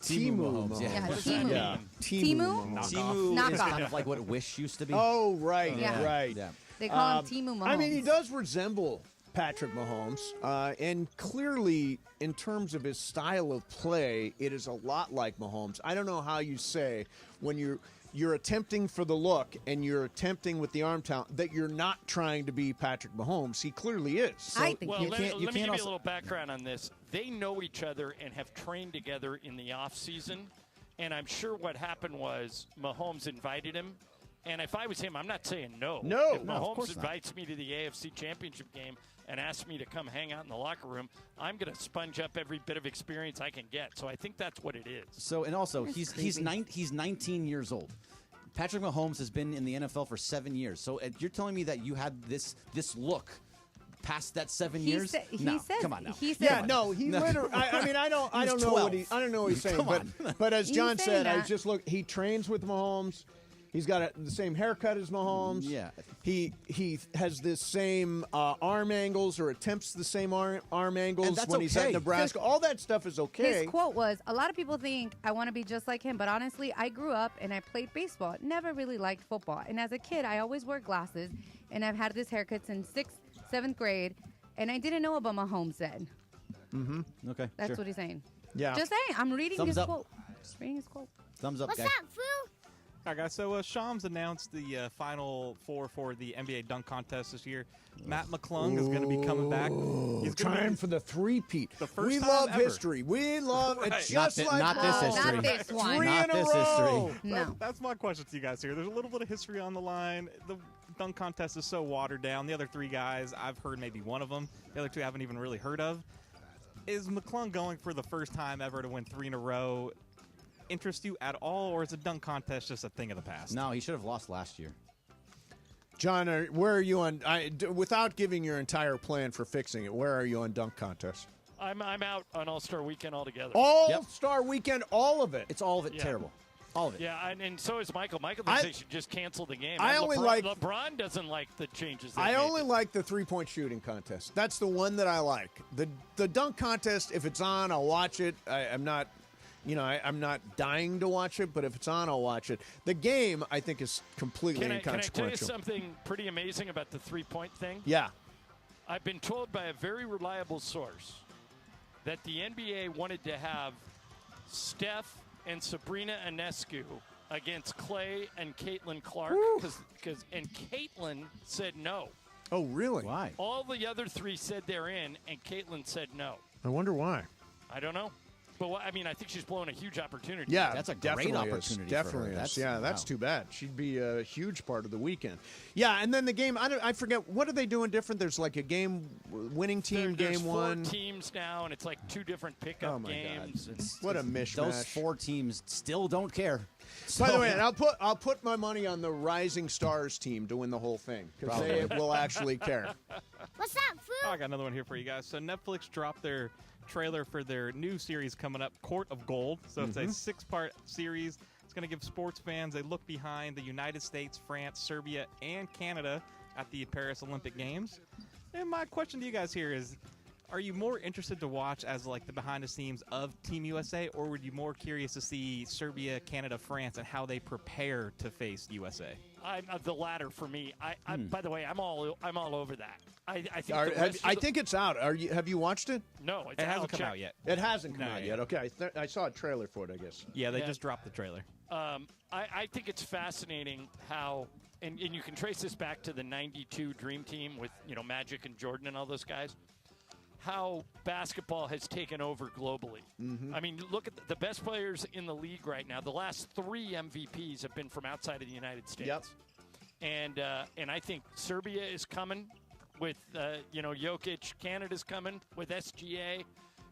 Timu Mahomes. Yeah, What does Timu. that mean? Timu? Mahomes. Timu is Knockoff. kind of like what Wish used to be. Oh, right, Yeah. right. Yeah. They call him Timu Mahomes. I mean, he does resemble Patrick Mahomes, and clearly, in terms of his style of play, it is a lot like Mahomes. I don't know how you say when you're attempting for the look and you're attempting with the arm talent that you're not trying to be Patrick Mahomes. He clearly is. So I think Well, he let me give you a also. little background on this. They know each other and have trained together in the offseason, and I'm sure what happened was Mahomes invited him. And if I was him, I'm not saying no. No, If no, of Mahomes course not. invites me to the AFC Championship game and asks me to come hang out in the locker room, I'm going to sponge up every bit of experience I can get. So I think that's what it is. So, and also, That's he's creepy. 19 years old. Patrick Mahomes has been in the NFL for 7 years. So you're telling me that you had this look past that 7 He years? said- he No, said- come on now. he said- Yeah, no, he literally. I mean, I don't know 12. what I don't know what he's saying, Come but on. as He's John saying said, I that. just look. He trains with Mahomes. He's got the same haircut as Mahomes. Yeah. He has the same arm angles or attempts the same arm angles And that's when he's at okay. Nebraska. All that stuff is okay. His quote was, a lot of people think I want to be just like him, but honestly, I grew up and I played baseball. Never really liked football. And as a kid, I always wore glasses, and I've had this haircut since 6th, 7th grade, and I didn't know about Mahomes then. Mm-hmm. Okay. That's what he's saying. Yeah. Just saying. I'm reading Thumbs his up. quote. Just reading his quote. Thumbs up, What's guys. up, Fu? All right, guys. So Shams announced the Final Four for the NBA dunk contest this year. Matt McClung is going to be coming back. He's gonna Time be for the three-peat. the first We time love ever. history. We love Right. it's just Not this history. Not this one. Three Not in a this row. history. No. That's my question to you guys here. There's a little bit of history on the line. The dunk contest is so watered down. The other three guys, I've heard maybe one of them. The other two I haven't even really heard of. Is McClung going for the first time ever to win 3 in a row interest you at all, or is a dunk contest just a thing of the past? No, he should have lost last year. John, where are you on? Without giving your entire plan for fixing it, where are you on dunk contest? I'm out on All-Star Weekend altogether. All-Star Weekend, all of it. It's all of it Yeah. terrible. All of it. Yeah, and so is Michael. Michael thinks they should just cancel the game. I only like- LeBron doesn't like the changes. I only like the three-point shooting contest. That's the one that I like. The dunk contest, if it's on, I'll watch it. I'm not, I'm not dying to watch it, but if it's on, I'll watch it. The game, I think, is completely Can I tell you inconsequential. something pretty amazing about the three-point thing? Yeah. I've been told by a very reliable source that the NBA wanted to have Steph and Sabrina Ionescu against Clay and Caitlin Clark, and Caitlin said no. Oh, really? Why? All the other three said they're in, and Caitlin said no. I wonder why. I don't know. But, I mean, I think she's blowing a huge opportunity. Yeah, That's a great definitely opportunity Is. for her. Definitely is. That's- That's wow. too bad. She'd be a huge part of the weekend. Yeah, and then the game. I forget what are they doing different. There's like a winning team, There's game 4 one. teams now, and it's like 2 different pickup Oh my games. God! What a mishmash. Those 4 teams still don't care. By the So- way, and I'll put my money on the Rising Stars team to win the whole thing because they will actually care. What's up, Fu? Oh, I got another one here for you guys. So Netflix dropped their trailer for their new series coming up, Court of Gold. So it's a 6-part series. It's going to give sports fans a look behind the United States, France, Serbia, and Canada at the Paris Olympic Games. And my question to you guys here is, are you more interested to watch as like the behind the scenes of Team USA, or would you more curious to see Serbia, Canada, France, and how they prepare to face USA? I'm the latter for me. By the way, I'm all over that. I think I think it's out. Have you watched it? No, It hasn't come out yet. It hasn't come No, out yeah. yet. Okay, I saw a trailer for it. I guess. Yeah, they Yeah. just dropped the trailer. I think it's fascinating how, and you can trace this back to the '92 Dream Team with Magic and Jordan and all those guys. How basketball has taken over globally. Mm-hmm. I mean, look at the best players in the league right now. The last 3 MVPs have been from outside of the United States. Yep. And I think Serbia is coming with Jokic. Canada's coming with SGA.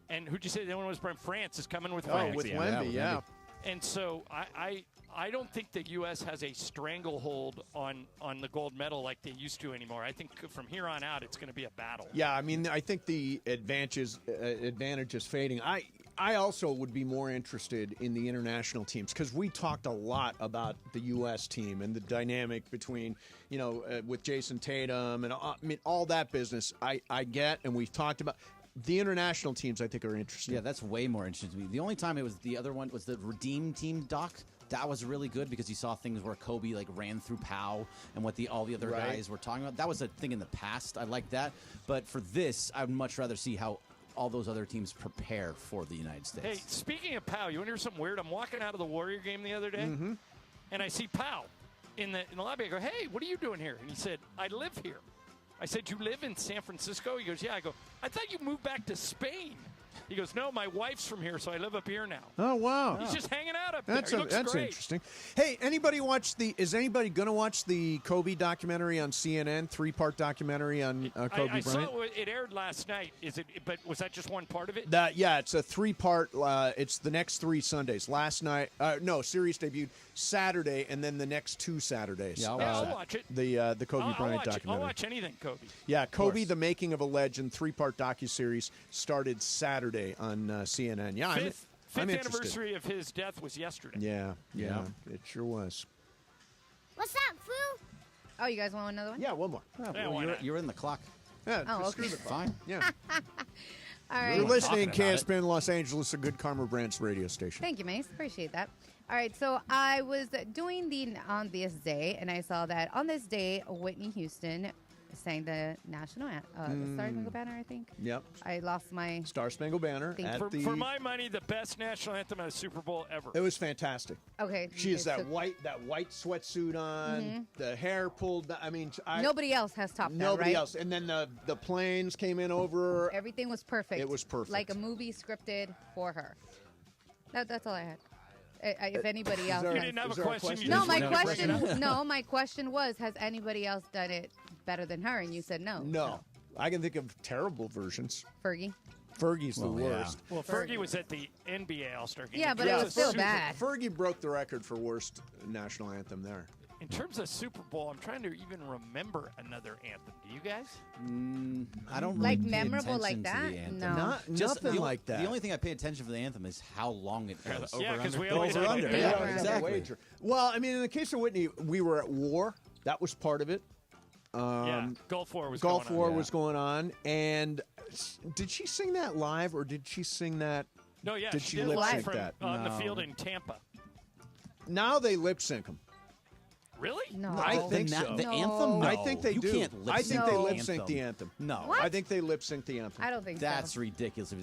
And who'd you say the other one was from? France is coming with France. Oh, with Wemby, yeah. And so I don't think the U.S. has a stranglehold on the gold medal like they used to anymore. I think from here on out, it's going to be a battle. Yeah, I mean, I think the advantage is fading. I also would be more interested in the international teams because we talked a lot about the U.S. team and the dynamic between, with Jason Tatum and all that business. I get, and we've talked about. The international teams, I think, are interesting. Yeah, that's way more interesting to me. The only time it was the other one was the Redeem Team doc. That was really good because you saw things where Kobe ran through Powell and what all the other guys were talking about. That was a thing in the past. I like that. But for this, I would much rather see how all those other teams prepare for the United States. Hey, speaking of Powell, you want to hear something weird? I'm walking out of the Warrior game the other day, and I see Powell in the lobby. I go, hey, what are you doing here? And he said, I live here. I said, you live in San Francisco? He goes, yeah. I go, I thought you moved back to Spain. He goes, no, my wife's from here, so I live up here now. Oh, wow. He's just hanging out up there. He looks That's great. interesting. Hey, is anybody going to watch the Kobe documentary on CNN, 3-part documentary on Kobe I Bryant? saw it aired last night. But was that just one part of it? Yeah, it's a 3-part. It's the next 3 Sundays. Last night, series debuted Saturday, and then the next 2 Saturdays. Yeah, I'll watch it. The Kobe I'll Bryant watch it. documentary. I'll watch anything Kobe. Yeah, Kobe, The Making of a Legend, 3-part docuseries started Saturday on CNN. Yeah, Fifth I'm interested. anniversary of his death was yesterday. Yeah, it sure was. What's up, Foo? Oh, you guys want another one? Yeah, one more. You're in the clock. Yeah, Oh, just okay. screw the clock. Fine. Yeah. All right. You're listening to KSPN Los Angeles, a good Karma Brands radio station. Thank you, Mace. Appreciate that. All right, so I was doing the on this day, and I saw that on this day, Whitney Houston sang the national anthem, the Star Spangled Banner, I think. Yep. I lost my Star Spangled Banner. Thank At you. the, For my money, the best national anthem at a Super Bowl ever. It was fantastic. Okay. She has okay, that white sweatsuit on, the hair pulled. I mean, nobody else has topped that, nobody right? else. And then the planes came in over. Everything was perfect. It was perfect. Like a movie scripted for her. That's all I had. If anybody else, You didn't have a question. No, my question. No, my question was: has anybody else done it better than her? And you said no. No, I can think of terrible versions. Fergie. Fergie's the worst. Well, Fergie was at the NBA All-Star game. Yeah, but it was still bad. Fergie broke the record for worst national anthem there. In terms of Super Bowl, I'm trying to even remember another anthem. Do you guys? I don't Like really pay memorable like attention to that? the anthem. No. Nothing like that. The only thing I pay attention for the anthem is how long it goes. Yeah, because we The always have over-under. a Yeah, wager. exactly. Well, I mean, in the case of Whitney, we were at war. That was part of it. Yeah, Gulf War was Gulf going War on. was going on. And did she sing that live, or did she sing that? No, yeah, Did she she did lip live sync from that? on the field in Tampa. Now they lip sync them. Really? No. I think so. The anthem? No. I think they You do. can't lip I think sync they the lip sync the anthem. anthem. No. What? I think they lip sync the anthem. I don't think That's so. ridiculous.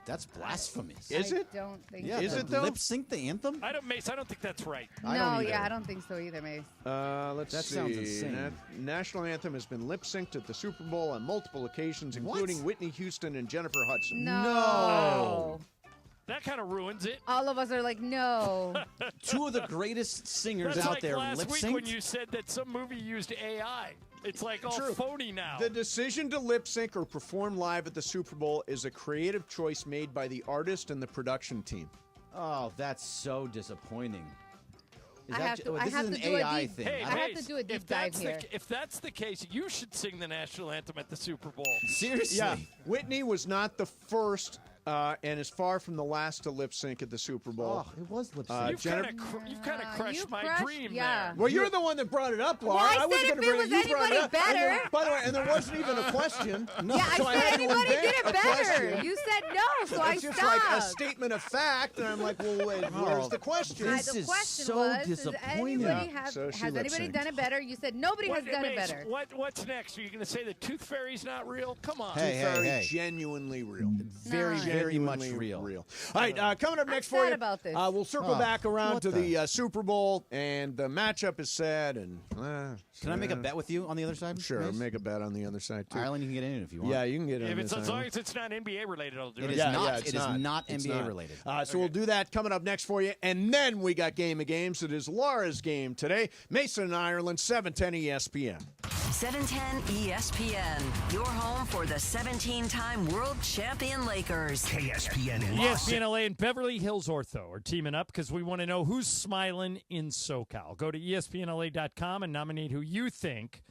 That's blasphemous. Is it? I don't think Yeah, so. Is it though? lip sync the anthem? I don't, Mace. I don't think that's right. I No, don't either. yeah, I don't think so either, Mace. Let's That see. sounds insane. National anthem has been lip synced at the Super Bowl on multiple occasions, including Whitney Houston and Jennifer Hudson. No. That kind of ruins it. All of us are like, no. Two of the greatest singers That's out like there last lip week when synced. you said that some movie used AI. It's like all True. phony now. The decision to lip sync or perform live at the Super Bowl is a creative choice made by the artist and the production team. Oh, that's so disappointing. Is I that have ju- to- this I is have an to do a AI deep- thing. Hey, I have Mace, to do a deep if that's dive here. if that's the case, you should sing the national anthem at the Super Bowl. Seriously. Yeah, Whitney was not the first and is far from the last to lip sync at the Super Bowl. Oh, it was lip Uh, sync. You've kind of crushed you my crushed- dream yeah. there. Well, you're the one that brought it up, Laura. Well, I was said gonna if it bring was you brought it anybody up. And then- better. by the way, and there wasn't even a question. No. Yeah, So I I said had to anybody invent did it a better. question. You said no, so I It's just stopped. like a statement of fact, and I'm like, well, wait, where's the question? This the is question so was, disappointing. Anybody Yeah, have, so she has anybody lip-synced. done it better? You said nobody has done it Mace, better. What's next? Are you going to say the Tooth Fairy's not real? Come on. Hey, Very hey. genuinely real. Very, very much Genuinely real. All right, coming up next for sad you. about this. We'll circle back around what to the- the Super Bowl, and the matchup is set. And Can I make a bet with you on the other side? Sure, Mace? make a bet on the other side too. Ireland, you can get in it if you want. Yeah, you can get in. If it's this as long island. as it's not NBA related, I'll do It it. is Yeah, not. yeah, it's It is not It's NBA not. related. So we'll do that coming up next for you. And then we got Game of Games. It is Laura's game today. Mason and Ireland, 710 ESPN. 710 ESPN, your home for the 17-time world champion Lakers. KSPN in ESPN LA and Beverly Hills Ortho are teaming up because we want to know who's smiling in SoCal. Go to ESPNLA.com and nominate who you think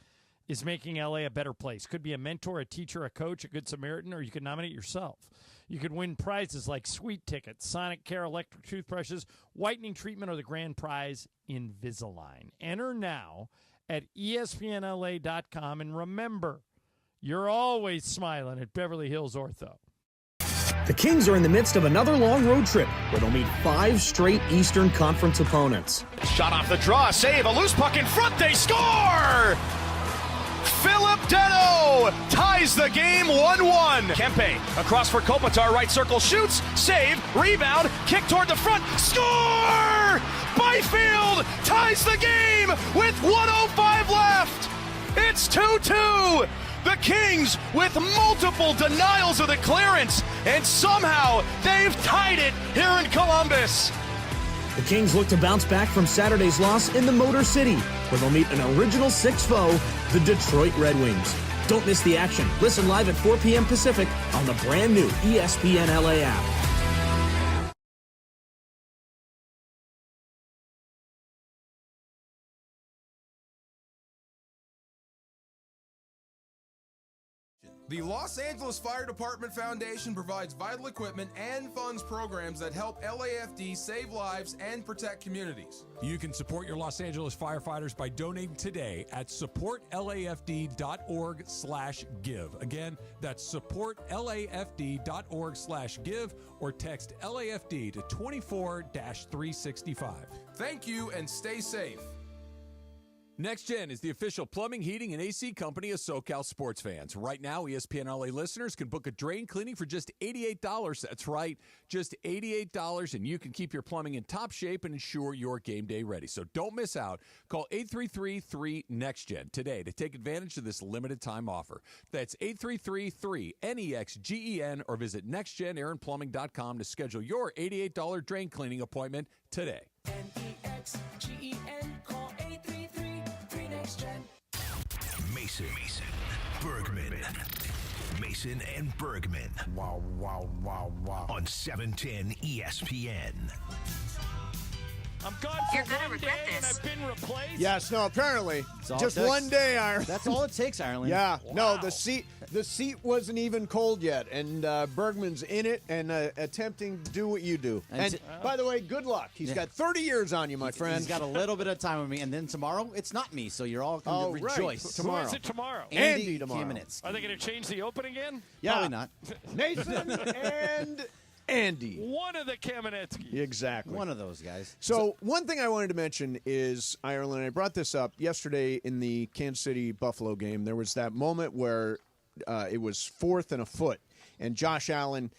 is making LA a better place. Could be a mentor, a teacher, a coach, a good Samaritan, or you could nominate yourself. You could win prizes like sweet tickets, Sonic Care electric toothbrushes, whitening treatment, or the grand prize, Invisalign. Enter now at ESPNLA.com. And remember, you're always smiling at Beverly Hills Ortho. The Kings are in the midst of another long road trip where they'll meet 5 straight Eastern Conference opponents. Shot off the draw, save, a loose puck in front, they score! Philip Deto ties the game 1-1. Kempe across for Kopitar, right circle, shoots, save, rebound, kick toward the front, score! Byfield ties the game with 1:05 left. It's 2-2. The Kings with multiple denials of the clearance, and somehow they've tied it here in Columbus. The Kings look to bounce back from Saturday's loss in the Motor City, where they'll meet an original 6 foe, the Detroit Red Wings. Don't miss the action. Listen live at 4 p.m. Pacific on the brand new ESPN LA app. The Los Angeles Fire Department Foundation provides vital equipment and funds programs that help LAFD save lives and protect communities. You can support your Los Angeles firefighters by donating today at supportlafd.org/give. Again, that's supportlafd.org/give or text LAFD to 24-365. Thank you and stay safe. Next Gen is the official plumbing, heating, and AC company of SoCal sports fans. Right now, ESPN LA listeners can book a drain cleaning for just $88. That's right, just $88, and you can keep your plumbing in top shape and ensure you're game day ready. So don't miss out. Call 833-3-NEXTGEN today to take advantage of this limited time offer. That's 833-3-NEXGEN or visit nextgenaironplumbing.com to schedule your $88 drain cleaning appointment today. NEXGEN, call 833-3-NEXTGEN. Mason, Bergman. Mason and Bergman. Wow. On 710 ESPN. I'm gone for one day and I've been replaced. Yes, no, apparently. all Just it takes. one day, Ireland. That's all it takes, Ireland. Yeah, Wow. no, the seat wasn't even cold yet, and Bergman's in it and attempting to do what you do. And by the way, good luck. He's got 30 years on you, my friend. He's got a little bit of time with me, and then tomorrow, it's not me, so you're all going to rejoice. Right. Tomorrow. Who is it tomorrow? Andy tomorrow. Kamenetsky. Are they going to change the open again? Yeah. Probably not. Nathan and Andy. One of the Kamenetsky. Exactly. One of those guys. So one thing I wanted to mention is, Ireland, I brought this up yesterday in the Kansas City-Buffalo game. There was that moment where it was 4th and a foot, and Josh Allen,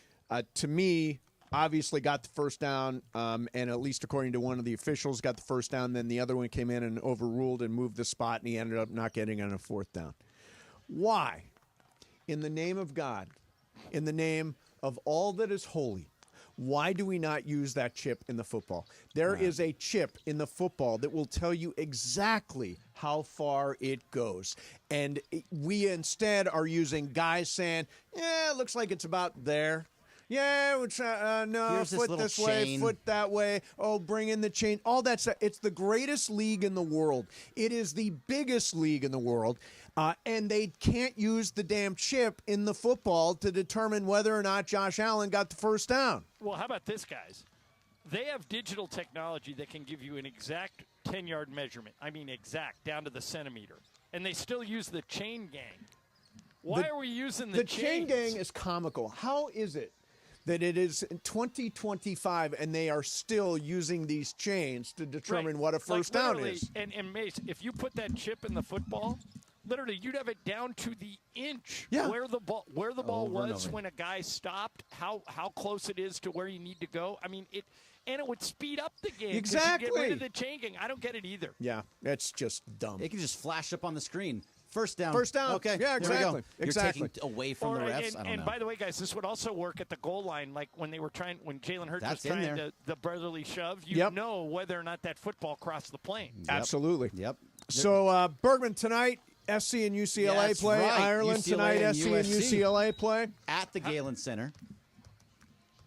to me, obviously got the first down, and at least according to one of the officials, got the first down. Then the other one came in and overruled and moved the spot, and he ended up not getting on a 4th down. Why? In the name of God, in the name of all that is holy, why do we not use that chip in the football? There is a chip in the football that will tell you exactly how far it goes. And we instead are using guys saying, yeah, it looks like it's about there. Yeah, no, Here's foot this way, chain. foot that way. Oh, bring in the chain. All that stuff. It's the greatest league in the world. It is the biggest league in the world. And they can't use the damn chip in the football to determine whether or not Josh Allen got the first down. Well, how about this, guys? They have digital technology that can give you an exact 10-yard measurement. I mean exact, down to the centimeter. And they still use the chain gang. Why are we using the chain gang is comical. How is it that it is 2025 and they are still using these chains to determine what a first down is? And Mace, if you put that chip in the football, literally, you'd have it down to the inch where the ball was when a guy stopped, how close it is to where you need to go. I mean, it would speed up the game. Exactly. You get rid of the chain gang. I don't get it either. Yeah, it's just dumb. It can just flash up on the screen. First down. First down. Okay. Yeah, exactly. You're taking away from the refs. I don't know. By the way, guys, this would also work at the goal line, like when Jalen Hurts was That's in trying there. the brotherly shove. You know whether or not that football crossed the plane. Absolutely. Yep. So, Bergman, tonight, SC and UCLA That's play. right. Ireland UCLA tonight, and SC and USC. UCLA play. At the Galen Center.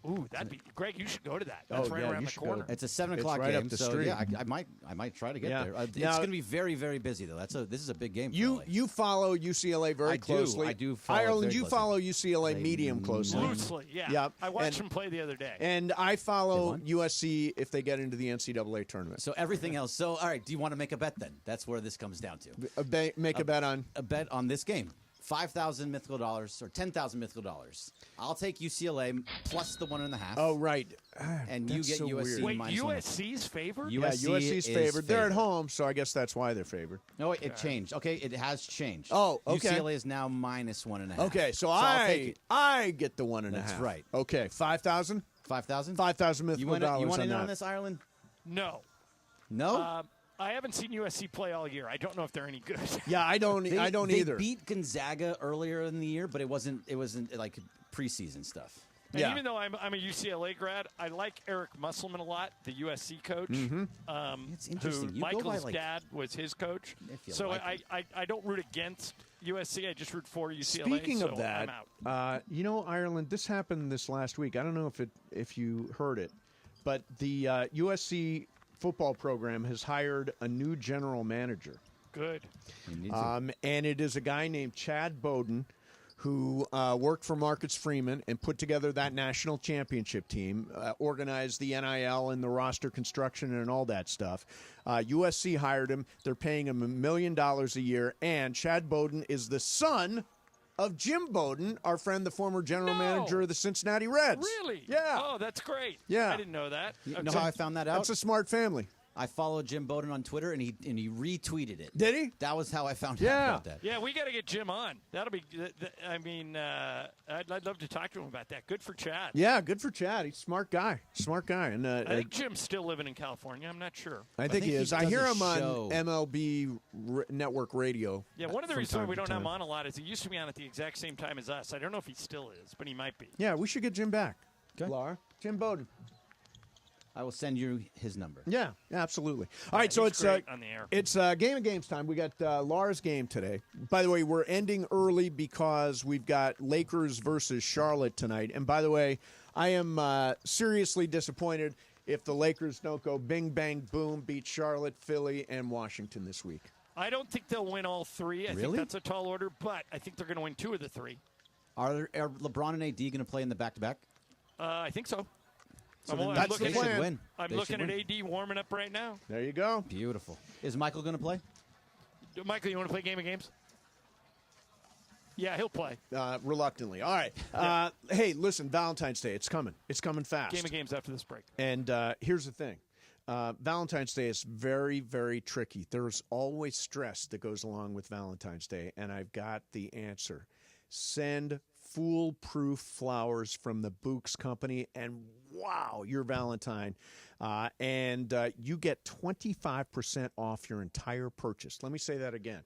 Ooh, that'd be Greg. You should go to that. That's right around the corner. It's a 7 o'clock right game, up the so street. yeah, I might try to get there. It's Now- going to be very, very busy though. This is a big game. For LA. You follow UCLA very closely. I do follow it Ireland, very you closely. follow UCLA medium closely. Loosely, yeah. Yep. I watched him play the other day. And I follow USC if they get into the NCAA tournament. So everything else. So all right, do you want to make a bet then? That's where this comes down to. Make a bet on a bet on this game. $5,000 mythical dollars or $10,000 mythical dollars. I'll take UCLA plus the 1.5. Oh, right. And you That's get so USC weird. Wait, minus USC's favored? Yeah, USC's favored. They're at home, so I guess that's why they're favored. No, it changed. Okay, it has changed. Oh, okay. UCLA is now minus 1.5. Okay, so I'll take it. I get the 1.5. That's right. Okay, 5,000? 5,000? 5,000 mythical dollars. You want in that. on this, Ireland? No. No? I haven't seen USC play all year. I don't know if they're any good. Yeah, I don't either. They beat Gonzaga earlier in the year, but it wasn't like preseason stuff. And even though I'm a UCLA grad, I like Eric Musselman a lot, the USC coach. It's interesting. Who You go by, Michael's like, dad was his coach. if you So like I don't root against USC. I just root for UCLA. Speaking so of that, I'm out. Ireland, this happened this last week. I don't know if you heard it, but the USC football program has hired a new general manager. Good. And it is a guy named Chad Bowden, who worked for Marcus Freeman and put together that national championship team, organized the NIL and the roster construction and all that stuff. USC hired him. They're paying him $1 million a year. And Chad Bowden is the son of Jim Bowden, our friend, the former general manager of the Cincinnati Reds. Really? Yeah. Oh, that's great. Yeah. I didn't know that. You know how I found that out? That's a smart family. I followed Jim Bowden on Twitter, and he retweeted it. Did he? That was how I found out about that. Yeah, we got to get Jim on. That'll be. I mean, I'd love to talk to him about that. Good for Chad. Yeah, good for Chad. He's a smart guy. And I think Jim's still living in California. I'm not sure. I think he is. I hear him on MLB Network Radio. Yeah, one of the from reasons why time we to don't have him time. on a lot is he used to be on at the exact same time as us. I don't know if he still is, but he might be. Yeah, we should get Jim back. Okay. Laura, Jim Bowden. I will send you his number. Yeah, absolutely. All right, so he's it's great on the air. It's Game of Games time. We got Laura's game today. By the way, we're ending early because we've got Lakers versus Charlotte tonight. And by the way, I am seriously disappointed if the Lakers don't go bing, bang, boom, beat Charlotte, Philly, and Washington this week. I don't think they'll win all three. I think Really? that's a tall order, but I think they're going to win 2 of the 3. Are LeBron and AD going to play in the back-to-back? I think so. So then that's the plan. They should win. I'm They looking should at win. AD warming up right now. There you go. Beautiful. Is Michael going to play? Michael, you want to play Game of Games? Yeah, he'll play. Reluctantly. All right. Hey, listen, Valentine's Day. It's coming. It's coming fast. Game of Games after this break. And here's the thing. Valentine's Day is very, very tricky. There's always stress that goes along with Valentine's Day, and I've got the answer. Send foolproof flowers from the Books Company, and wow, your Valentine. And you get 25% off your entire purchase. Let me say that again.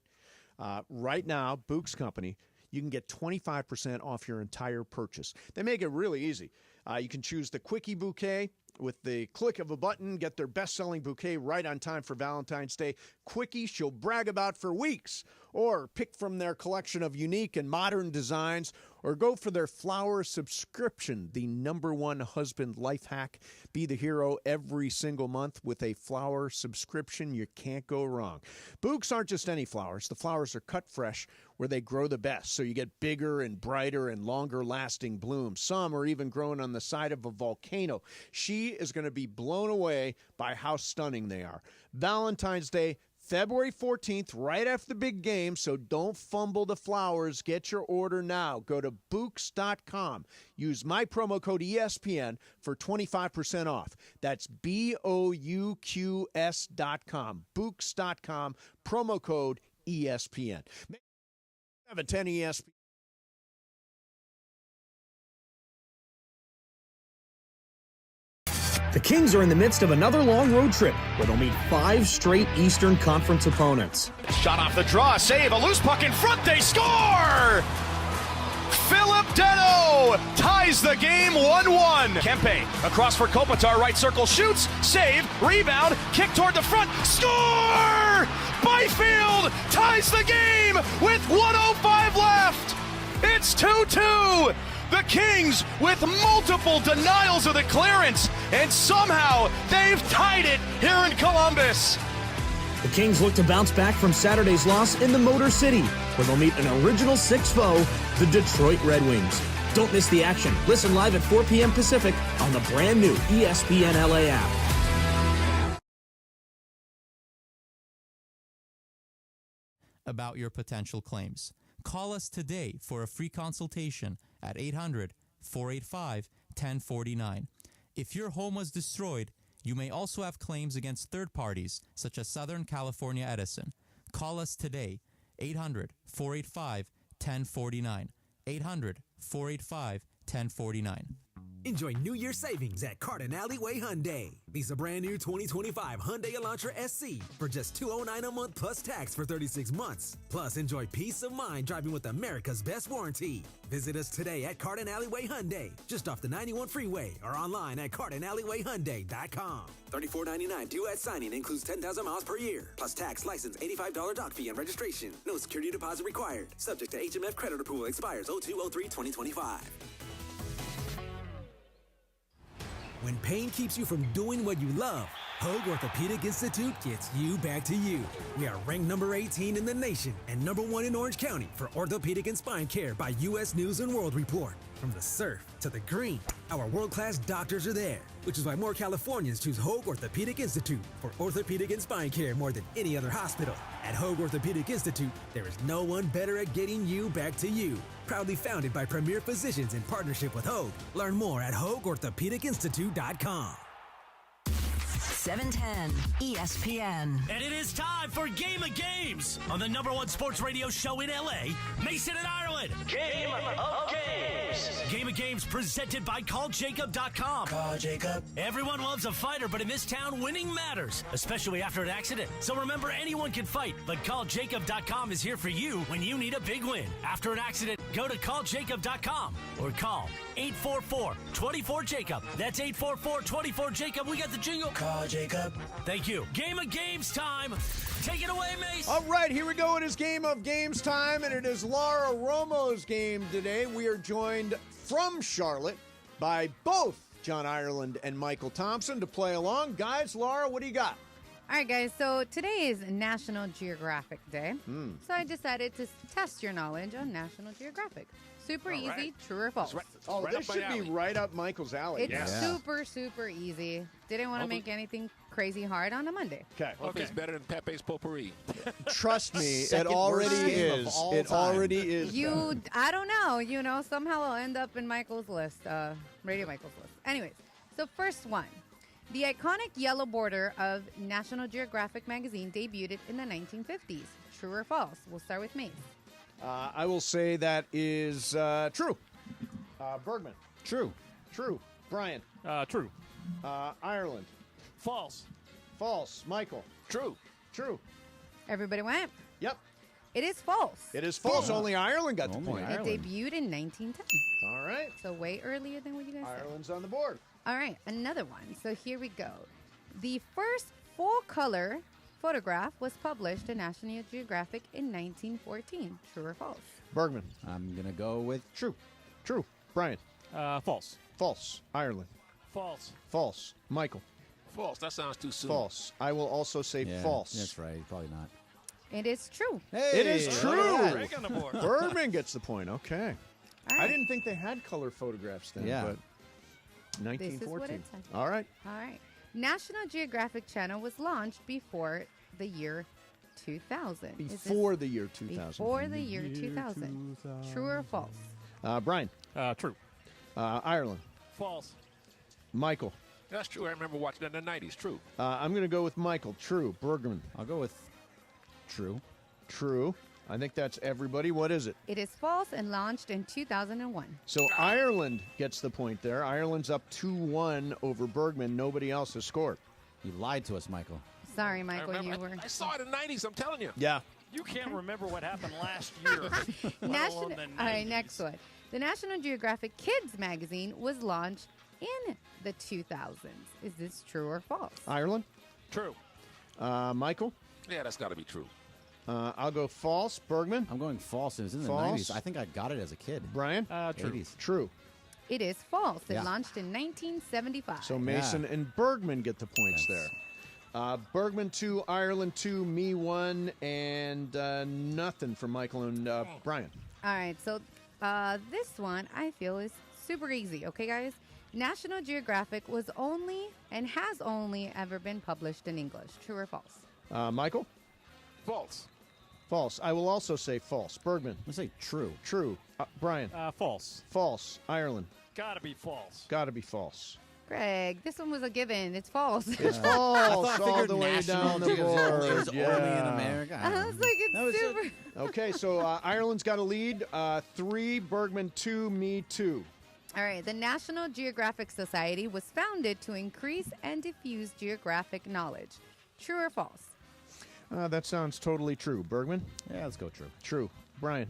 Right now, Books Company, you can get 25% off your entire purchase. They make it really easy. You can choose the Quickie Bouquet. With the click of a button, get their best-selling bouquet right on time for Valentine's Day. Quickie she'll brag about for weeks. Or pick from their collection of unique and modern designs. Or go for their flower subscription, the #1 husband life hack. Be the hero every single month with a flower subscription. You can't go wrong. Bouquets aren't just any flowers. The flowers are cut fresh where they grow the best. So you get bigger and brighter and longer-lasting blooms. Some are even grown on the side of a volcano. She is going to be blown away by how stunning they are. Valentine's Day, February 14th, right after the big game, so don't fumble the flowers. Get your order now. Go to Books.com. Use my promo code ESPN for 25% off. That's BOUQS.com. Books.com, promo code ESPN. 710 ESPN. The Kings are in the midst of another long road trip where they'll meet 5 straight Eastern Conference opponents. Shot off the draw, save, a loose puck in front, they score! Philip Deno ties the game 1-1. Kempe across for Kopitar, right circle, shoots, save, rebound, kick toward the front, score! Byfield ties the game with 1:05 left. It's 2-2. The Kings with multiple denials of the clearance, and somehow they've tied it here in Columbus. The Kings look to bounce back from Saturday's loss in the Motor City, where they'll meet an Original Six foe, the Detroit Red Wings. Don't miss the action. Listen live at 4 p.m. Pacific on the brand new ESPN LA app. About your potential claims. Call us today for a free consultation at 800-485-1049. If your home was destroyed, you may also have claims against third parties, such as Southern California Edison. Call us today, 800-485-1049. 800-485-1049. Enjoy New Year savings at Carden Alleyway Hyundai. Lease a brand new 2025 Hyundai Elantra SC for just $209 a month plus tax for 36 months. Plus, enjoy peace of mind driving with America's best warranty. Visit us today at Carden Alleyway Hyundai, just off the 91 freeway, or online at CardenAlleyWayHyundai.com. $34.99 due at signing, includes 10,000 miles per year, plus tax, license, $85 dock fee, and registration. No security deposit required. Subject to HMF credit approval, expires 02/03/2025. When pain keeps you from doing what you love, Hoag Orthopedic Institute gets you back to you. We are ranked number 18 in the nation and number 1 in Orange County for orthopedic and spine care by U.S. News and World Report. From the surf to the green, our world-class doctors are there, which is why more Californians choose Hoag Orthopedic Institute for orthopedic and spine care more than any other hospital. At Hoag Orthopedic Institute, there is no one better at getting you back to you. Proudly founded by premier physicians in partnership with Hoag. Learn more at HoagOrthopedicInstitute.com. 710 ESPN. And it is time for Game of Games on the #1 sports radio show in LA, Mason and Ireland. Game of Games. Game of Games presented by CallJacob.com. Call Jacob. Everyone loves a fighter, but in this town, winning matters, especially after an accident. So remember, anyone can fight, but CallJacob.com is here for you when you need a big win. After an accident, go to CallJacob.com or call 844-24-JACOB. That's 844-24-JACOB. We got the jingle. Call Jacob. Thank you. Game of Games time. Take it away, Mace. All right, here we go. It is Game of Games time, and it is Laura Romo's game today. We are joined from Charlotte by both John Ireland and Michael Thompson to play along. Guys, Laura, what do you got? All right, guys. So today is National Geographic Day. So I decided to test your knowledge on National Geographic. Super easy, true or false? This should be right up Michael's alley. It's super, super easy. Didn't want to make anything crazy hard on a Monday. Okay. It's better than Pepe's Potpourri. Trust me, it already is. It already is. I don't know. Somehow I'll end up in Michael's list, Radio Michael's list. Anyways, so first one. The iconic yellow border of National Geographic magazine debuted in the 1950s. True or false? We'll start with Mace. I will say that is true. Bergman. True. True. Brian. True. Ireland. False. False. Michael. True. True. Everybody went? Yep. It is false. It is false. Only Ireland got the point. It debuted in 1910. All right. So way earlier than what you guys said. Ireland's on the board. All right, another one. So here we go. The first full-color photograph was published in National Geographic in 1914. True or false? Bergman. I'm going to go with true. True. Brian. False. False. Ireland. False. False. Michael. False. That sounds too soon. False. I will also say false. That's right. Probably not. It is true. It is true. Break on the board. Bergman gets the point. Okay. All right. I didn't think they had color photographs then, but 1914. This is what it said. All right. All right. National Geographic Channel was launched before the year 2000. Before the year 2000. Before the year 2000. True or false? Brian. True. Ireland. False. Michael. That's true. I remember watching it in the 90s. True. I'm going to go with Michael. True. Bergman. I'll go with true. True. I think that's everybody. What is it? It is false and launched in 2001. So Ireland gets the point there. Ireland's up 2-1 over Bergman. Nobody else has scored. You lied to us, Michael. Sorry, Michael. I saw it in the 90s. I'm telling you. Yeah. You can't remember what happened last year. All right, next one. The National Geographic Kids magazine was launched in the 2000s. Is this true or false? Ireland? True. Michael? Yeah, that's got to be true. I'll go false. Bergman? I'm going false. It was in the False. 90s. I think I got it as a kid. Brian? True. 80s. True. It is false. It Yeah. launched in 1975. So Mason and Bergman get the points there. Bergman 2, Ireland 2, me 1, and nothing for Michael and Brian. All right, so this one I feel is super easy. Okay, guys? National Geographic was only and has only ever been published in English. True or false? Michael? False. False. I will also say false. Bergman? I'm going to say true. True. Brian? False. False. Ireland? Gotta be false. Got to be false. Greg, this one was a given. It's false. It's false all the way down the board. It was only in America. I was like, it's super. Okay, so Ireland's got a lead. 3, Bergman 2, me 2. All right, the National Geographic Society was founded to increase and diffuse geographic knowledge. True or false? That sounds totally true. Bergman? Yeah, let's go true. True. Brian?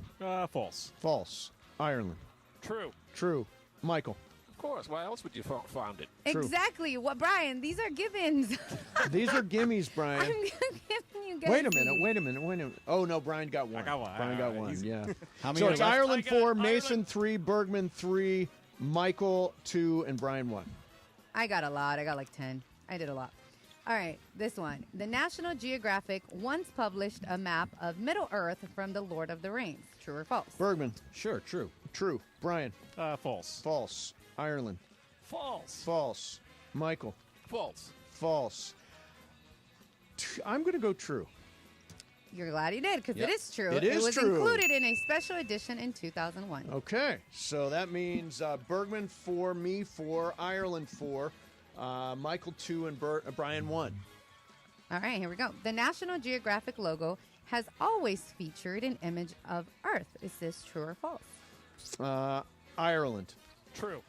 False. False. Ireland? True. True. Michael? Of course. Why else would you found it? True. Exactly. What, Brian? These are givens. These are gimmies, Brian. I'm giving you guys. Wait a minute. Oh, no, Brian got one. I got one. Brian got one, yeah. How many So are it's left? Ireland 4, Mason 3, Bergman 3, Michael 2, and Brian 1. I got a lot. I got like 10. I did a lot. All right, this one. The National Geographic once published a map of Middle Earth from the Lord of the Rings. True or false? Bergman. Sure, true. True. Brian. False. False. Ireland. False. False. Michael. False. False. I'm going to go true. You're glad you did, because Yep. it is true. It is was true. included in a special edition in 2001. Okay, so that means Bergman 4, me 4, Ireland 4, Michael 2, and Brian 1. All right, here we go. The National Geographic logo has always featured an image of Earth. Is this true or false? Ireland. True.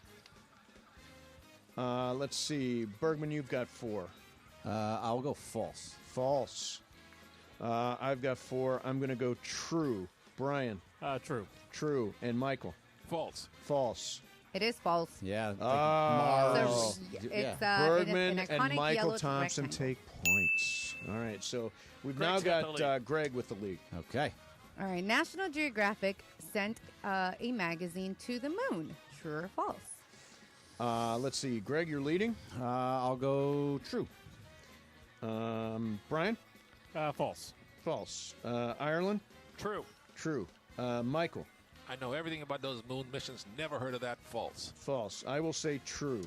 Let's see. Bergman, you've got 4. I'll go false. False. I've got 4. I'm going to go true. Brian. True. True. And Michael. False. False. It is false. Yeah. Like Oh. Mars. It's Bergman an iconic and Michael yellow Thompson rectangle. take points. All right, so we've Greg's now got the got Greg with the lead. Okay. All right, National Geographic sent a magazine to the moon. True or false? Let's see. Greg, you're leading. I'll go true. Brian? False. False. Ireland? True. True. Michael? I know everything about those moon missions. Never heard of that. False. False. I will say true.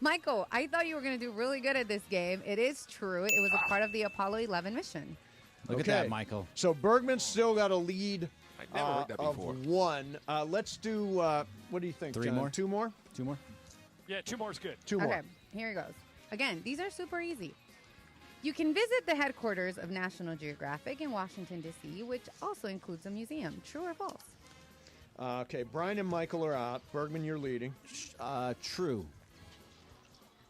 Michael, I thought you were going to do really good at this game. It is true. It was a part of the Apollo 11 mission. Look at that, Michael. So Bergman's still got a lead I never heard that before. of 1. Let's do, what do you think, 3 John? more? 2 more? 2 more? Yeah, 2 more is good. 2 more. Okay, here it goes. Again, these are super easy. You can visit the headquarters of National Geographic in Washington, D.C., which also includes a museum. True or false? Okay, Brian and Michael are out. Bergman, you're leading. True.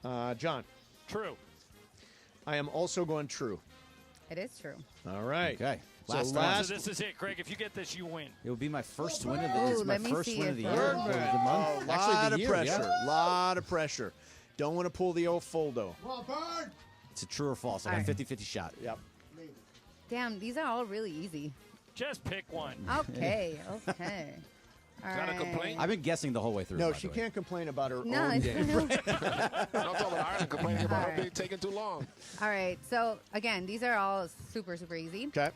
John? True. I am also going true. It is true. All right. Okay. So Last last, So this is it, Greg. If you get this, you win. It will be my first win of the Ooh, It's my let me first see win if of the I- year. Bergman. Or the month. A Actually, lot the of year, pressure. yeah. Lot of pressure. Don't want to pull the old Foldo. It's a true or false. I All got right. 50-50 shot. Yep. Damn, these are all really easy. Just pick one. Okay, okay. All Is that a right. complaint? I've been guessing the whole way through. No, by she the way. can't complain about her No, own it's game. I'm talking about Ireland complaining about All her right. being taking too long. All right, so again, these are all super, super easy. Okay.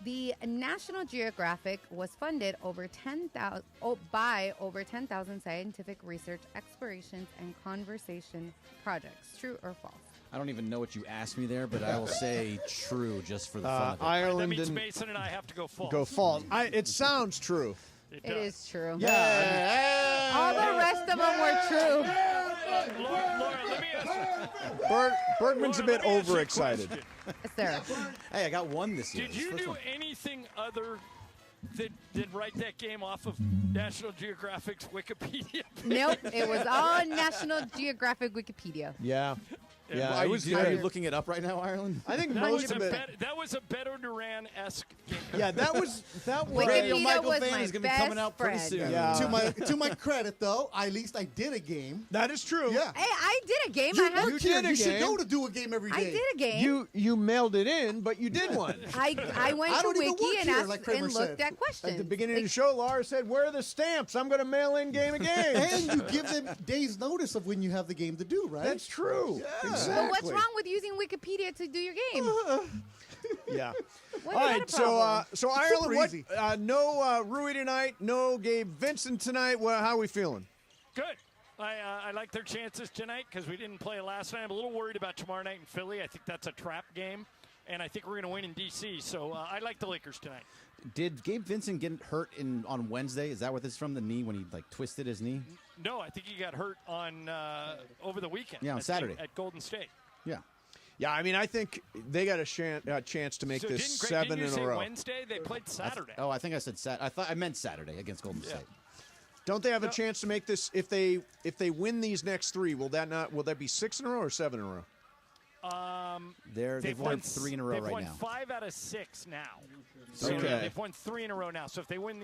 The National Geographic was funded by over 10,000 scientific research, explorations, and conservation projects. True or false? I don't even know what you asked me there, but I will say true just for the fun of it. That Ireland means didn't Mason and I have to go false. go false. It sounds true. It is true. Yeah. All the rest of them were true. Laura, let me ask Bergman's a Laura, bit let me ask you a overexcited. question. Yes, sir. Hey, I got one this year. Did This you first do one. anything other than write that game off of National Geographic's Wikipedia? Nope, it was on National Geographic Wikipedia. Yeah. Yeah, Are it you, was are you good. looking it up right now, Ireland? I think That most was, of it. that was a Beto Duran-esque game. Yeah, that was Radio Wikipedia Michael was fan my is going to be best coming out pretty friend. soon. Yeah. To my credit, though, at least I did a game. That is true. Yeah. Hey, I did a game. You I had. work here. did a You should game. know to do a game every day. I did a game. You mailed it in, but you did one. I went I to don't even Wiki work and here, asked like Kramer and looked said. at questions. At the beginning of Like, the show, Laura said, "Where are the stamps? I'm going to mail in game again." And you give them days' notice of when you have the game to do, right? That's true. Yeah. Exactly. But what's wrong with using Wikipedia to do your game? Yeah. What All is right. that a So, problem? so Ireland, what? easy. No Rui tonight. No Gabe Vincent tonight. Well, how are we feeling? Good. I like their chances tonight because we didn't play last night. I'm a little worried about tomorrow night in Philly. I think that's a trap game, and I think we're going to win in D.C., so I like the Lakers tonight. Did Gabe Vincent get hurt on Wednesday? Is that what this is from, the knee, when he twisted his knee? No, I think he got hurt on over the weekend. Yeah, on Saturday. At Golden State. Yeah. Yeah, I mean, I think they got a chance to make So this didn't 7 you in say a row. Wednesday? They played Saturday. I think I said Saturday. I meant Saturday against Golden State. Don't they have a chance to make this if they win these next 3? Will that be 6 in a row or 7 in a row? They've won 3 in a row they've right won now. 5 out of 6 now. So Okay. they've won 3 in a row now. So if they win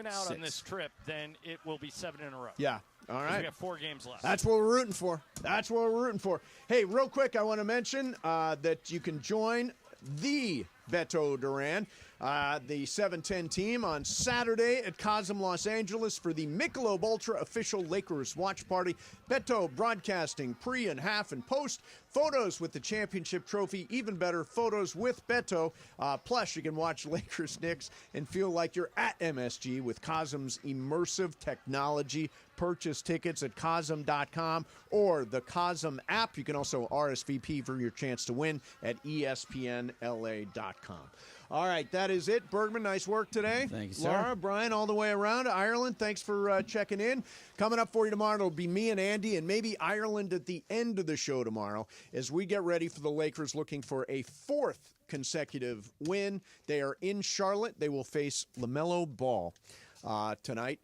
out on 6. this trip, then it will be 7 in a row. Yeah. All 'Cause right. We have 4 games left. That's what we're rooting for. That's what we're rooting for. Hey, real quick, I want to mention that you can join the Beto Duran. The 710 team on Saturday at Cosm, Los Angeles for the Michelob Ultra official Lakers watch party. Beto broadcasting pre and half and post. Photos with the championship trophy, even better, photos with Beto. Plus, you can watch Lakers Knicks and feel like you're at MSG with Cosm's immersive technology. Purchase tickets at Cosm.com or the Cosm app. You can also RSVP for your chance to win at ESPNLA.com. All right, that is it. Bergman, nice work today. Thank you, sir. Laura, Brian, all the way around. Ireland, thanks for checking in. Coming up for you tomorrow, it'll be me and Andy and maybe Ireland at the end of the show tomorrow as we get ready for the Lakers looking for a fourth consecutive win. They are in Charlotte. They will face LaMelo Ball tonight.